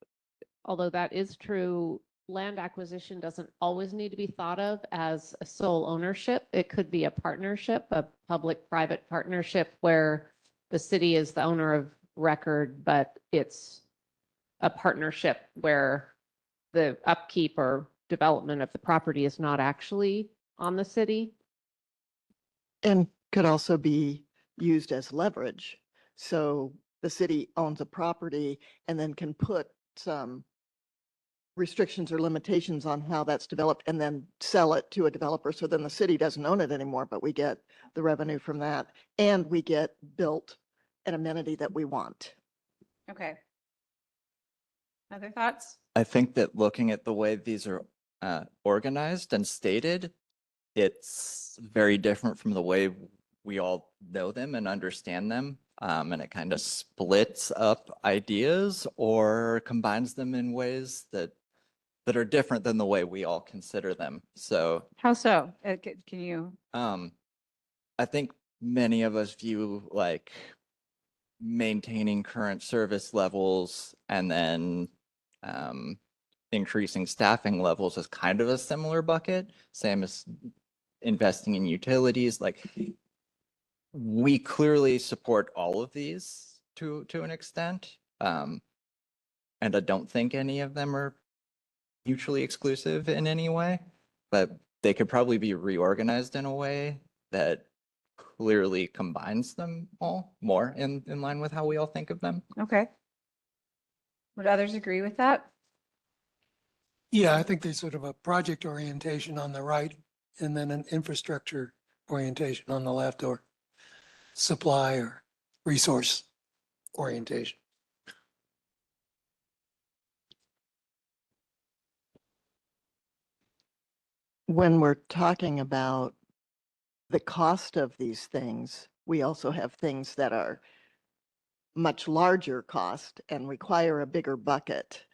although that is true, land acquisition doesn't always need to be thought of as a sole ownership. It could be a partnership, a public-private partnership where the city is the owner of record, but it's a partnership where the upkeep or development of the property is not actually on the city. And could also be used as leverage. So the city owns a property and then can put some restrictions or limitations on how that's developed and then sell it to a developer. So then the city doesn't own it anymore, but we get the revenue from that and we get built an amenity that we want. Okay. Other thoughts? I think that looking at the way these are organized and stated, it's very different from the way we all know them and understand them. And it kind of splits up ideas or combines them in ways that are different than the way we all consider them. So How so? Can you? I think many of us view like maintaining current service levels and then increasing staffing levels as kind of a similar bucket, same as investing in utilities. Like we clearly support all of these to an extent. And I don't think any of them are mutually exclusive in any way, but they could probably be reorganized in a way that clearly combines them all more in line with how we all think of them. Okay. Would others agree with that? Yeah, I think there's sort of a project orientation on the right and then an infrastructure orientation on the left, or supply or resource orientation. When we're talking about the cost of these things, we also have things that are much larger cost and require a bigger bucket.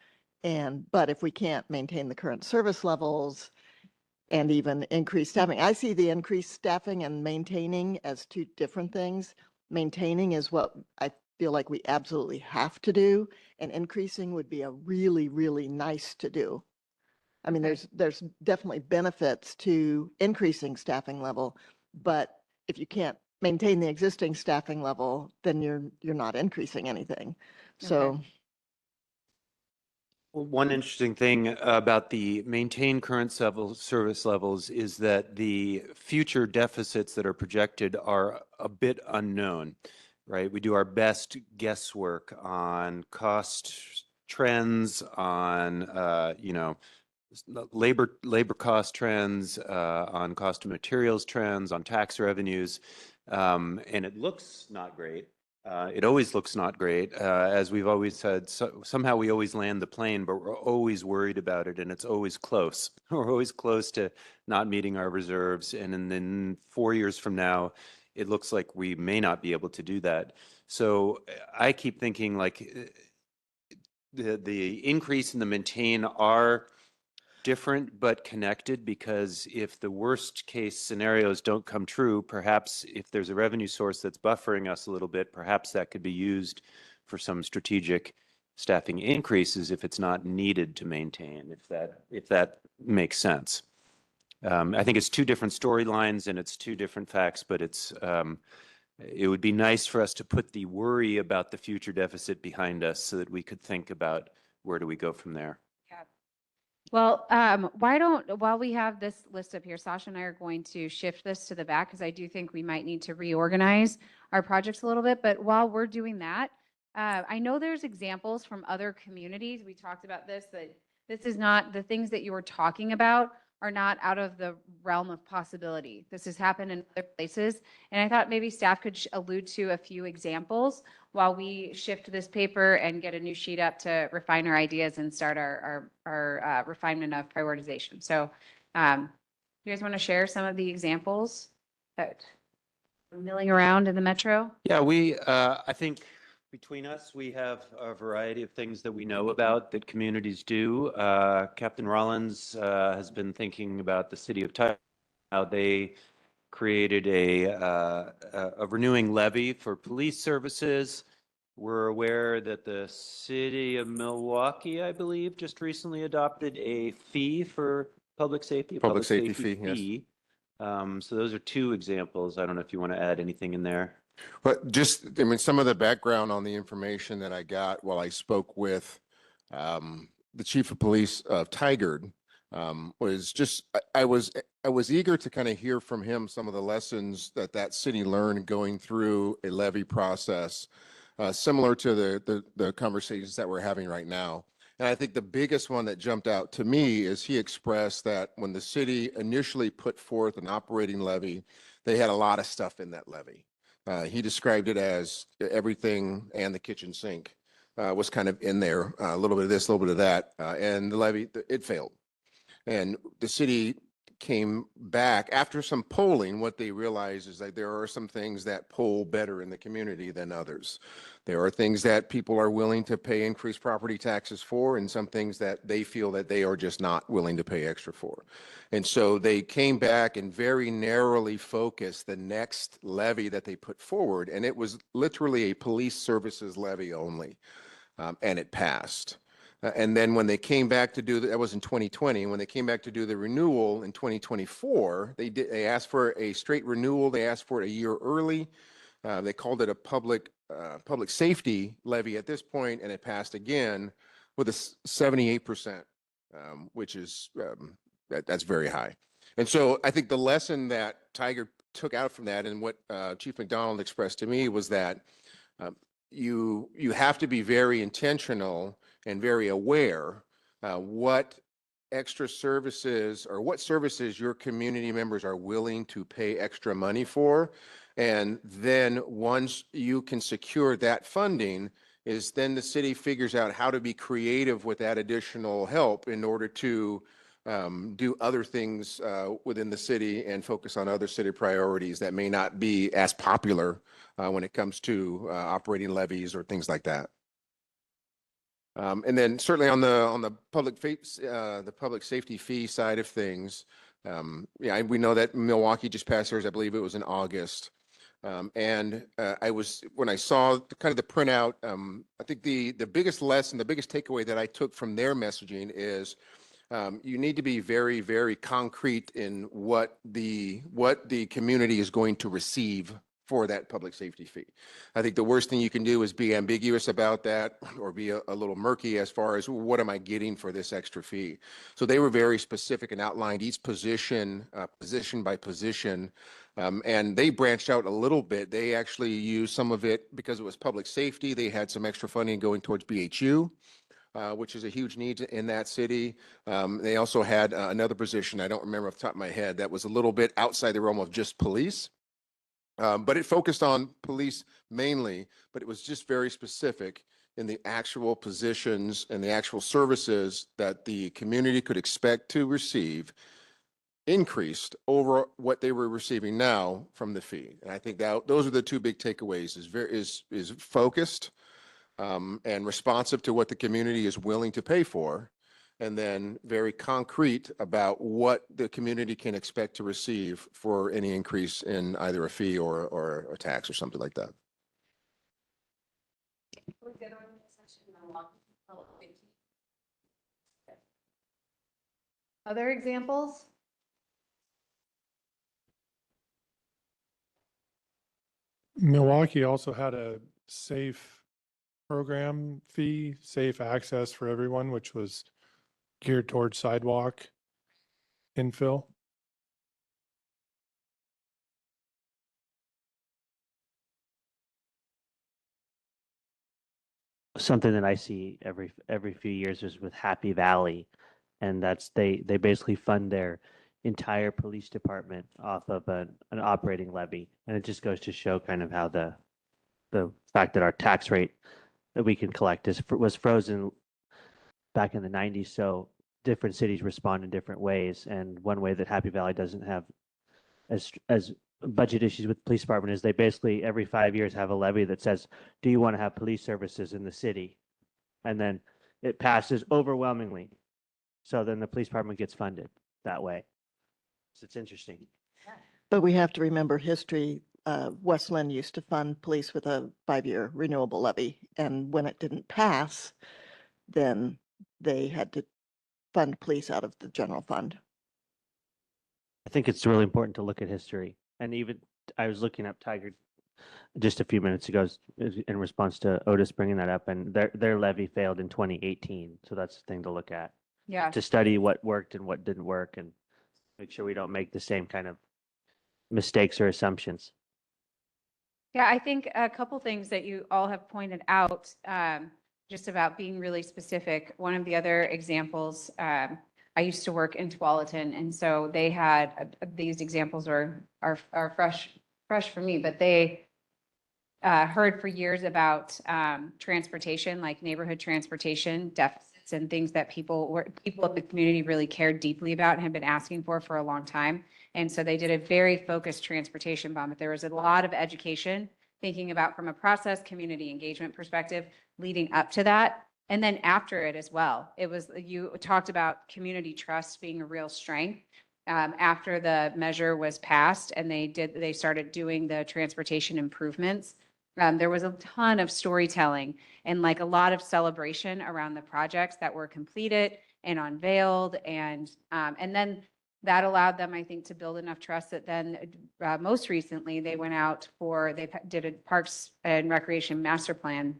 But if we can't maintain the current service levels and even increase staffing, I see the increased staffing and maintaining as two different things. Maintaining is what I feel like we absolutely have to do, and increasing would be a really, really nice to do. I mean, there's definitely benefits to increasing staffing level, but if you can't maintain the existing staffing level, then you're not increasing anything. So Well, one interesting thing about the maintain current service levels is that the future deficits that are projected are a bit unknown, right? We do our best guesswork on cost trends, on labor cost trends, on cost of materials trends, on tax revenues, and it looks not great. It always looks not great. As we've always said, somehow we always land the plane, but we're always worried about it, and it's always close. We're always close to not meeting our reserves, and then 4 years from now, it looks like we may not be able to do that. So I keep thinking like the increase and the maintain are different but connected, because if the worst case scenarios don't come true, perhaps if there's a revenue source that's buffering us a little bit, perhaps that could be used for some strategic staffing increases if it's not needed to maintain, if that makes sense. I think it's two different storylines and it's two different facts, but it would be nice for us to put the worry about the future deficit behind us so that we could think about where do we go from there. Well, while we have this list up here, Sasha and I are going to shift this to the back because I do think we might need to reorganize our projects a little bit. But while we're doing that, I know there's examples from other communities. We talked about this, that this is not, the things that you were talking about are not out of the realm of possibility. This has happened in other places. And I thought maybe staff could allude to a few examples while we shift this paper and get a new sheet up to refine our ideas and start our refinement of prioritization. So you guys want to share some of the examples that are milling around in the metro? Yeah, I think between us, we have a variety of things that we know about that communities do. Captain Rollins has been thinking about the city of Taiwan, how they created a renewing levy for police services. We're aware that the city of Milwaukee, I believe, just recently adopted a fee for public safety. Public safety fee, yes. So those are two examples. I don't know if you want to add anything in there. But just, I mean, some of the background on the information that I got while I spoke with the chief of police of Tigard was just, I was eager to kind of hear from him some of the lessons that city learned going through a levy process, similar to the conversations that we're having right now. And I think the biggest one that jumped out to me is he expressed that when the city initially put forth an operating levy, they had a lot of stuff in that levy. He described it as everything and the kitchen sink was kind of in there, a little bit of this, a little bit of that, and the levy, it failed. And the city came back after some polling. What they realized is that there are some things that poll better in the community than others. There are things that people are willing to pay increased property taxes for, and some things that they feel that they are just not willing to pay extra for. And so they came back and very narrowly focused the next levy that they put forward, and it was literally a police services levy only, and it passed. And then when they came back to do that was in 2020. When they came back to do the renewal in 2024, they asked for a straight renewal. They asked for it a year early. They called it a public safety levy at this point, and it passed again with a 78%, which is that's very high. And so I think the lesson that Tiger took out from that and what Chief McDonald expressed to me was that you have to be very intentional and very aware what extra services or what services your community members are willing to pay extra money for. And then once you can secure that funding, is then the city figures out how to be creative with that additional help in order to do other things within the city and focus on other city priorities that may not be as popular when it comes to operating levies or things like that. And then certainly on the public safety fee side of things, yeah, we know that Milwaukee just passed theirs. I believe it was in August. And when I saw kind of the printout, I think the biggest lesson, the biggest takeaway that I took from their messaging is you need to be very, very concrete in what the community is going to receive for that public safety fee. I think the worst thing you can do is be ambiguous about that or be a little murky as far as what am I getting for this extra fee. So they were very specific and outlined each position, position by position, and they branched out a little bit. They actually used some of it because it was public safety. They had some extra funding going towards BHU. Which is a huge need in that city. They also had another position, I don't remember off the top of my head, that was a little bit outside the realm of just police. But it focused on police mainly, but it was just very specific in the actual positions and the actual services that the community could expect to receive increased over what they were receiving now from the fee. And I think that those are the two big takeaways: is focused and responsive to what the community is willing to pay for, and then very concrete about what the community can expect to receive for any increase in either a fee or a tax or something like that. Other examples? Milwaukee also had a safe program fee, safe access for everyone, which was geared towards sidewalk infill. Something that I see every few years is with Happy Valley, and that's they basically fund their entire police department off of an operating levy, and it just goes to show kind of how the fact that our tax rate that we can collect was frozen back in the 90s. So different cities respond in different ways. And one way that Happy Valley doesn't have as budget issues with the police department is they basically every 5 years have a levy that says, do you want to have police services in the city? And then it passes overwhelmingly. So then the police department gets funded that way. So it's interesting. But we have to remember history. West Lynn used to fund police with a 5-year renewable levy. And when it didn't pass, then they had to fund police out of the general fund. I think it's really important to look at history. And even I was looking up Tiger just a few minutes ago in response to Otis bringing that up, and their levy failed in 2018. So that's the thing to look at. Yeah. To study what worked and what didn't work and make sure we don't make the same kind of mistakes or assumptions. Yeah, I think a couple things that you all have pointed out, just about being really specific. One of the other examples, I used to work in Tualatin, and so they had these examples are fresh for me, but they heard for years about transportation, like neighborhood transportation deficits and things that people in the community really cared deeply about and had been asking for a long time. And so they did a very focused transportation bomb, but there was a lot of education thinking about from a process community engagement perspective leading up to that. And then after it as well, you talked about community trust being a real strength. After the measure was passed and they started doing the transportation improvements, there was a ton of storytelling and like a lot of celebration around the projects that were completed and unveiled. And then that allowed them, I think, to build enough trust that then most recently they went out they did a Parks and Recreation Master Plan,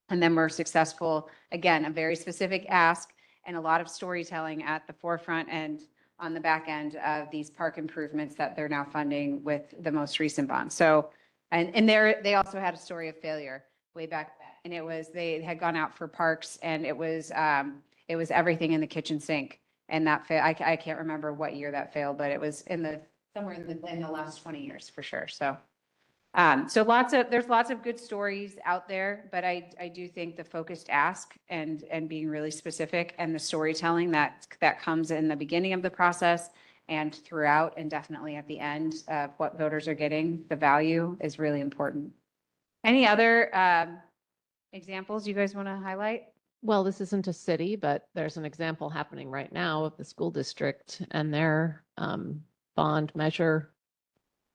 and then were successful, again, a very specific ask and a lot of storytelling at the forefront and on the back end of these park improvements that they're now funding with the most recent bond. So, and they also had a story of failure way back then. And it was, they had gone out for parks and it was everything in the kitchen sink. And that failed. I can't remember what year that failed, but it was somewhere in the last 20 years for sure. So, there's lots of good stories out there, but I do think the focused ask and being really specific and the storytelling that comes in the beginning of the process and throughout and definitely at the end of what voters are getting, the value is really important. Any other examples you guys want to highlight? Well, this isn't a city, but there's an example happening right now of the school district and their bond measure.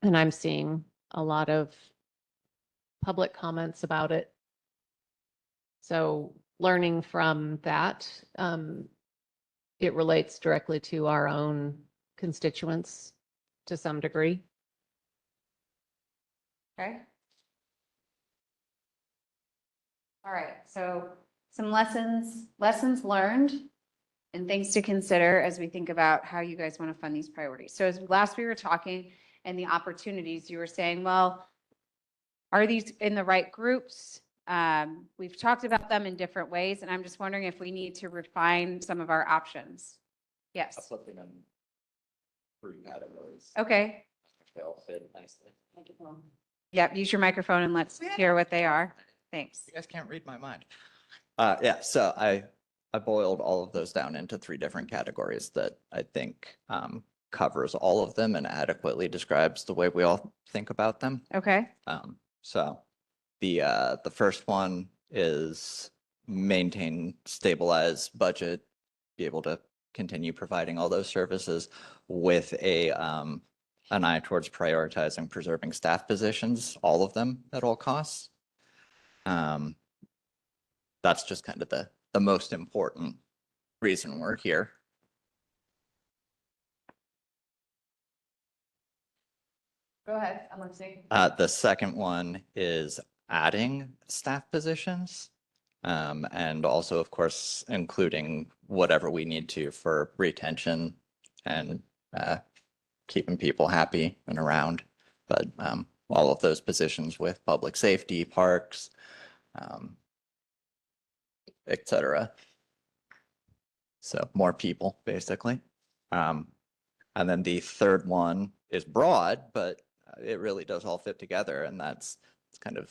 And I'm seeing a lot of public comments about it. So learning from that, it relates directly to our own constituents to some degree. Okay. All right, so some lessons learned and things to consider as we think about how you guys want to fund these priorities. So as last we were talking and the opportunities, you were saying, well, are these in the right groups? We've talked about them in different ways, and I'm just wondering if we need to refine some of our options. Yes. I'll put them in 3 categories. Okay. They all fit nicely. Yep, use your microphone and let's hear what they are. Thanks. You guys can't read my mind. Yeah, so I boiled all of those down into 3 different categories that I think covers all of them and adequately describes the way we all think about them. Okay. So the first one is maintain stabilized budget, be able to continue providing all those services with an eye towards prioritizing preserving staff positions, all of them at all costs. That's just kind of the most important reason we're here. Go ahead, I'm listening. The second one is adding staff positions. And also, of course, including whatever we need to for retention and keeping people happy and around. But all of those positions with public safety, parks, et cetera. So more people, basically. And then the third one is broad, but it really does all fit together. And that's kind of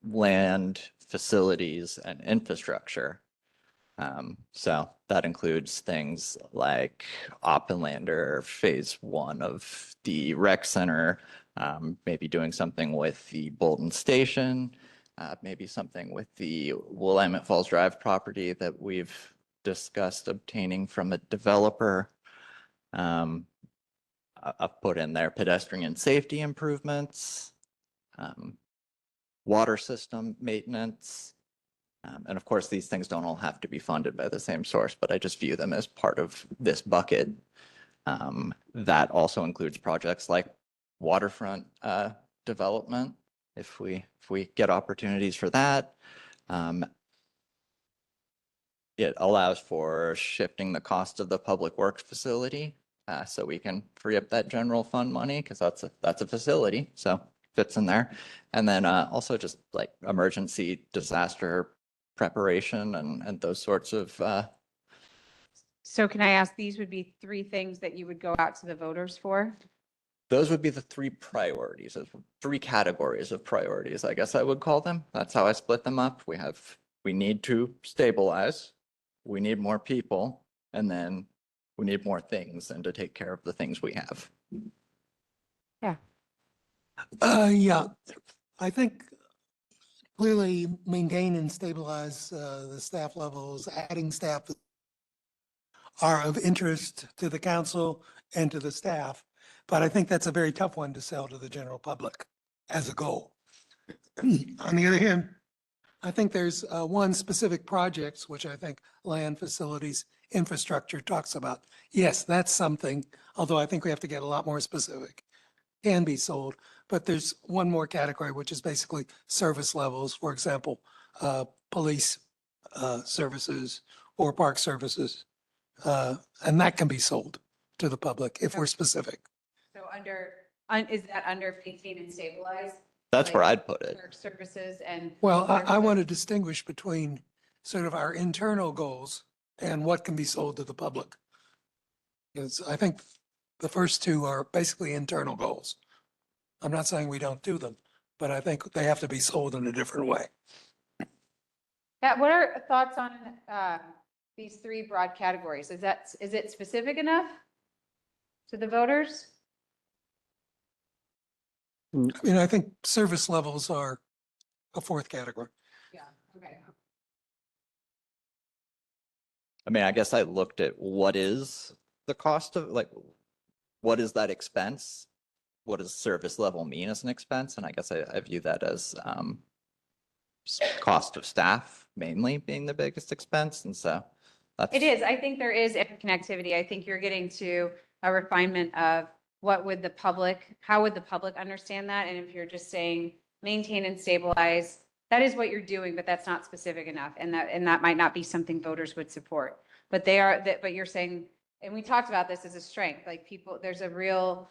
land, facilities, and infrastructure. So that includes things like Oppenlander Phase 1 of the rec center, maybe doing something with the Bolton Station, maybe something with the Willamette Falls Drive property that we've discussed obtaining from a developer. I've put in there pedestrian safety improvements, water system maintenance. And of course, these things don't all have to be funded by the same source, but I just view them as part of this bucket. That also includes projects like waterfront development, if we get opportunities for that. It allows for shifting the cost of the public works facility, so we can free up that general fund money, because that's a facility, so fits in there. And then also just like emergency disaster preparation and those sorts of. So can I ask, these would be 3 things that you would go out to the voters for? Those would be the 3 priorities, 3 categories of priorities, I guess I would call them. That's how I split them up. We need to stabilize, we need more people, and then we need more things and to take care of the things we have. Yeah. Yeah, I think clearly maintain and stabilize the staff levels, adding staff are of interest to the council and to the staff. But I think that's a very tough one to sell to the general public as a goal. On the other hand, I think there's one specific projects, which I think land, facilities, infrastructure talks about. Yes, that's something, although I think we have to get a lot more specific, can be sold. But there's one more category, which is basically service levels, for example, police services or park services, and that can be sold. to the public if we're specific. So is that under maintain and stabilize? That's where Like I'd put it. clerk Services and. Well, I want to services? distinguish between sort of our internal goals and what can be sold to the public. Because I think the first two are basically internal goals. I'm not saying we don't do them, but I think they have to be sold in a different way. Yeah, what are thoughts on these three broad categories? Is it specific enough to the voters? I mean, I think service levels are a fourth category. Yeah, okay. I mean, I guess I looked at what is the cost of, like, what is that expense? What does service level mean as an expense? And I guess I view that as cost of staff mainly being the biggest expense. And so that's. It is. I think there is connectivity. I think you're getting to a refinement of how would the public understand that? And if you're just saying maintain and stabilize, that is what you're doing, but that's not specific enough. And that might not be something voters would support. But but you're saying, and we talked about this as a strength, like there's a real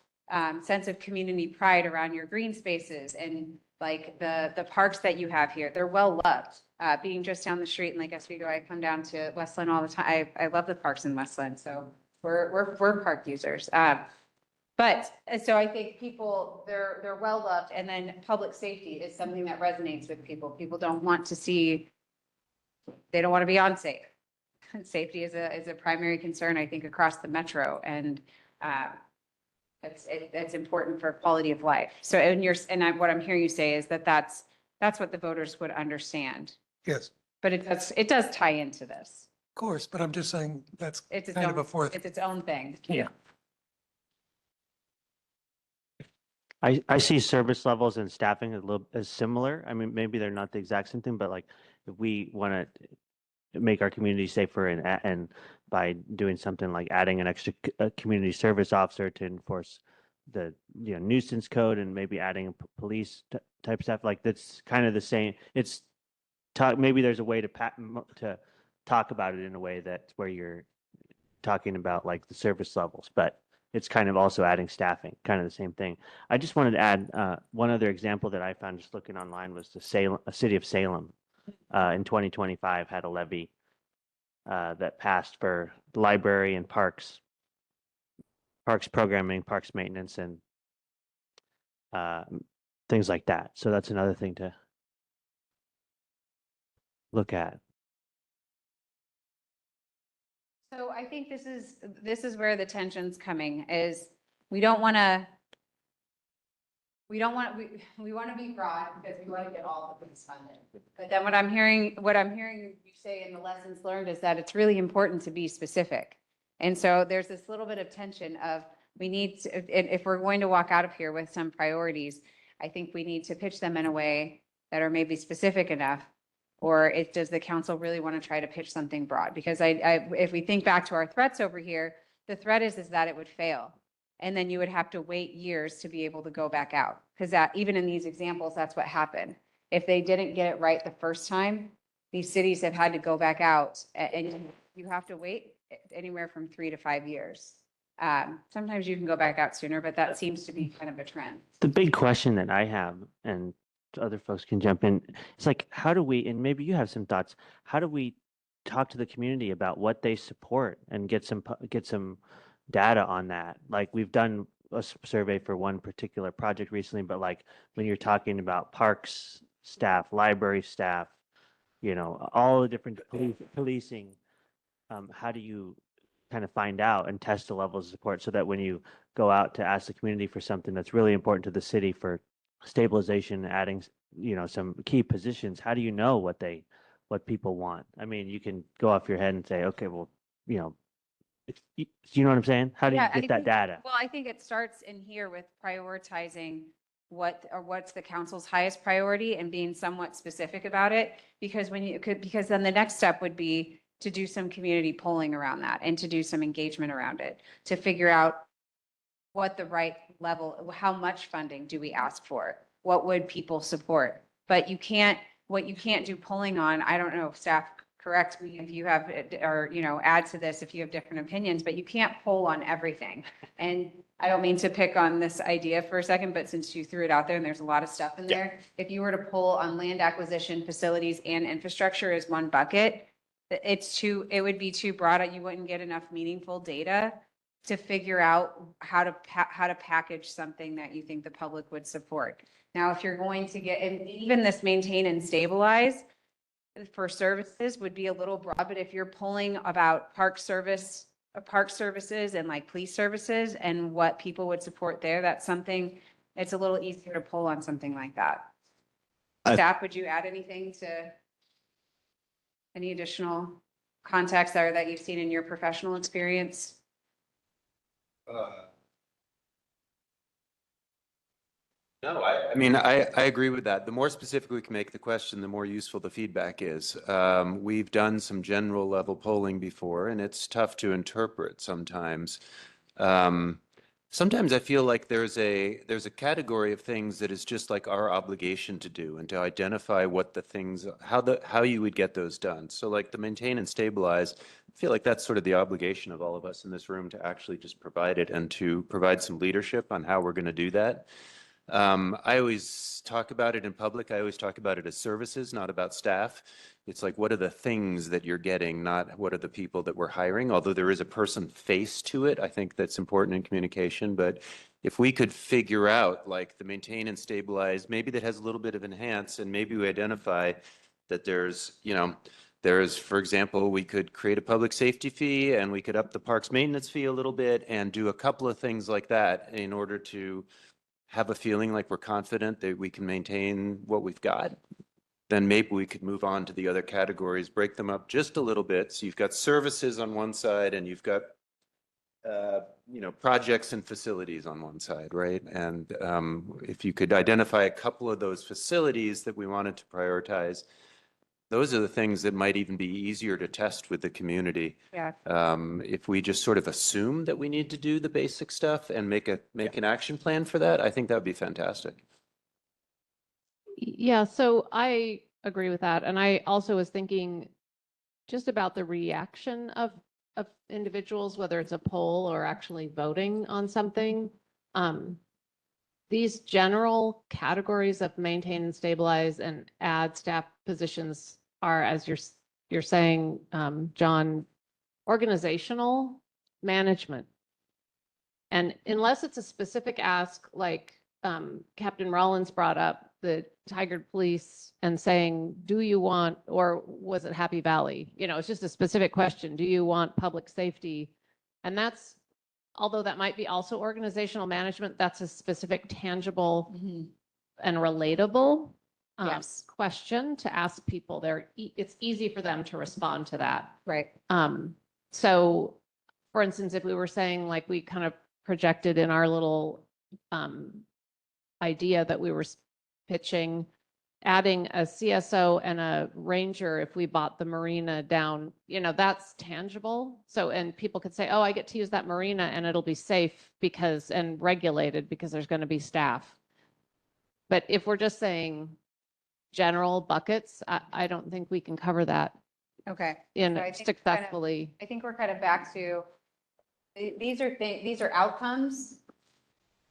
sense of community pride around your green spaces and like the parks that you have here. They're well loved. Being just down the street in Lake Oswego, I come down to Westland all the time. I love the parks in Westland, so we're park users. But so I think they're well loved, and then public safety is something that resonates with people. People don't want to they don't want to be unsafe. Safety is a primary concern, I think, across the metro, and it's important for quality of life. So, what I'm hearing you say is that's what the voters would understand. Yes, But it does tie into this. of course, but I'm just saying that's It's kind of a fourth. It's its own thing. Yeah. I see service levels and staffing a little as similar. I mean, maybe they're not the exact same thing, but like if we want to make our community safer and by doing something like adding an extra community service officer to enforce the nuisance code and maybe adding a police type stuff, like that's kind of the same. It's maybe there's a way to talk about it in a way that's where you're talking about like the service levels, but it's kind of also adding staffing, kind of the same thing. I just wanted to add one other example that I found just looking online was the city of Salem in 2025 had a levy that passed for library and parks programming, parks maintenance, and things like that. So that's another thing to look at. So I think this is where the tension's coming is we want to be broad because we want to get all of things funded. But then what I'm hearing you say in the lessons learned is that it's really important to be specific. And so there's this little bit of tension of we need to, if we're going to walk out of here with some priorities, I think we need to pitch them in a way that are maybe specific enough. Or does the council really want to try to pitch something broad? Because if we think back to our threats over here, the threat is that it would fail. And then you would have to wait years to be able to go back out. Because even in these examples, that's what happened. If they didn't get it right the first time, these cities have had to go back out and you have to wait anywhere from 3 to 5 years. Sometimes you can go back out sooner, but that seems to be kind of a trend. The big question that I have, and other folks can jump in, it's like, how do we, and maybe you have some thoughts, how do we talk to the community about what they support and get some data on that? Like we've done a survey for one particular project recently, but like when you're talking about parks staff, library staff, all the different policing, how do you kind of find out and test the levels of support so that when you go out to ask the community for something that's really important to the city for stabilization, adding, some key positions, how do you know what people want? I mean, you can go off your head and say, okay, well, you know what I'm saying? How do you get that data? Well, I think it starts in here with prioritizing what's the council's highest priority and being somewhat specific about it. Because because then the next step would be to do some community polling around that and to do some engagement around it, to figure out what the right level, how much funding do we ask for? What would people support? But what you can't do polling on, I don't know, staff correct me if you have, or, add to this if you have different opinions, but you can't poll on everything. And I don't mean to pick on this idea for a second, but since you threw it out there and there's a lot of stuff in there, if you were to poll on land acquisition, facilities and infrastructure as one bucket, it would be too broad. You wouldn't get enough meaningful data to figure out how to package something that you think the public would support. Now, if you're going to get, and even this maintain and stabilize for services would be a little broad, but if you're pulling about park services and like police services and what people would support there, that's something, it's a little easier to pull on something like that. Staff, would you add anything to any additional context there that you've seen in your professional experience? No, I mean, I agree with that. The more specific we can make the question, the more useful the feedback is. We've done some general level polling before, and it's tough to interpret sometimes. Sometimes I feel like there's a category of things that is just like our obligation to do and to identify what the things, how you would get those done. So like the maintain and stabilize, I feel like that's sort of the obligation of all of us in this room to actually just provide it and to provide some leadership on how we're going to do that. I always talk about it in public. I always talk about it as services, not about staff. It's like, what are the things that you're getting, not what are the people that we're hiring? Although there is a person face to it, I think that's important in communication. But if we could figure out like the maintain and stabilize, maybe that has a little bit of enhance, and maybe we identify that there's, for example, we could create a public safety fee and we could up the parks maintenance fee a little bit and do a couple of things like that in order to have a feeling like we're confident that we can maintain what we've got. Then maybe we could move on to the other categories, break them up just a little bit. So you've got services on one side and you've got, projects and facilities on one side, right? And if you could identify a couple of those facilities that we wanted to prioritize, those are the things that might even be easier to test with the community. Yeah. If we just sort of assume that we need to do the basic stuff and make an action plan for that, I think that would be fantastic. Yeah, so I agree with that. And I also was thinking just about the reaction of individuals, whether it's a poll or actually voting on something. These general categories of maintain and stabilize and add staff positions are, as you're saying, John, organizational management. And unless it's a specific ask, like Captain Rollins brought up, the Tigard Police, and saying, do you want, or was it Happy Valley? It's just a specific question. Do you want public safety? And that's, although that might be also organizational management, that's a specific, tangible, and relatable question to ask people. It's easy for them to respond to that. Right. So, for instance, if we were saying, like, we kind of projected in our little idea that we were pitching, adding a CSO and a ranger if we bought the marina down, that's tangible. So, and people could say, oh, I get to use that marina and it'll be safe and regulated because there's going to be staff. But if we're just saying general buckets, I don't think we can cover that. Okay. Successfully. I think we're kind of back to, these are outcomes,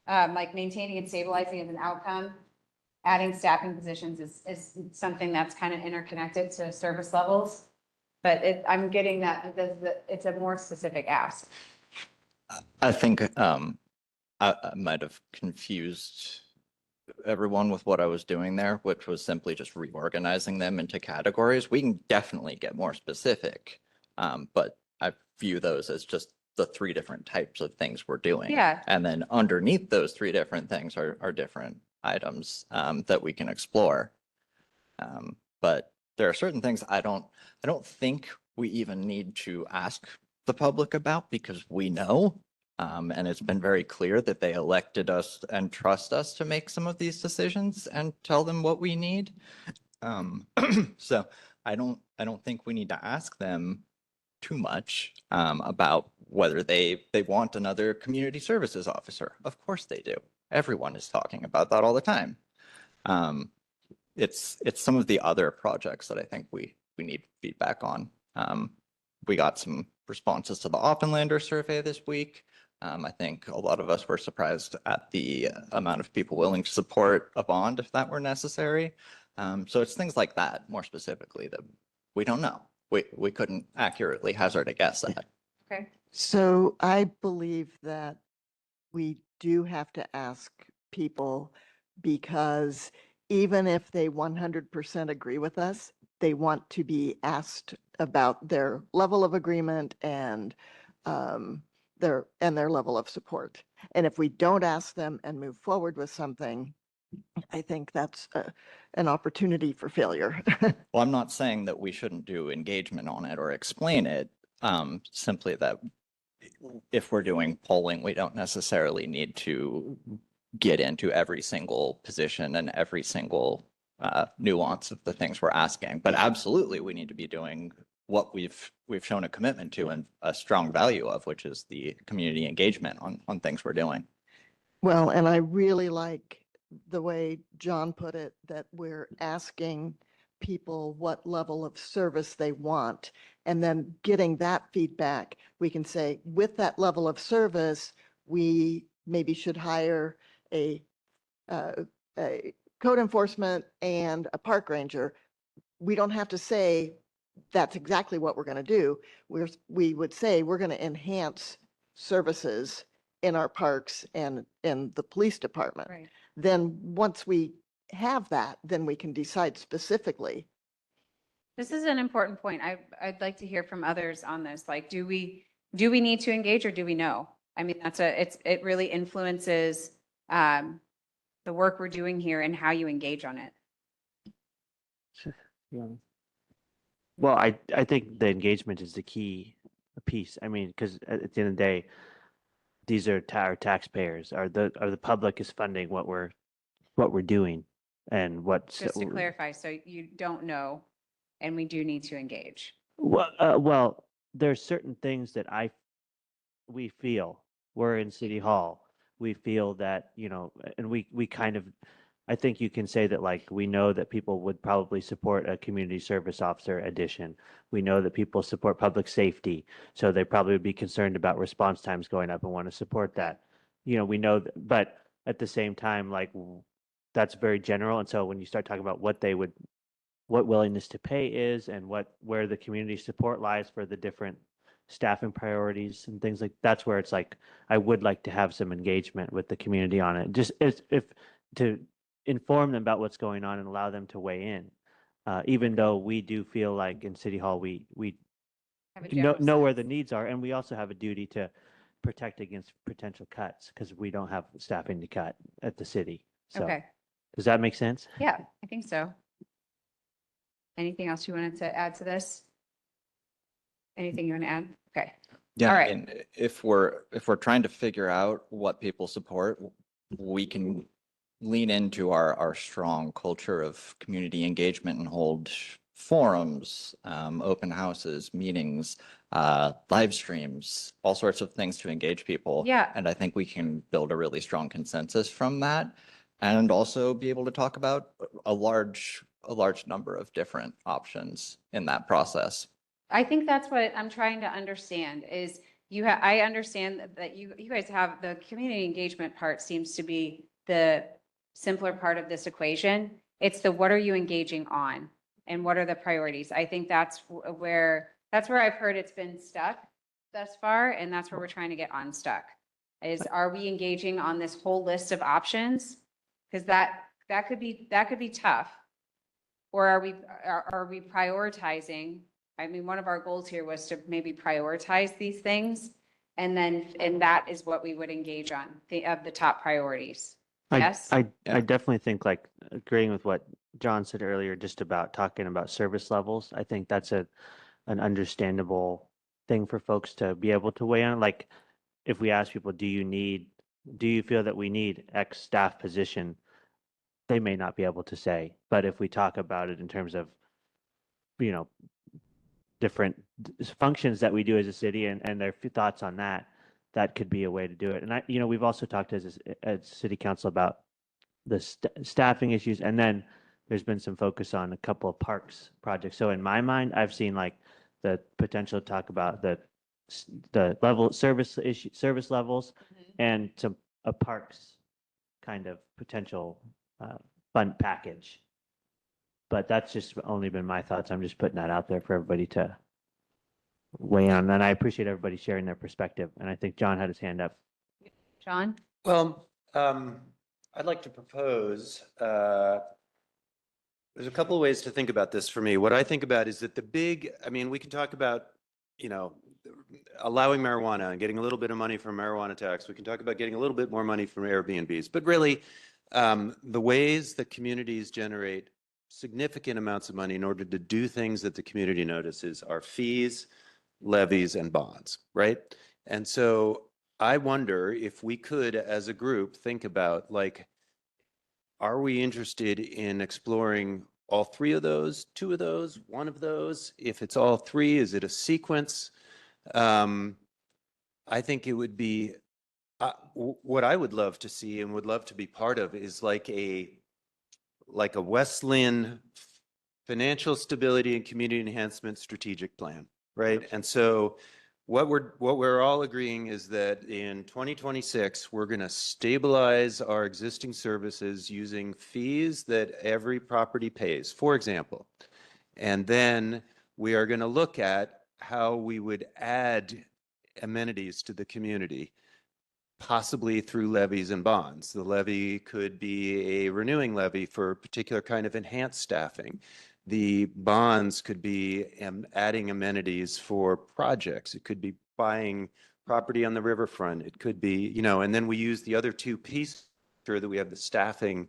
like maintaining and stabilizing is an outcome. Adding staffing positions is something that's kind of interconnected to service levels. But I'm getting that it's a more specific ask. I think I might have confused everyone with what I was doing there, which was simply just reorganizing them into categories. We can definitely get more specific, but I view those as just the three different types of things we're doing. Yeah. And then underneath those three different things are different items that we can explore. But there are certain things I don't think we even need to ask the public about because we know. And it's been very clear that they elected us and trust us to make some of these decisions and tell them what we need. So I don't think we need to ask them too much about whether they want another community services officer. Of course they do. Everyone is talking about that all the time. It's some of the other projects that I think we we need feedback on. We got some responses to the Offenlander survey this week. I think a lot of us were surprised at the amount of people willing to support a bond if that were necessary. So it's things like that, more specifically, that we don't know. We couldn't accurately hazard a guess at. Okay. So I believe that we do have to ask people, because even if they 100% agree with us, they want to be asked about their level of agreement and their level of support. And if we don't ask them and move forward with something, I think that's an opportunity for failure. Well, I'm not saying that we shouldn't do engagement on it or explain it, simply that if we're doing polling, we don't necessarily need to get into every single position and every single nuance of the things we're asking. But absolutely, we need to be doing what we've shown a commitment to and a strong value of, which is the community engagement on things we're doing. Well, and I really like the way John put it, that we're asking people what level of service they want, and then getting that feedback, we can say, with that level of service, we maybe should hire a code enforcement and a park ranger. We don't have to say that's exactly what we're going to do. We would say we're going to enhance services in our parks and in the police department. Right. Then once we have that, then we can decide specifically. This is an important point. I'd like to hear from others on this. Like, do we need to engage or do we know? I mean, it really influences the work we're doing here and how you engage on it. Yeah. Well, I think the engagement is the key piece. I mean, because at the end of the day, these are our taxpayers, are the public is funding what we're doing, and what's Just to clarify, so you don't know, and we do need to engage. well, there's certain things that we feel we're in City Hall. We feel that, and we kind of, I think you can say that, like, we know that people would probably support a community service officer addition. We know that people support public safety, so they probably would be concerned about response times going up and want to support that. We know that, but at the same time, like, that's very general. And so when you start talking about what willingness to pay is, and where the community support lies for the different staffing priorities and things like, that's where it's like, I would like to have some engagement with the community on it, just if to inform them about what's going on and allow them to weigh in. Even though we do feel like in City Hall, we Have a general know where sense. the needs are, and we also have a duty to protect against potential cuts, because we don't have staffing to cut at the city. So, Okay. does that make sense? Yeah, I think so. Anything else you wanted to add to this? Anything you want to add? Okay. Yeah, All I right. mean, if we're trying to figure out what people support, we can lean into our strong culture of community engagement and hold forums, open houses, meetings, live streams, all sorts of things to engage people. Yeah. And I think we can build a really strong consensus from that, and also be able to talk about a large number of different options in that process. I think that's what I'm trying to understand is I understand that you guys have the community engagement part seems to be the simpler part of this equation. It's the what are you engaging on and what are the priorities? I think that's where I've heard it's been stuck thus far, and that's where we're trying to get unstuck. Are we engaging on this whole list of options? Because that could be tough. Or are we prioritizing? I mean, one of our goals here was to maybe prioritize these things, and that is what we would engage on, of the top priorities. Yes? I definitely think, like, agreeing with what John said earlier, just about talking about service levels. I think that's an understandable thing for folks to be able to weigh on. Like, if we ask people, do you feel that we need X staff position? They may not be able to say, but if we talk about it in terms of, different functions that we do as a city and their thoughts on that, that could be a way to do it. And we've also talked as city council about the staffing issues, and then there's been some focus on a couple of parks projects. So in my mind, I've seen like the potential to talk about the level service levels and some a parks kind of potential fund package. But that's just only been my thoughts. I'm just putting that out there for everybody to weigh on. And I appreciate everybody sharing their perspective. And I think John had his hand up. John? Well, I'd like to propose, there's a couple of ways to think about this for me. What I think about is that I mean, we can talk about, you know, allowing marijuana and getting a little bit of money from marijuana tax. We can talk about getting a little bit more money from Airbnbs. But really, the ways that communities generate significant amounts of money in order to do things that the community notices are fees, levies, and bonds, right? And so I wonder if we could, as a group, think about, like, are we interested in exploring all three of those, two of those, one of those? If it's all three, is it a sequence? I think it would be, what I would love to see and would love to be part of is like a West Lynn financial stability and community enhancement strategic plan, right? And so what we're all agreeing is that in 2026, we're going to stabilize our existing services using fees that every property pays, for example. And then we are going to look at how we would add amenities to the community, possibly through levies and bonds. The levy could be a renewing levy for a particular kind of enhanced staffing. The bonds could be adding amenities for projects. It could be buying property on the riverfront. It could be, you know, and then we use the other two pieces sure that we have the staffing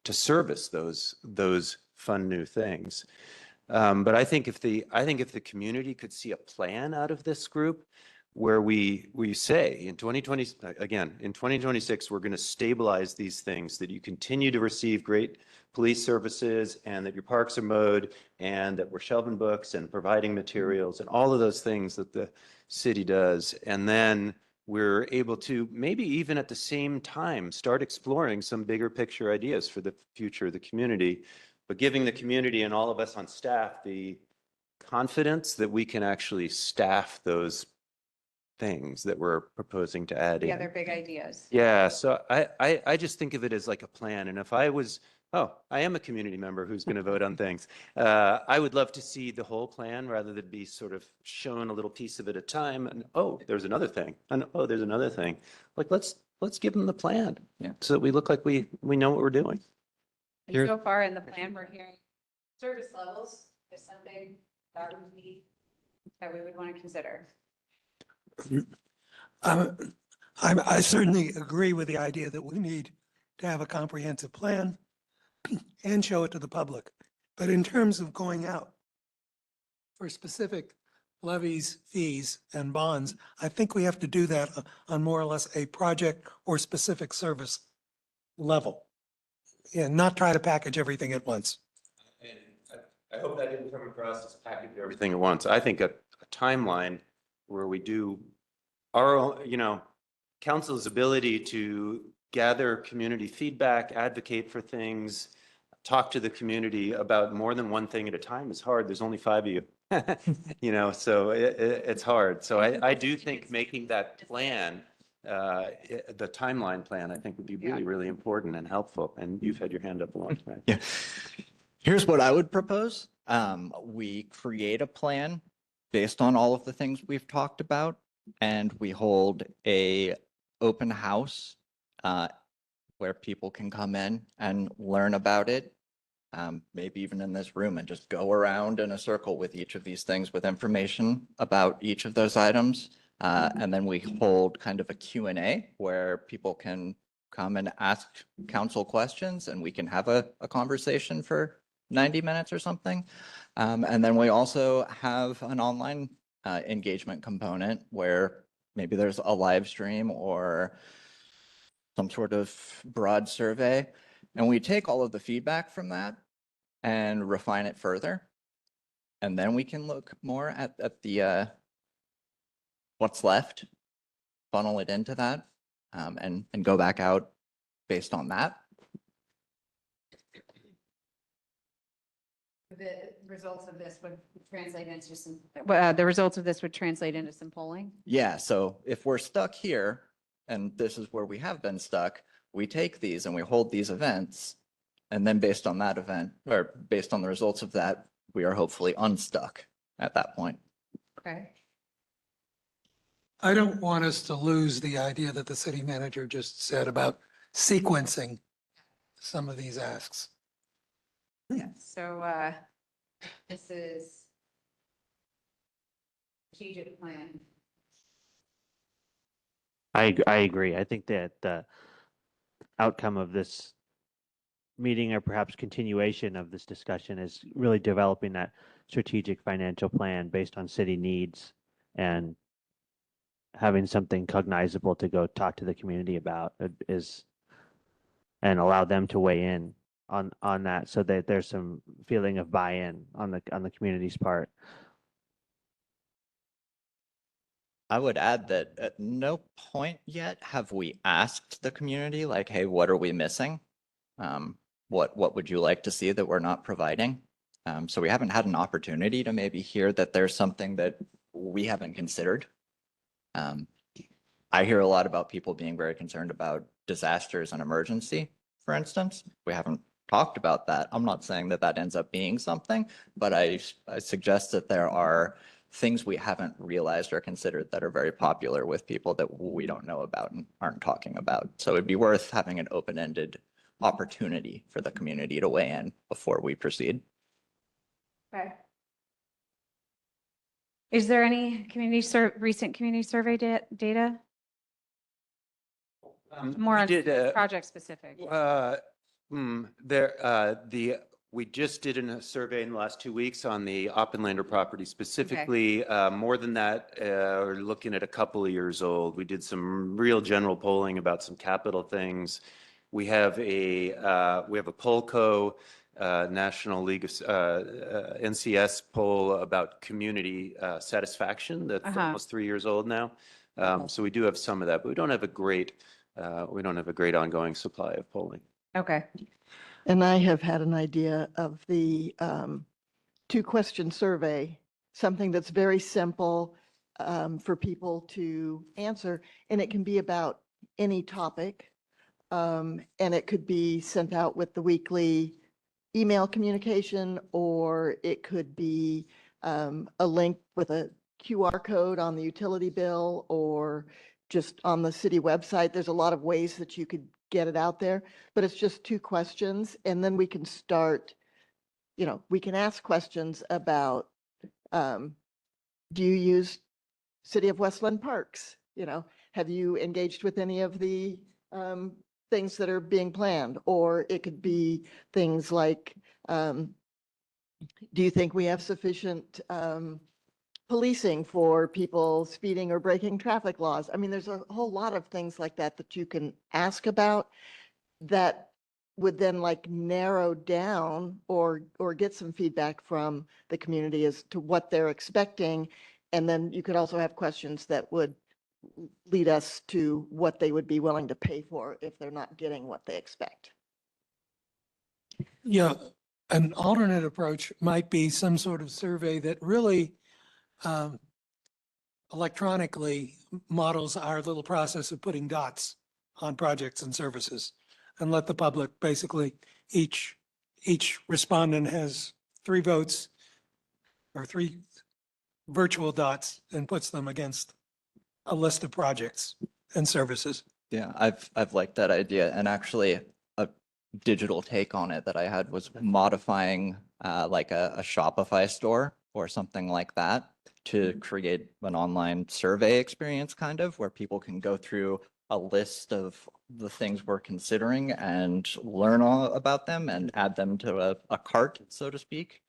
to service those fun new things. But I think if the community could see a plan out of this group, where we say in 2026, we're going to stabilize these things, that you continue to receive great police services and that your parks are mowed and that we're shelving books and providing materials and all of those things that the city does. And then we're able to maybe even at the same time start exploring some bigger picture ideas for the future of the community, but giving the community and all of us on staff the confidence that we can actually staff those things that we're proposing to add The in. other big ideas. Yeah, so I just think of it as like a plan. And if I was, I am a community member who's going to vote on things. I would love to see the whole plan rather than be sort of shown a little piece of it at a time. And there's another thing. And there's another thing. Like let's give them the plan, so that we look like we know what we're doing. And so far in the plan, we're hearing service levels is something that we would want to consider. I certainly agree with the idea that we need to have a comprehensive plan and show it to the public. But in terms of going out for specific levies, fees, and bonds, I think we have to do that on more or less a project or specific service level. And not try to package everything at once. I hope that didn't come across as package everything at once. I think a timeline where we do our, council's ability to gather community feedback, advocate for things, talk to the community about more than one thing at a time is hard. There's only 5 of you, so it's hard. So I do think making that plan, the timeline plan, I think would be really, really important and helpful. And you've had your hand up a long time. Yeah. Here's what I would propose. We create a plan based on all of the things we've talked about, and we hold a open house where people can come in and learn about it. Maybe even in this room, and just go around in a circle with each of these things with information about each of those items. And then we hold kind of a Q&A where people can come and ask council questions, and we can have a conversation for 90 minutes or something. And then we also have an online engagement component where maybe there's a live stream or some sort of broad survey. And we take all of the feedback from that and refine it further. And then we can look more at the what's left, funnel it into that, and go back out based on that. the results of this would translate into some. The results of this would translate into some polling? Yeah, so if we're stuck here, and this is where we have been stuck, we take these and we hold these events. And then based on that event, or based on the results of that, we are hopefully unstuck at that point. Okay. I don't want us to lose the idea that the city manager just said about sequencing some of these asks. So, This is strategic plan. I agree. I think that the outcome of this meeting, or perhaps continuation of this discussion, is really developing that strategic financial plan based on city needs and having something cognizable to go talk to the community about is, and allow them to weigh in on that, so that there's some feeling of buy-in on the community's part. I would add that at no point yet have we asked the community, like, hey, what are we missing? What would you like to see that we're not providing? So we haven't had an opportunity to maybe hear that there's something that we haven't considered. I hear a lot about people being very concerned about disasters and emergency, for instance. We haven't talked about that. I'm not saying that that ends up being something, but I suggest that there are things we haven't realized or considered that are very popular with people that we don't know about and aren't talking about. So it'd be worth having an open-ended opportunity for the community to weigh in before we proceed. okay. Is there any recent community survey data? More We on did, project specific. We just did a survey in the last 2 weeks on the Oppenlander property specifically. More than that, we're looking at a couple of years old. We did some real general polling about some capital things. We have a Polco National League of NCS poll about community satisfaction that's almost 3 years old now. So we do have some of that, but we don't have a great ongoing supply of polling. Okay. And I have had an idea of the 2-question survey, something that's very simple for people to answer, and it can be about any topic. And it could be sent out with the weekly email communication, or it could be a link with a QR code on the utility bill, or just on the city website. There's a lot of ways that you could get it out there, but it's just 2 questions. And then we can start, we can ask questions about, do you use City of Westland parks? Have you engaged with any of the things that are being planned? Or it could be things like, do you think we have sufficient policing for people speeding or breaking traffic laws? I mean, there's a whole lot of things like that that you can ask about that would then narrow down or get some feedback from the community as to what they're expecting. And then you could also have questions that would lead us to what they would be willing to pay for if they're not getting what they expect. Yeah, an alternate approach might be some sort of survey that really electronically models our little process of putting dots on projects and services, and let the public, basically, each respondent has 3 votes or 3 virtual dots and puts them against a list of projects and services. Yeah, I've liked that idea. And actually a digital take on it that I had was modifying like a Shopify store or something like that to create an online survey experience, kind of, where people can go through a list of the things we're considering and learn all about them and add them to a cart, so to speak.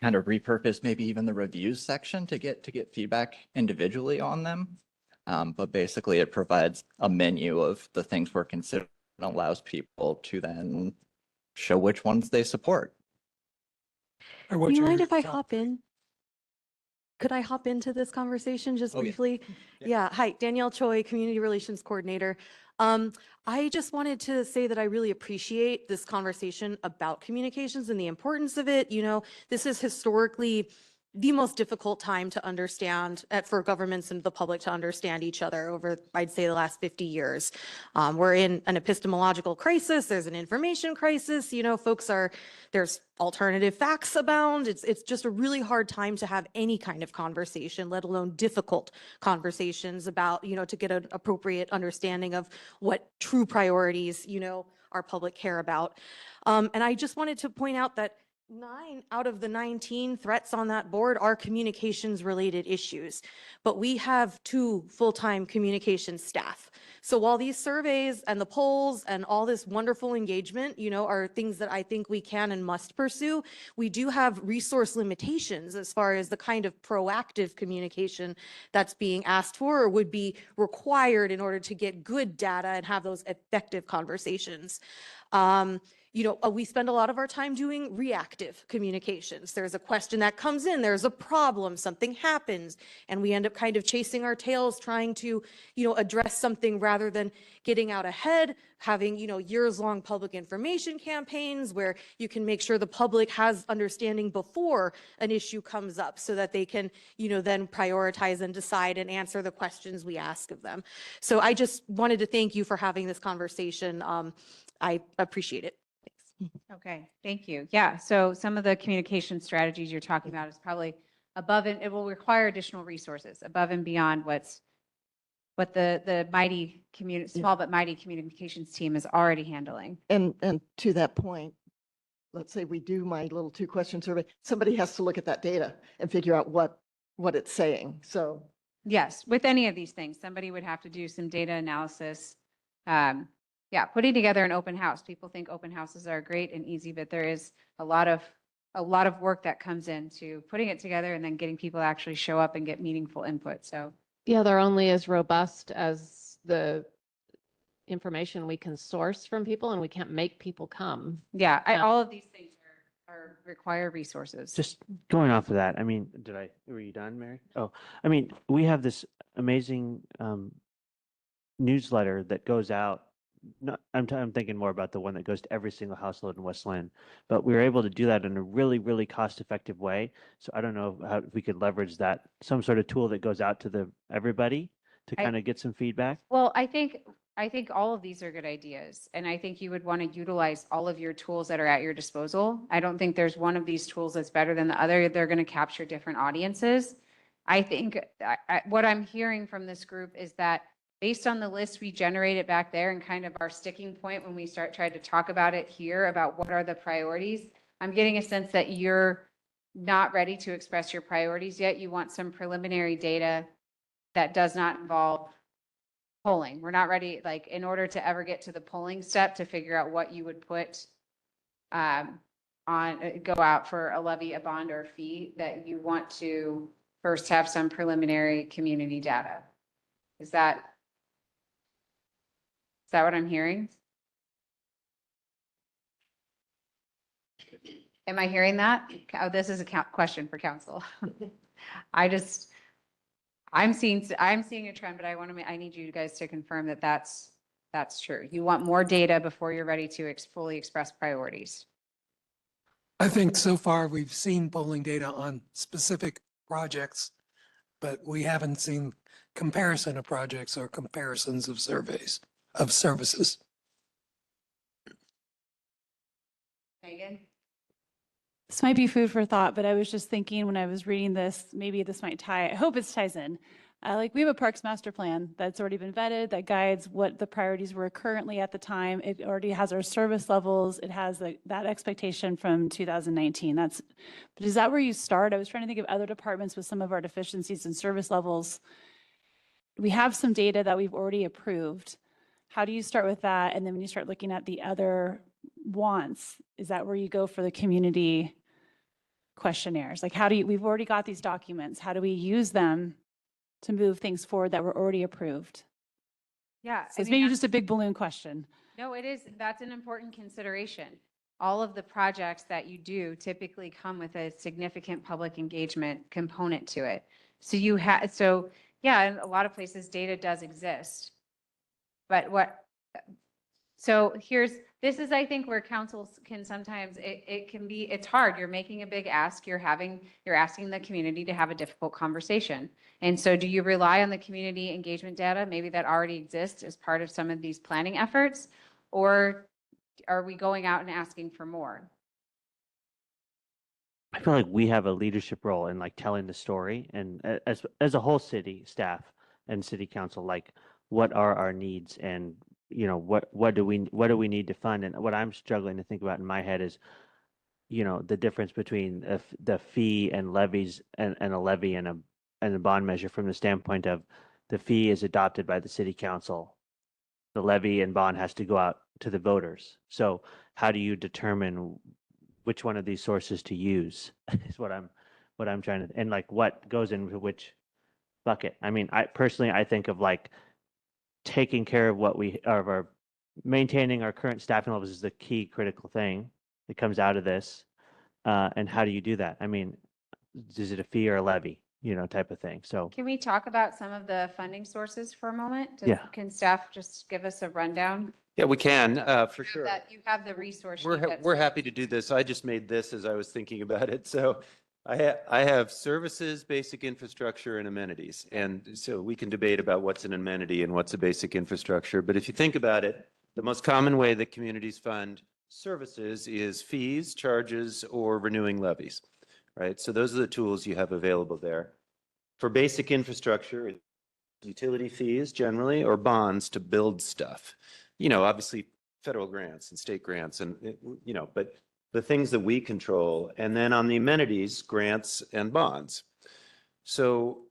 Kind of repurpose maybe even the reviews section to get feedback individually on them. But basically it provides a menu of the things we're considering and allows people to then show which ones they support. Do you mind if I hop in? Could I hop into this conversation just Oh, yeah. briefly? Yeah. Hi, Danielle Choi, Community Relations Coordinator. I just wanted to say that I really appreciate this conversation about communications and the importance of it. You know, this is historically the most difficult time to understand for governments and the public to understand each other over, I'd say, the last 50 years. We're in an epistemological crisis. There's an information crisis. You know, there's alternative facts abound. It's just a really hard time to have any kind of conversation, let alone difficult conversations about, you know, to get an appropriate understanding of what true priorities, you know, our public care about. And I just wanted to point out that 9 out of the 19 threats on that board are communications related issues, but we have 2 full-time communications staff. So while these surveys and the polls and all this wonderful engagement, you know, are things that I think we can and must pursue, we do have resource limitations as far as the kind of proactive communication that's being asked for or would be required in order to get good data and have those effective conversations. You know, we spend a lot of our time doing reactive communications. There's a question that comes in, there's a problem, something happens, and we end up kind of chasing our tails trying to, you know, address something rather than getting out ahead, having, you know, years-long public information campaigns where you can make sure the public has understanding before an issue comes up so that they can, you know, then prioritize and decide and answer the questions we ask of them. So I just wanted to thank you for having this conversation. I appreciate it. Okay, thank you. Yeah, so some of the communication strategies you're talking about is probably above and it will require additional resources above and beyond what the mighty small but mighty communications team is already handling. And to that point, let's say we do my little 2-question survey, somebody has to look at that data and figure out what it's saying. So Yes, with any of these things, somebody would have to do some data analysis. Yeah, putting together an open house. People think open houses are great and easy, but there is a lot of work that comes into putting it together and then getting people to actually show up and get meaningful input. So Yeah, they're only as robust as the information we can source from people, and we can't make people come. yeah, all of these things require resources. Just going off of that, I mean, were you done, Mary? Oh, I mean, we have this amazing newsletter that goes out. I'm thinking more about the one that goes to every single household in West Lynn, but we were able to do that in a really, really cost-effective way. So I don't know how if we could leverage that, some sort of tool that goes out to everybody to kind of get some feedback. Well, I think all of these are good ideas, and I think you would want to utilize all of your tools that are at your disposal. I don't think there's one of these tools that's better than the other. They're going to capture different audiences. I think what I'm hearing from this group is that based on the list we generated back there and kind of our sticking point when we tried to talk about it here about what are the priorities, I'm getting a sense that you're not ready to express your priorities yet. You want some preliminary data that does not involve polling. We're not ready, like, in order to ever get to the polling step to figure out what you would put go out for a levy, a bond, or a fee, that you want to first have some preliminary community data. Is that what I'm hearing? Am I hearing that? Oh, this is a question for council. I'm seeing a trend, but I need you guys to confirm that that's true. You want more data before you're ready to fully express priorities. I think so far we've seen polling data on specific projects, but we haven't seen comparison of projects or comparisons of surveys of services. Megan? This might be food for thought, but I was just thinking when I was reading this, maybe this might I hope it ties in. Like we have a parks master plan that's already been vetted, that guides what the priorities were currently at the time. It already has our service levels. It has that expectation from 2019. But is that where you start? I was trying to think of other departments with some of our deficiencies in service levels. We have some data that we've already approved. How do you start with that? And then when you start looking at the other wants, is that where you go for the community questionnaires? Like we've already got these documents. How do we use them to move things forward that were already approved? Yeah. So it's maybe just a big balloon question. No, it is. That's an important consideration. All of the projects that you do typically come with a significant public engagement component to it. So yeah, in a lot of places data does exist. But what So this is, I think, where councils can sometimes, it can be, it's hard. You're making a big ask. You're asking the community to have a difficult conversation. And so do you rely on the community engagement data, maybe that already exists as part of some of these planning efforts? Or are we going out and asking for more? I feel like we have a leadership role in like telling the story, and as a whole city staff and city council, like what are our needs, and what do we need to fund? And what I'm struggling to think about in my head is, the difference between the fee and levies, and a levy and a bond measure, from the standpoint of the fee is adopted by the city council. The levy and bond has to go out to the voters. So how do you determine which one of these sources to use is what I'm trying to, and like what goes into which bucket. I mean, I personally think of like taking care of maintaining our current staffing levels is the key critical thing that comes out of this. And how do you do that? I mean, is it a fee or a levy, type of thing? So Can we talk about some of the funding sources for a moment? Yeah. Can staff just give us a rundown? Yeah, we can, for sure. You have the resource. We're, sheet that's- we're happy to do this. I just made this as I was thinking about it. So I have services, basic infrastructure, and amenities. And so we can debate about what's an amenity and what's a basic infrastructure. But if you think about it, the most common way that communities fund services is fees, charges, or renewing levies, right? So those are the tools you have available there. For basic infrastructure, it's utility fees generally, or bonds to build stuff. Obviously federal grants and state grants, and but the things that we control. And then on the amenities, grants and bonds. So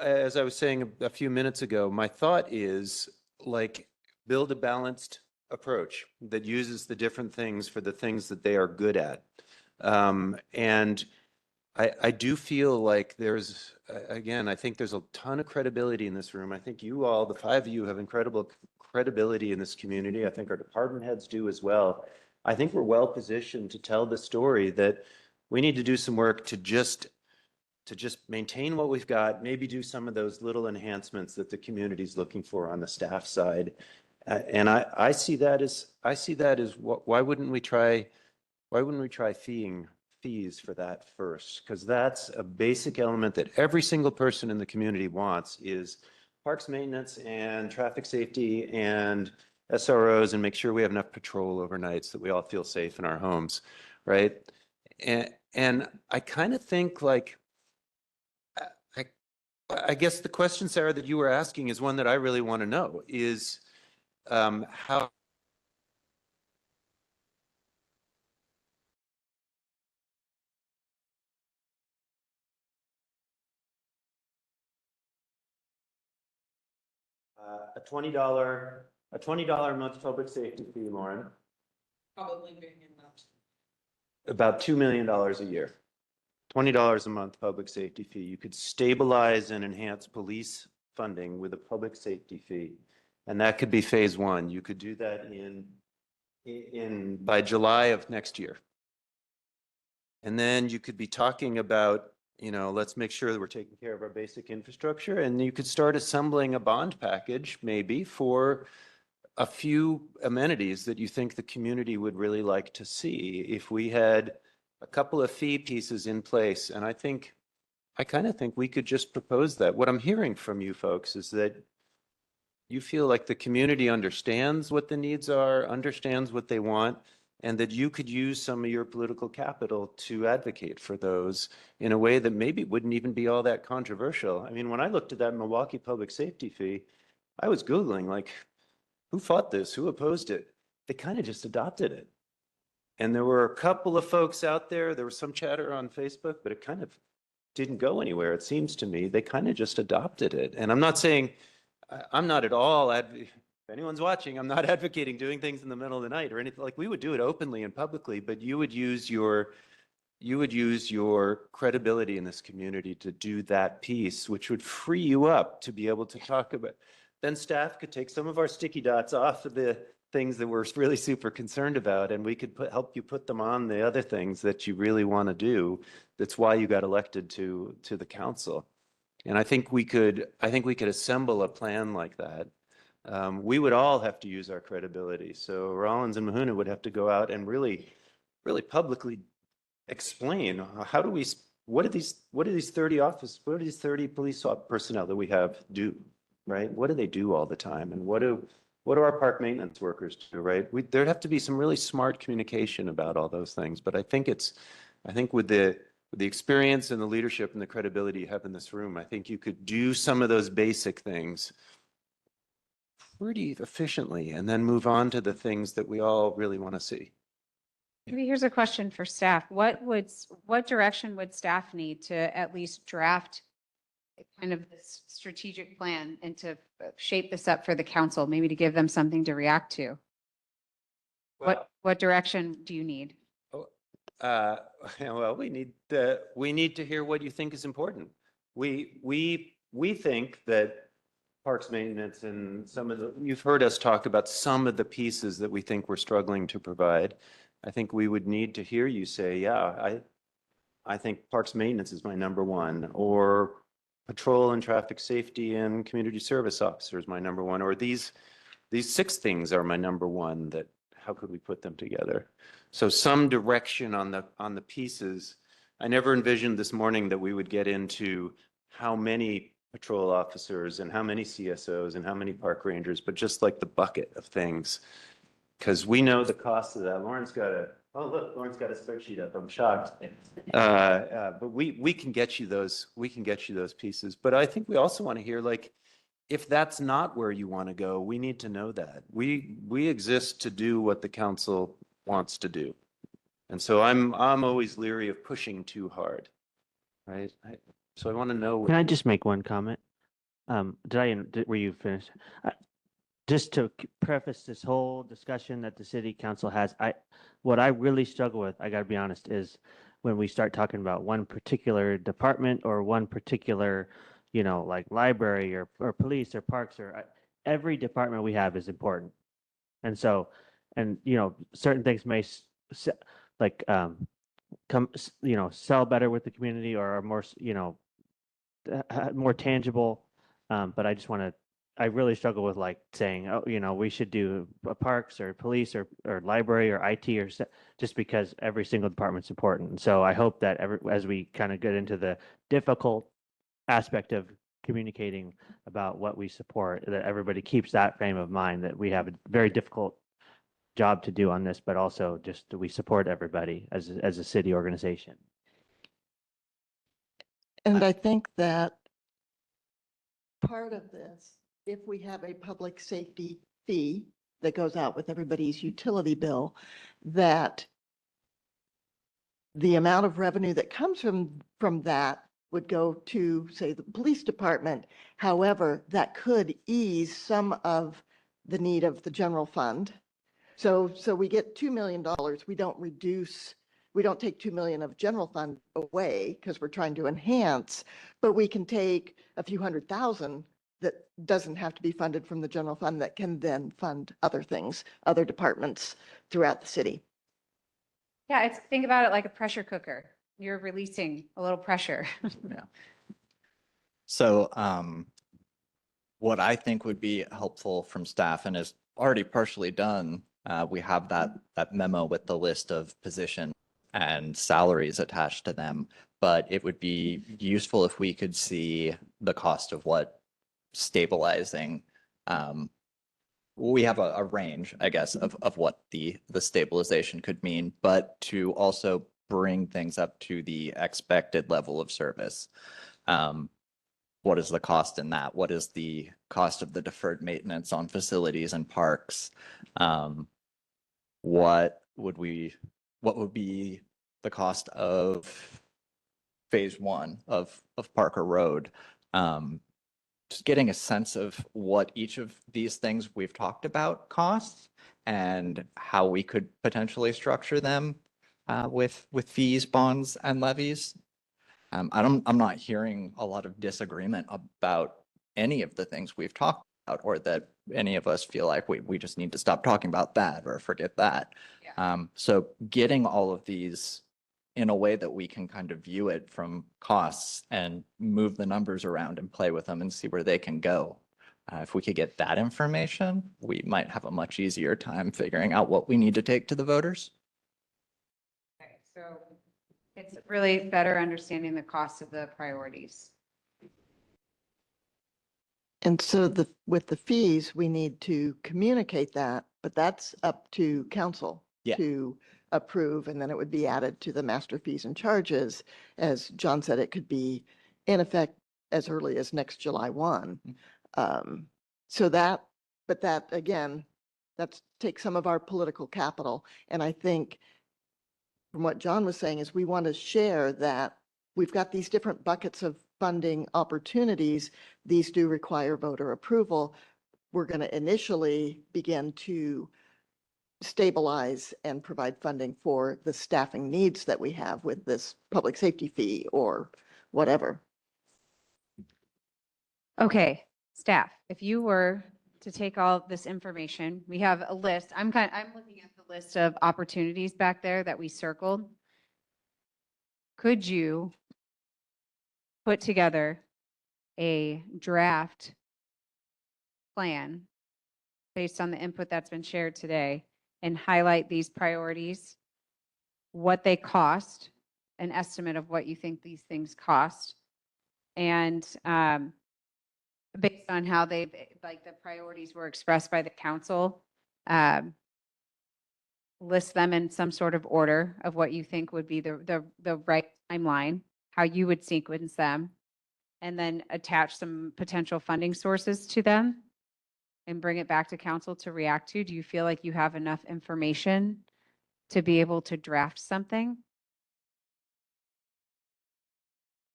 as I was saying a few minutes ago, my thought is like build a balanced approach that uses the different things for the things that they are good at. And I do feel like there's, again, I think there's a ton of credibility in this room. I think you all, the 5 of you, have incredible credibility in this community. I think our department heads do as well. I think we're well positioned to tell the story that we need to do some work to just maintain what we've got, maybe do some of those little enhancements that the community is looking for on the staff side. And I see that as why wouldn't we try fees for that first? Because that's a basic element that every single person in the community wants, is parks maintenance and traffic safety and SROs, and make sure we have enough patrol overnight so that we all feel safe in our homes, right? And I kind of think like, I guess the question, Sarah, that you were asking is one that I really want to know, is how a $20 a month public safety fee, Lauren. Probably being enough. About $2 million a year. $20 a month public safety fee. You could stabilize and enhance police funding with a public safety fee. And that could be phase one. You could do that by July of next year. And then you could be talking about, let's make sure that we're taking care of our basic infrastructure. And you could start assembling a bond package maybe for a few amenities that you think the community would really like to see. If we had a couple of fee pieces in place, and I kind of think we could just propose that. What I'm hearing from you folks is that you feel like the community understands what the needs are, understands what they want, and that you could use some of your political capital to advocate for those in a way that maybe wouldn't even be all that controversial. I mean, when I looked at that Milwaukee public safety fee, I was Googling, like, who fought this? Who opposed it? They kind of just adopted it. And there were a couple of folks out there, there was some chatter on Facebook, but it kind of didn't go anywhere, it seems to me. They kind of just adopted it. And I'm not saying, I'm not at all, if anyone's watching, I'm not advocating doing things in the middle of the night or anything. Like, we would do it openly and publicly, but you would use your credibility in this community to do that piece, which would free you up to be able to talk about. Then staff could take some of our sticky dots off of the things that we're really super concerned about, and we could help you put them on the other things that you really want to do. That's why you got elected to the council. And I think we could assemble a plan like that we would all have to use our credibility. So Rollins and Mahuna would have to go out and really publicly explain how do we, what do these 30 police personnel that we have do, right? What do they do all the time? And what do our park maintenance workers do, right? There'd have to be some really smart communication about all those things. But I think with the experience and the leadership and the credibility you have in this room, I think you could do some of those basic things pretty efficiently and then move on to the things that we all really want to see. Maybe here's a question for staff. What direction would staff need to at least draft kind of this strategic plan and to shape this up for the council, maybe to give them something to react to? What direction do you need? Well, we need to hear what you think is important. We think that parks maintenance and you've heard us talk about some of the pieces that we think we're struggling to provide. I think we would need to hear you say, yeah, I think parks maintenance is my number one, or patrol and traffic safety and community service officers my number one, or these 6 things are my number one. That how could we put them together? So some direction on the pieces. I never envisioned this morning that we would get into how many patrol officers and how many CSOs and how many park rangers, but just like the bucket of things, because we know the cost of that. Lauren's got a spreadsheet up. I'm shocked. But we can get you those. We can get you those pieces. But I think we also want to hear, like, if that's not where you want to go, we need to know that. We exist to do what the council wants to do. And so I'm always leery of pushing too hard, right? So I want to know. Can I just make one comment? Were you finished? Just to preface this whole discussion that the city council has, what I really struggle with, I gotta be honest, is when we start talking about one particular department or one particular, like library or police or parks, or every department we have is important. And so, certain things may sell better with the community or are more, more tangible. But I really struggle with saying, oh, we should do parks or police or library or IT just because every single department's important. And so I hope that as we kind of get into the difficult aspect of communicating about what we support, that everybody keeps that frame of mind, that we have a very difficult job to do on this, but also just we support everybody as a city organization. And I think that part of this, if we have a public safety fee that goes out with everybody's utility bill, that the amount of revenue that comes from that would go to, say, the police department. However, that could ease some of the need of the general fund. So we get $2 million. We don't take 2 million of general fund away because we're trying to enhance, but we can take a few $100,000 that doesn't have to be funded from the general fund that can then fund other things, other departments throughout the city. Yeah, think about it like a pressure cooker. You're releasing a little pressure. Yeah. So what I think would be helpful from staff, and is already partially done, we have that memo with the list of positions and salaries attached to them, but it would be useful if we could see the cost of what stabilizing, we have a range, I guess, of what the stabilization could mean, but to also bring things up to the expected level of service. What is the cost in that? What is the cost of the deferred maintenance on facilities and parks? What would be the cost of phase 1 of Parker Road? Just getting a sense of what each of these things we've talked about costs and how we could potentially structure them with fees, bonds, and levies. I'm not hearing a lot of disagreement about any of the things we've talked about, or that any of us feel like we just need to stop talking about that or forget that. Yeah. So getting all of these in a way that we can kind of view it from costs and move the numbers around and play with them and see where they can go If we could get that information, we might have a much easier time figuring out what we need to take to the voters. Okay, so it's really better understanding the cost of the priorities. And so with the fees, we need to communicate that, but that's up to council Yeah. to approve, and then it would be added to the master fees and charges. As John said, it could be in effect as early as next July 1. So that, but that, again, that's take some of our political capital. And I think from what John was saying is we want to share that we've got these different buckets of funding opportunities. These do require voter approval. We're going to initially begin to stabilize and provide funding for the staffing needs that we have with this public safety fee or whatever. Okay, staff, if you were to take all this information, we have a list. I'm looking at the list of opportunities back there that we circled. Could you put together a draft plan based on the input that's been shared today and highlight these priorities, what they cost, an estimate of what you think these things cost, and based on how they, like the priorities were expressed by the council, list them in some sort of order of what you think would be the right timeline, how you would sequence them, and then attach some potential funding sources to them and bring it back to council to react to? Do you feel like you have enough information to be able to draft something?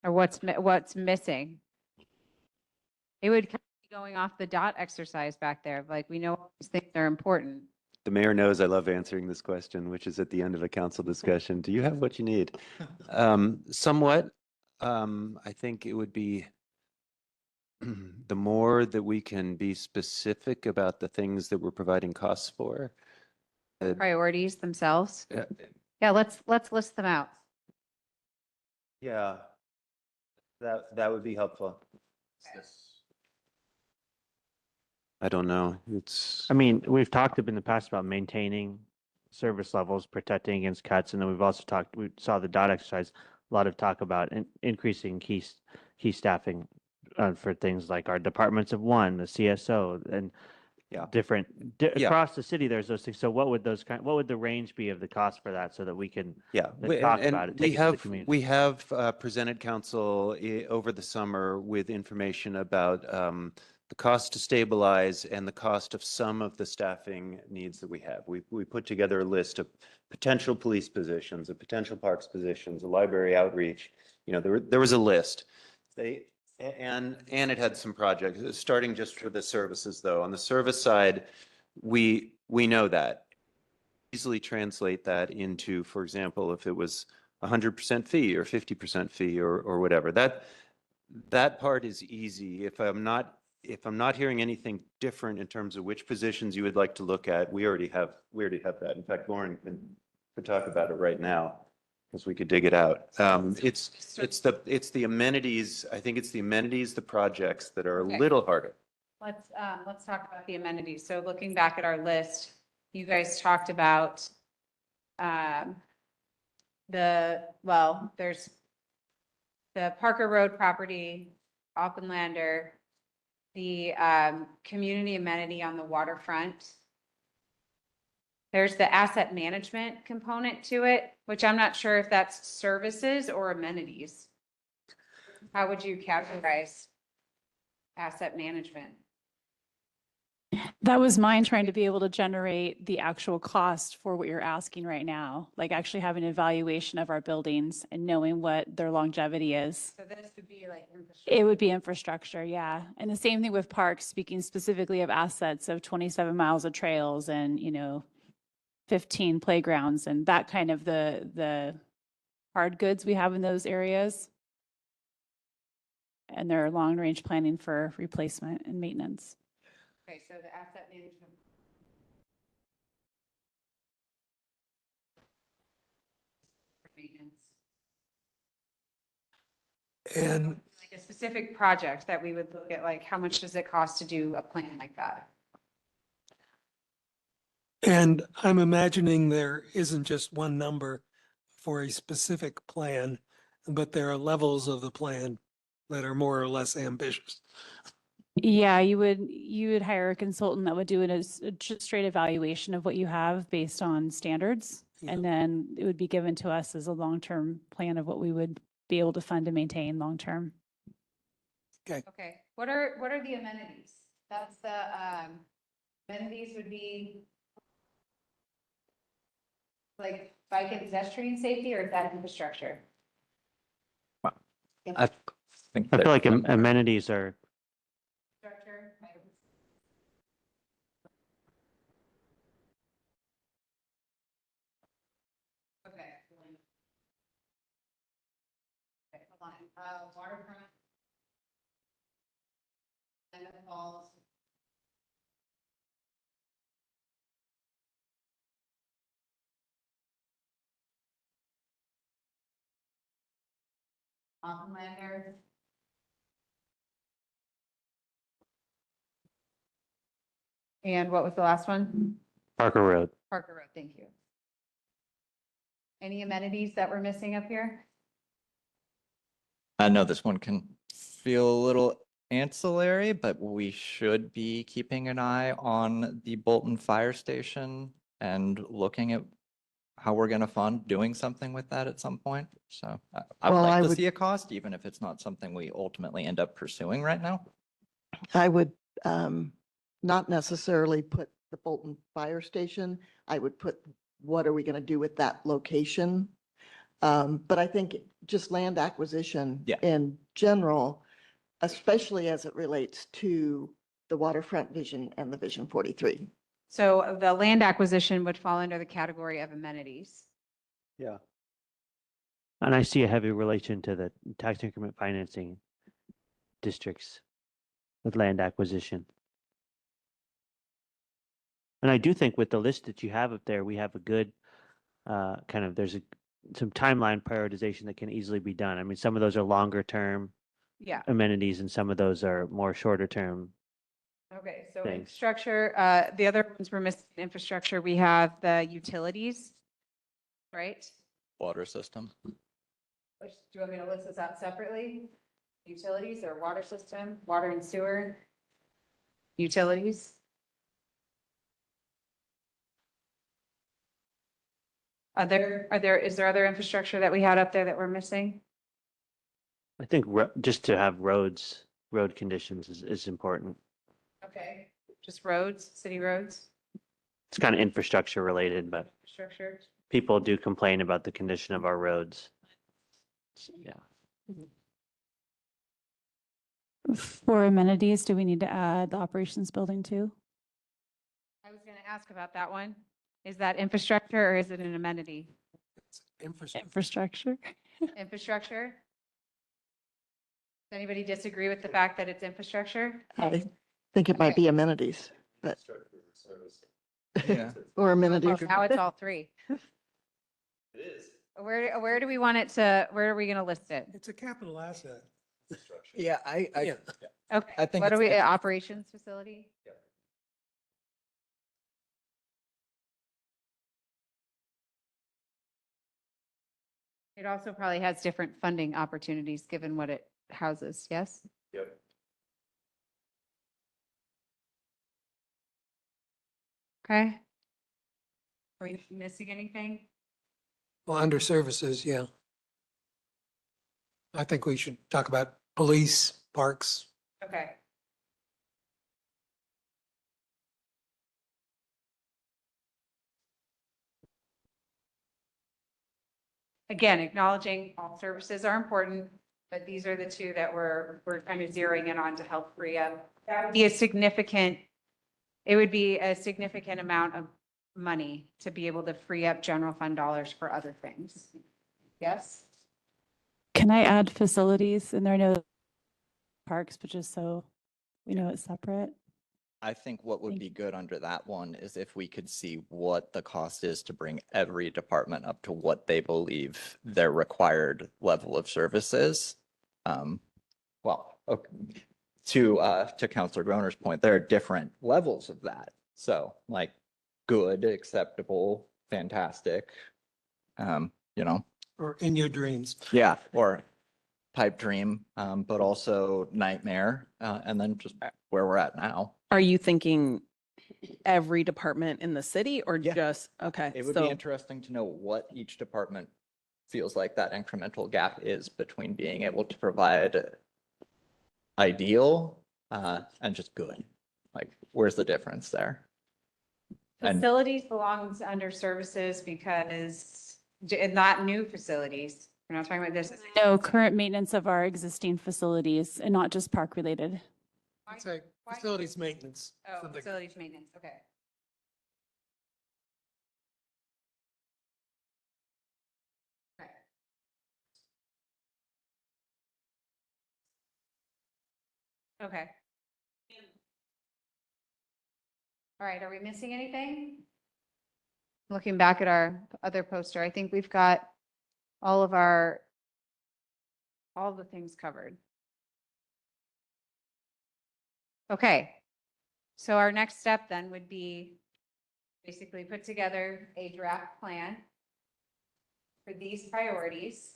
Or what's missing? It would kind of be going off the dot exercise back there. Like, we know all these things are important. The mayor knows I love answering this question, which is at the end of a council discussion. Do you have what you need? Somewhat. I think it would be the more that we can be specific about the things that we're providing costs for. Priorities themselves. Yeah. Yeah, let's list them out. Yeah, that would be helpful. I don't know. I mean, we've talked in the past about maintaining service levels, protecting against cuts, and then we've also talked, we saw the dot exercise, a lot of talk about increasing key staffing for things like our departments of one, the CSO, and different across the city. There's those things. So what would what would the range be of the cost for that, so that we can talk about it? Take it to the community? We have presented council over the summer with information about the cost to stabilize and the cost of some of the staffing needs that we have. We put together a list of potential police positions, of potential parks positions, a library outreach. You know, there was a list. And it had some projects, starting just with the services though. On the service side, we know that. Easily translate that into, for example, if it was 100% fee or 50% fee or whatever. That part is easy. If I'm not hearing anything different in terms of which positions you would like to look at, we already have that. In fact, Lauren could talk about it right now, because we could dig it out. It's the amenities. I think it's the amenities, the projects that are a little harder. Let's talk about the amenities. So looking back at our list, you guys talked about there's the Parker Road property, Oppenlander, the community amenity on the waterfront. There's the asset management component to it, which I'm not sure if that's services or amenities. How would you categorize asset management? That was mine, trying to be able to generate the actual cost for what you're asking right now, like actually having an evaluation of our buildings and knowing what their longevity is. So this would be like infrastructure. It would be infrastructure, yeah. And the same thing with parks, speaking specifically of assets of 27 miles of trails and, 15 playgrounds and that kind of the hard goods we have in those areas. And their long-range planning for replacement and maintenance. Okay, so the asset management. Maintenance. And a specific project that we would look at, like, how much does it cost to do a plan like that? And I'm imagining there isn't just one number for a specific plan, but there are levels of the plan that are more or less ambitious. Yeah, you would hire a consultant that would do a just straight evaluation of what you have based on standards. And then it would be given to us as a long-term plan of what we would be able to fund and maintain long-term. Okay, what are the amenities? That's the, amenities would be like bike and pedestrian safety, or is that infrastructure? I think I feel that- like amenities are, Structure. Okay. Okay, hold on. Waterfront. Emmett Falls. Oppenlander. And what was the last one? Parker Road. Parker Road, thank you. Any amenities that we're missing up here? I know this one can feel a little ancillary, but we should be keeping an eye on the Bolton Fire Station and looking at how we're going to fund doing something with that at some point. So I would Well, like I to would- see a cost, even if it's not something we ultimately end up pursuing right now. I would not necessarily put the Bolton Fire Station. I would put, what are we going to do with that location? But I think just land acquisition Yeah. in general, especially as it relates to the waterfront vision and the Vision 43. So the land acquisition would fall under the category of amenities. Yeah. And I see a heavy relation to the tax increment financing districts with land acquisition. And I do think with the list that you have up there, we have a good there's some timeline prioritization that can easily be done. I mean, some of those are longer term Yeah. amenities and some of those are more shorter term. Okay, so Thanks. infrastructure, the other ones we're missing infrastructure, we have the utilities, right? Water system. Which, do you want me to list this out separately? Utilities or water system, water and sewer? Utilities? Is there other infrastructure that we had up there that we're missing? I think just to have road conditions is important. Okay, just roads, city roads, It's kind of infrastructure related, but infrastructure? people do complain about the condition of our roads. Yeah. For amenities, do we need to add the operations building too? I was gonna ask about that one. Is that infrastructure or is it an amenity? Infrastructure. Infrastructure? Does anybody disagree with the fact that it's infrastructure? I think it might be amenities, but, Yeah. or amenities. Now it's all three. It is. Where do we want it to, where are we gonna list it? It's a capital asset. Yeah, Yeah. Okay, I think what are it's we, infra- operations facility? It also probably has different funding opportunities given what it houses, yes? Yep. Okay. Are we missing anything? Well, under services, yeah. I think we should talk about police, parks. Okay. Again, acknowledging all services are important, but these are the two that we're kind of zeroing in on to help free up. That would be a significant, it would be a significant amount of money to be able to free up general fund dollars for other things. Yes? Can I add facilities in there? I know parks, but just so we know it's separate. I think what would be good under that one is if we could see what the cost is to bring every department up to what they believe their required level of service is. well, okay, to Counselor Groner's point, there are different levels of that. So like good, acceptable, fantastic, you know, Or in your dreams. yeah, or pipe dream, but also nightmare, and then just where we're at now. Are you thinking every department in the city or just, okay, It would be so, interesting to know what each department feels like that incremental gap is between being able to provide ideal and just good. Like, where's the difference there? And Facilities belongs under services because not new facilities. We're not talking about this. No, current maintenance of our existing facilities and not just park related. I'd say facilities maintenance. Oh, something. facilities maintenance, okay. Okay. All right, are we missing anything? Looking back at our other poster, I think we've got all of all the things covered. Okay. So our next step then would be basically put together a draft plan for these priorities.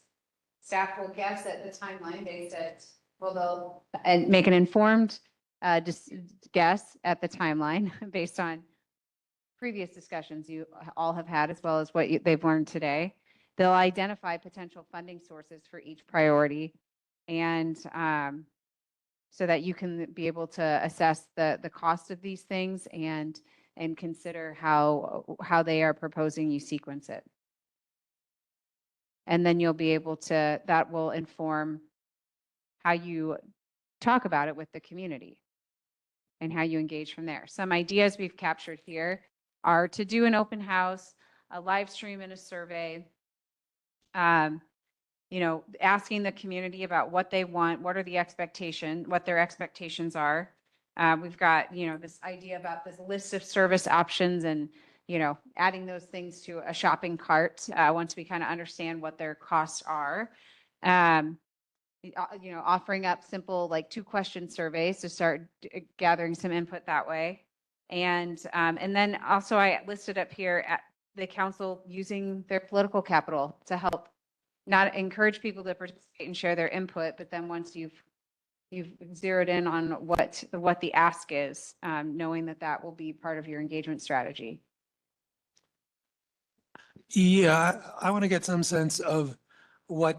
Staff will guess at the timeline based at, well, they'll and make an informed just guess at the timeline based on previous discussions you all have had, as well as what they've learned today. They'll identify potential funding sources for each priority, and so that you can be able to assess the cost of these things and consider how they are proposing you sequence it. And then you'll be able to, that will inform how you talk about it with the community and how you engage from there. Some ideas we've captured here are to do an open house, a live stream and a survey, you know, asking the community about what they want, what are the expectations, what their expectations are. We've got, you know, this idea about this list of service options and, you know, adding those things to a shopping cart once we kind of understand what their costs are. You know, offering up simple like 2-question surveys to start gathering some input that way. And then also I listed up here at the council using their political capital to help not encourage people to participate and share their input, but then once you've zeroed in on what the ask is, knowing that will be part of your engagement strategy. Yeah, I want to get some sense of what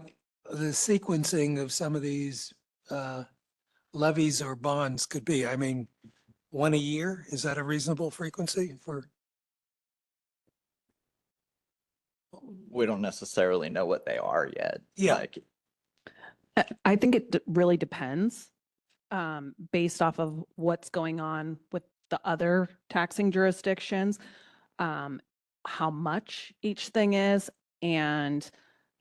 the sequencing of some of these levies or bonds could be. I mean, one a year, is that a reasonable frequency for? we don't necessarily know what they are yet. Yeah. Like, I think it really depends based off of what's going on with the other taxing jurisdictions, how much each thing is, and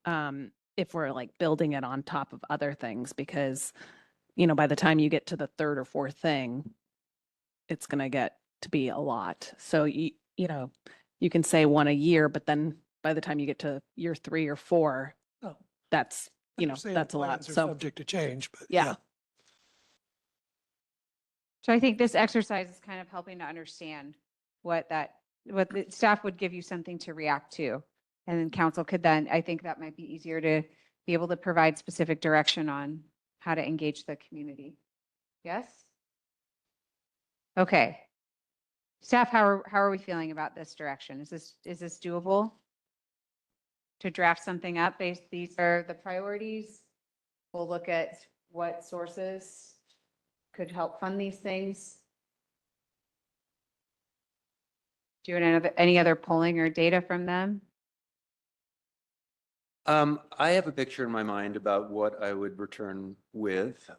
if we're like building it on top of other things, because, you know, by the time you get to the third or fourth thing, it's going to get to be a lot. So, you know, you can say one a year, but then by the time you get to year 3 or 4, Oh. that's, you know, Understand that's a lot. plans are So, Subject to change, but yeah. So I think this exercise is kind of helping to understand what the staff would give you something to react to. And then council could then, I think that might be easier to be able to provide specific direction on how to engage the community. Yes? Okay. Staff, how are we feeling about this direction? Is this doable? To draft something up these are the priorities. We'll look at what sources could help fund these things. Do you want any other polling or data from them? I have a picture in my mind about what I would return with,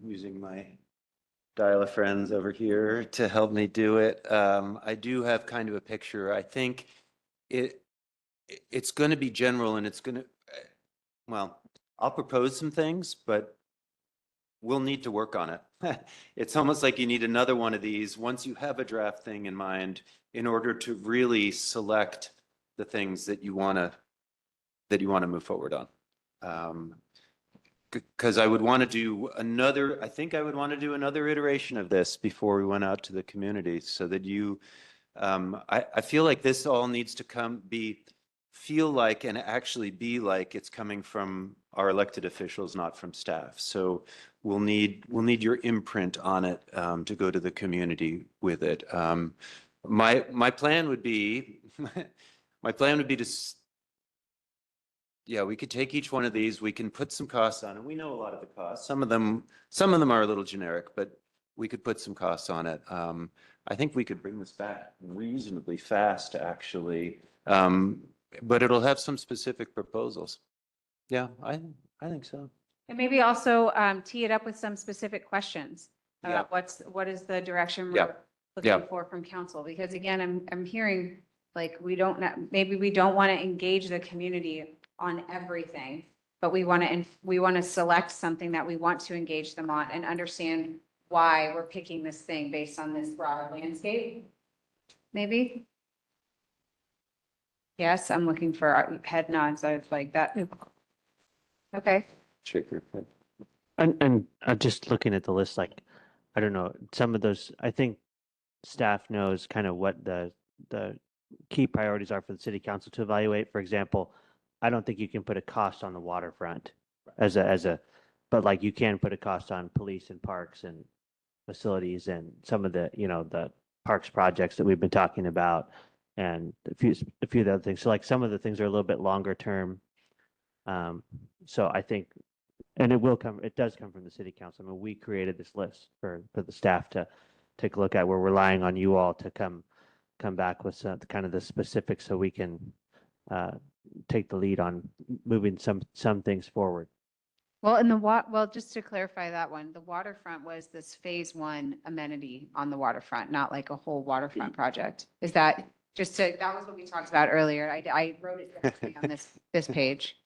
using my dial of friends over here to help me do it. I do have kind of a picture. I think it's going to be general, and it's going to, well, I'll propose some things, but we'll need to work on it. It's almost like you need another one of these once you have a draft thing in mind in order to really select the things that you want to move forward on. because I would want to do another, I think I would want to do another iteration of this before we went out to the community so that you, I feel like this all needs to feel like and actually be like it's coming from our elected officials, not from staff. So we'll need your imprint on it to go to the community with it. My plan would be, yeah, we could take each one of these, we can put some costs on it. We know a lot of the costs. Some of them are a little generic, but we could put some costs on it. I think we could bring this back reasonably fast, actually. But it'll have some specific proposals. Yeah, I think so. And maybe also tee it up with some specific questions Yeah. about what is the direction Yeah. we're Yeah. looking for from council? Because again, I'm hearing like maybe we don't want to engage the community on everything, but we want to select something that we want to engage them on and understand why we're picking this thing based on this broader landscape. Maybe. Yes, I'm looking for head nods. I was like that. Okay. Shake your head. And just looking at the list, like, I don't know, some of those, I think staff knows kind of what the key priorities are for the city council to evaluate. For example, I don't think you can put a cost on the waterfront but like you can put a cost on police and parks and facilities and some of the, the parks projects that we've been talking about and a few of the other things. So like some of the things are a little bit longer term. So I think, and it does come from the city council. I mean, we created this list for the staff to take a look at. We're relying on you all to come back with kind of the specifics so we can take the lead on moving some things forward. Well, well, just to clarify that one, the waterfront was this phase 1 amenity on the waterfront, not like a whole waterfront project. Is that that was what we talked about earlier. I wrote it differently on this page.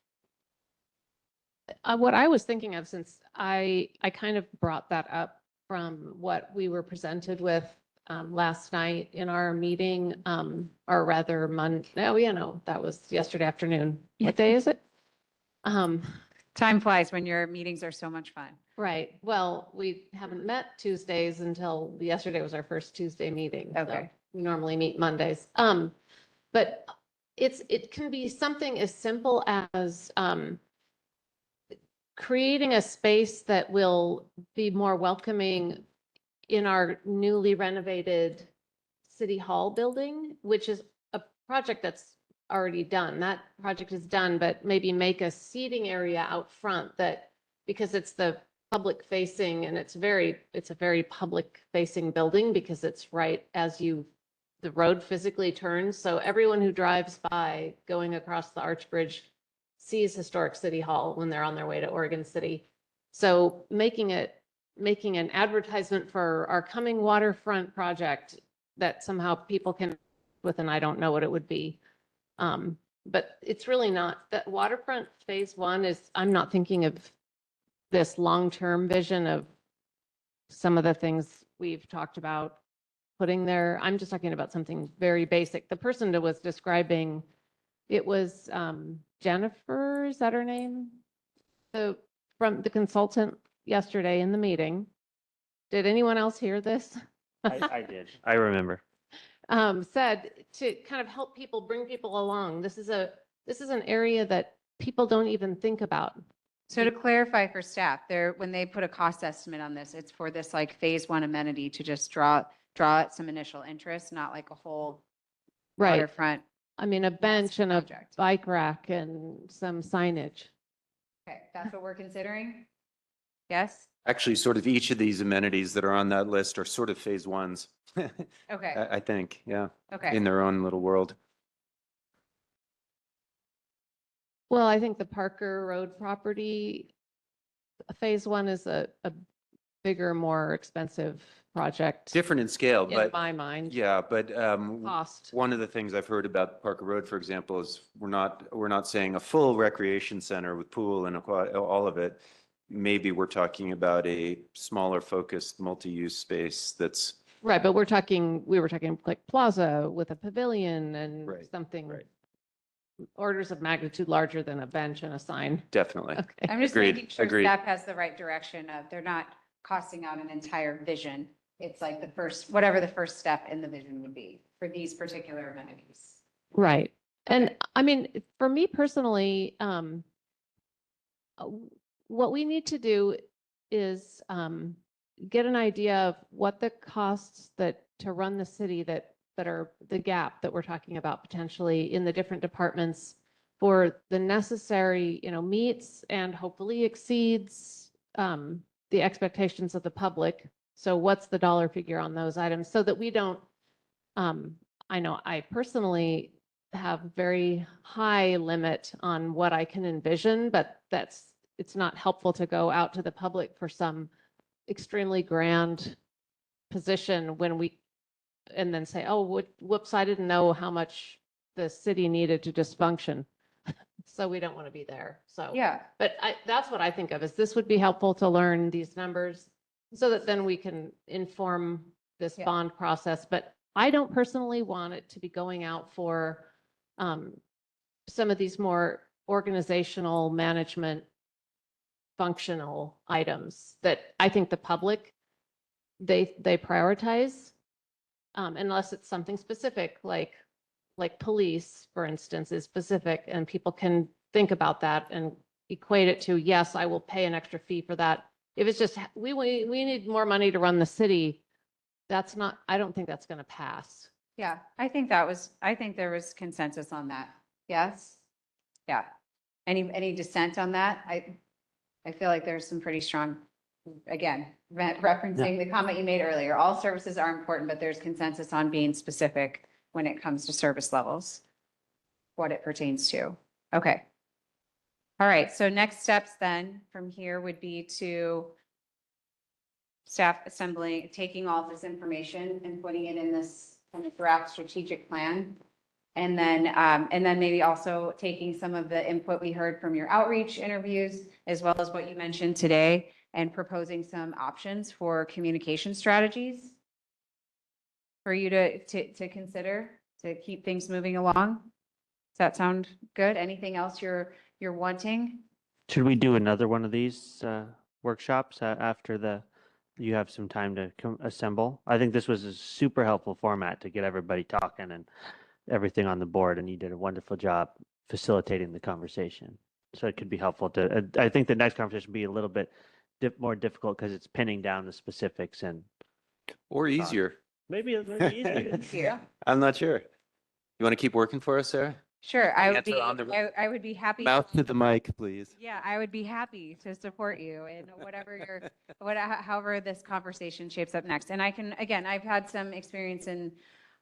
What I was thinking of, since I kind of brought that up from what we were presented with last night in our meeting, or rather that was yesterday afternoon. What day is it? Time flies when your meetings are so much fun. Right. Well, we haven't met Tuesdays until yesterday was our first Tuesday meeting. so Okay. We normally meet Mondays. But it can be something as simple as creating a space that will be more welcoming in our newly renovated City Hall building, which is a project that's already done. That project is done, but maybe make a seating area out front because it's the public facing and it's a very public facing building because it's right as the road physically turns. So everyone who drives by going across the Arch Bridge sees historic City Hall when they're on their way to Oregon City. So making an advertisement for our coming waterfront project that somehow people can and I don't know what it would be. But it's really not that waterfront phase 1 I'm not thinking of this long-term vision of some of the things we've talked about putting there. I'm just talking about something very basic. The person that was describing, it was Jennifer, is that her name? From the consultant yesterday in the meeting. Did anyone else hear this? I did. I remember. Said to kind of help people, bring people along. This is an area that people don't even think about. So to clarify for staff, when they put a cost estimate on this, it's for this like phase 1 amenity to just draw out some initial interest, not like a whole waterfront. I mean, a bench and a project. bike rack and some signage. Okay, that's what we're considering? Yes? Actually, sort of each of these amenities that are on that list are sort of phase 1s. Okay. I think, yeah. Okay. In their own little world. Well, I think the Parker Road property, phase 1 is a bigger, more expensive project. Different in scale, In but. my mind. Yeah, but Cost. one of the things I've heard about Parker Road, for example, is we're not saying a full recreation center with pool and all of it. Maybe we're talking about a smaller focused multi-use space that's. Right, but we were talking like plaza with a pavilion and Right, something right. orders of magnitude larger than a bench and a sign. Definitely. Okay. I'm just Agreed, making sure agreed. staff has the right direction of, they're not costing out an entire vision. It's like the first, whatever the first step in the vision would be for these particular amenities. Right. And I mean, for me personally, what we need to do is get an idea of what the costs that to run the city that are the gap that we're talking about potentially in the different departments for the necessary, meets and hopefully exceeds the expectations of the public. So what's the dollar figure on those items so that we don't, I know I personally have very high limit on what I can envision, but it's not helpful to go out to the public for some extremely grand position and then say, oh, whoops, I didn't know how much the city needed to just function. So we don't want to be there. So, Yeah. but that's what I think of is this would be helpful to learn these numbers so that then we can inform this Yeah. bond process. But I don't personally want it to be going out for some of these more organizational management functional items that I think the public, they prioritize unless it's something specific like police, for instance, is specific and people can think about that and equate it to, yes, I will pay an extra fee for that. If it's just, we need more money to run the city, I don't think that's going to pass. Yeah, I think there was consensus on that. Yes? Yeah. Any dissent on that? I feel like there's some pretty strong, again, referencing the comment you made earlier. All services are important, but there's consensus on being specific when it comes to service levels, what it pertains to. Okay. All right, so next steps then from here would be to staff assembling, taking all this information and putting it in this kind of draft strategic plan. And then maybe also taking some of the input we heard from your outreach interviews, as well as what you mentioned today, and proposing some options for communication strategies for you to consider to keep things moving along. Does that sound good? Anything else you're wanting? Should we do another one of these workshops after you have some time to assemble? I think this was a super helpful format to get everybody talking and everything on the board, and you did a wonderful job facilitating the conversation. So it could be helpful I think the next conversation will be a little bit more difficult because it's pinning down the specifics Or easier. maybe easier. Yeah. I'm not sure. You want to keep working for us, Sarah? Sure, I would Answer on the- be, I would be happy. Mouth to the mic, please. Yeah, I would be happy to support you in whatever however this conversation shapes up next. And I've had some experience in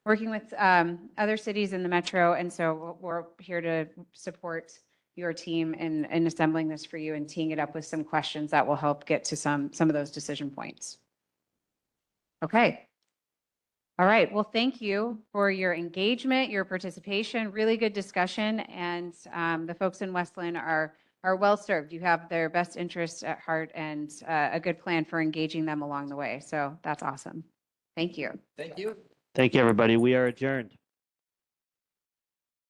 working with other cities in the metro. And so we're here to support your team in assembling this for you and teeing it up with some questions that will help get to some of those decision points. Okay. All right. Well, thank you for your engagement, your participation, really good discussion. And the folks in Westland are well served. You have their best interests at heart and a good plan for engaging them along the way. So that's awesome. Thank you. Thank you. Thank you, everybody. We are adjourned.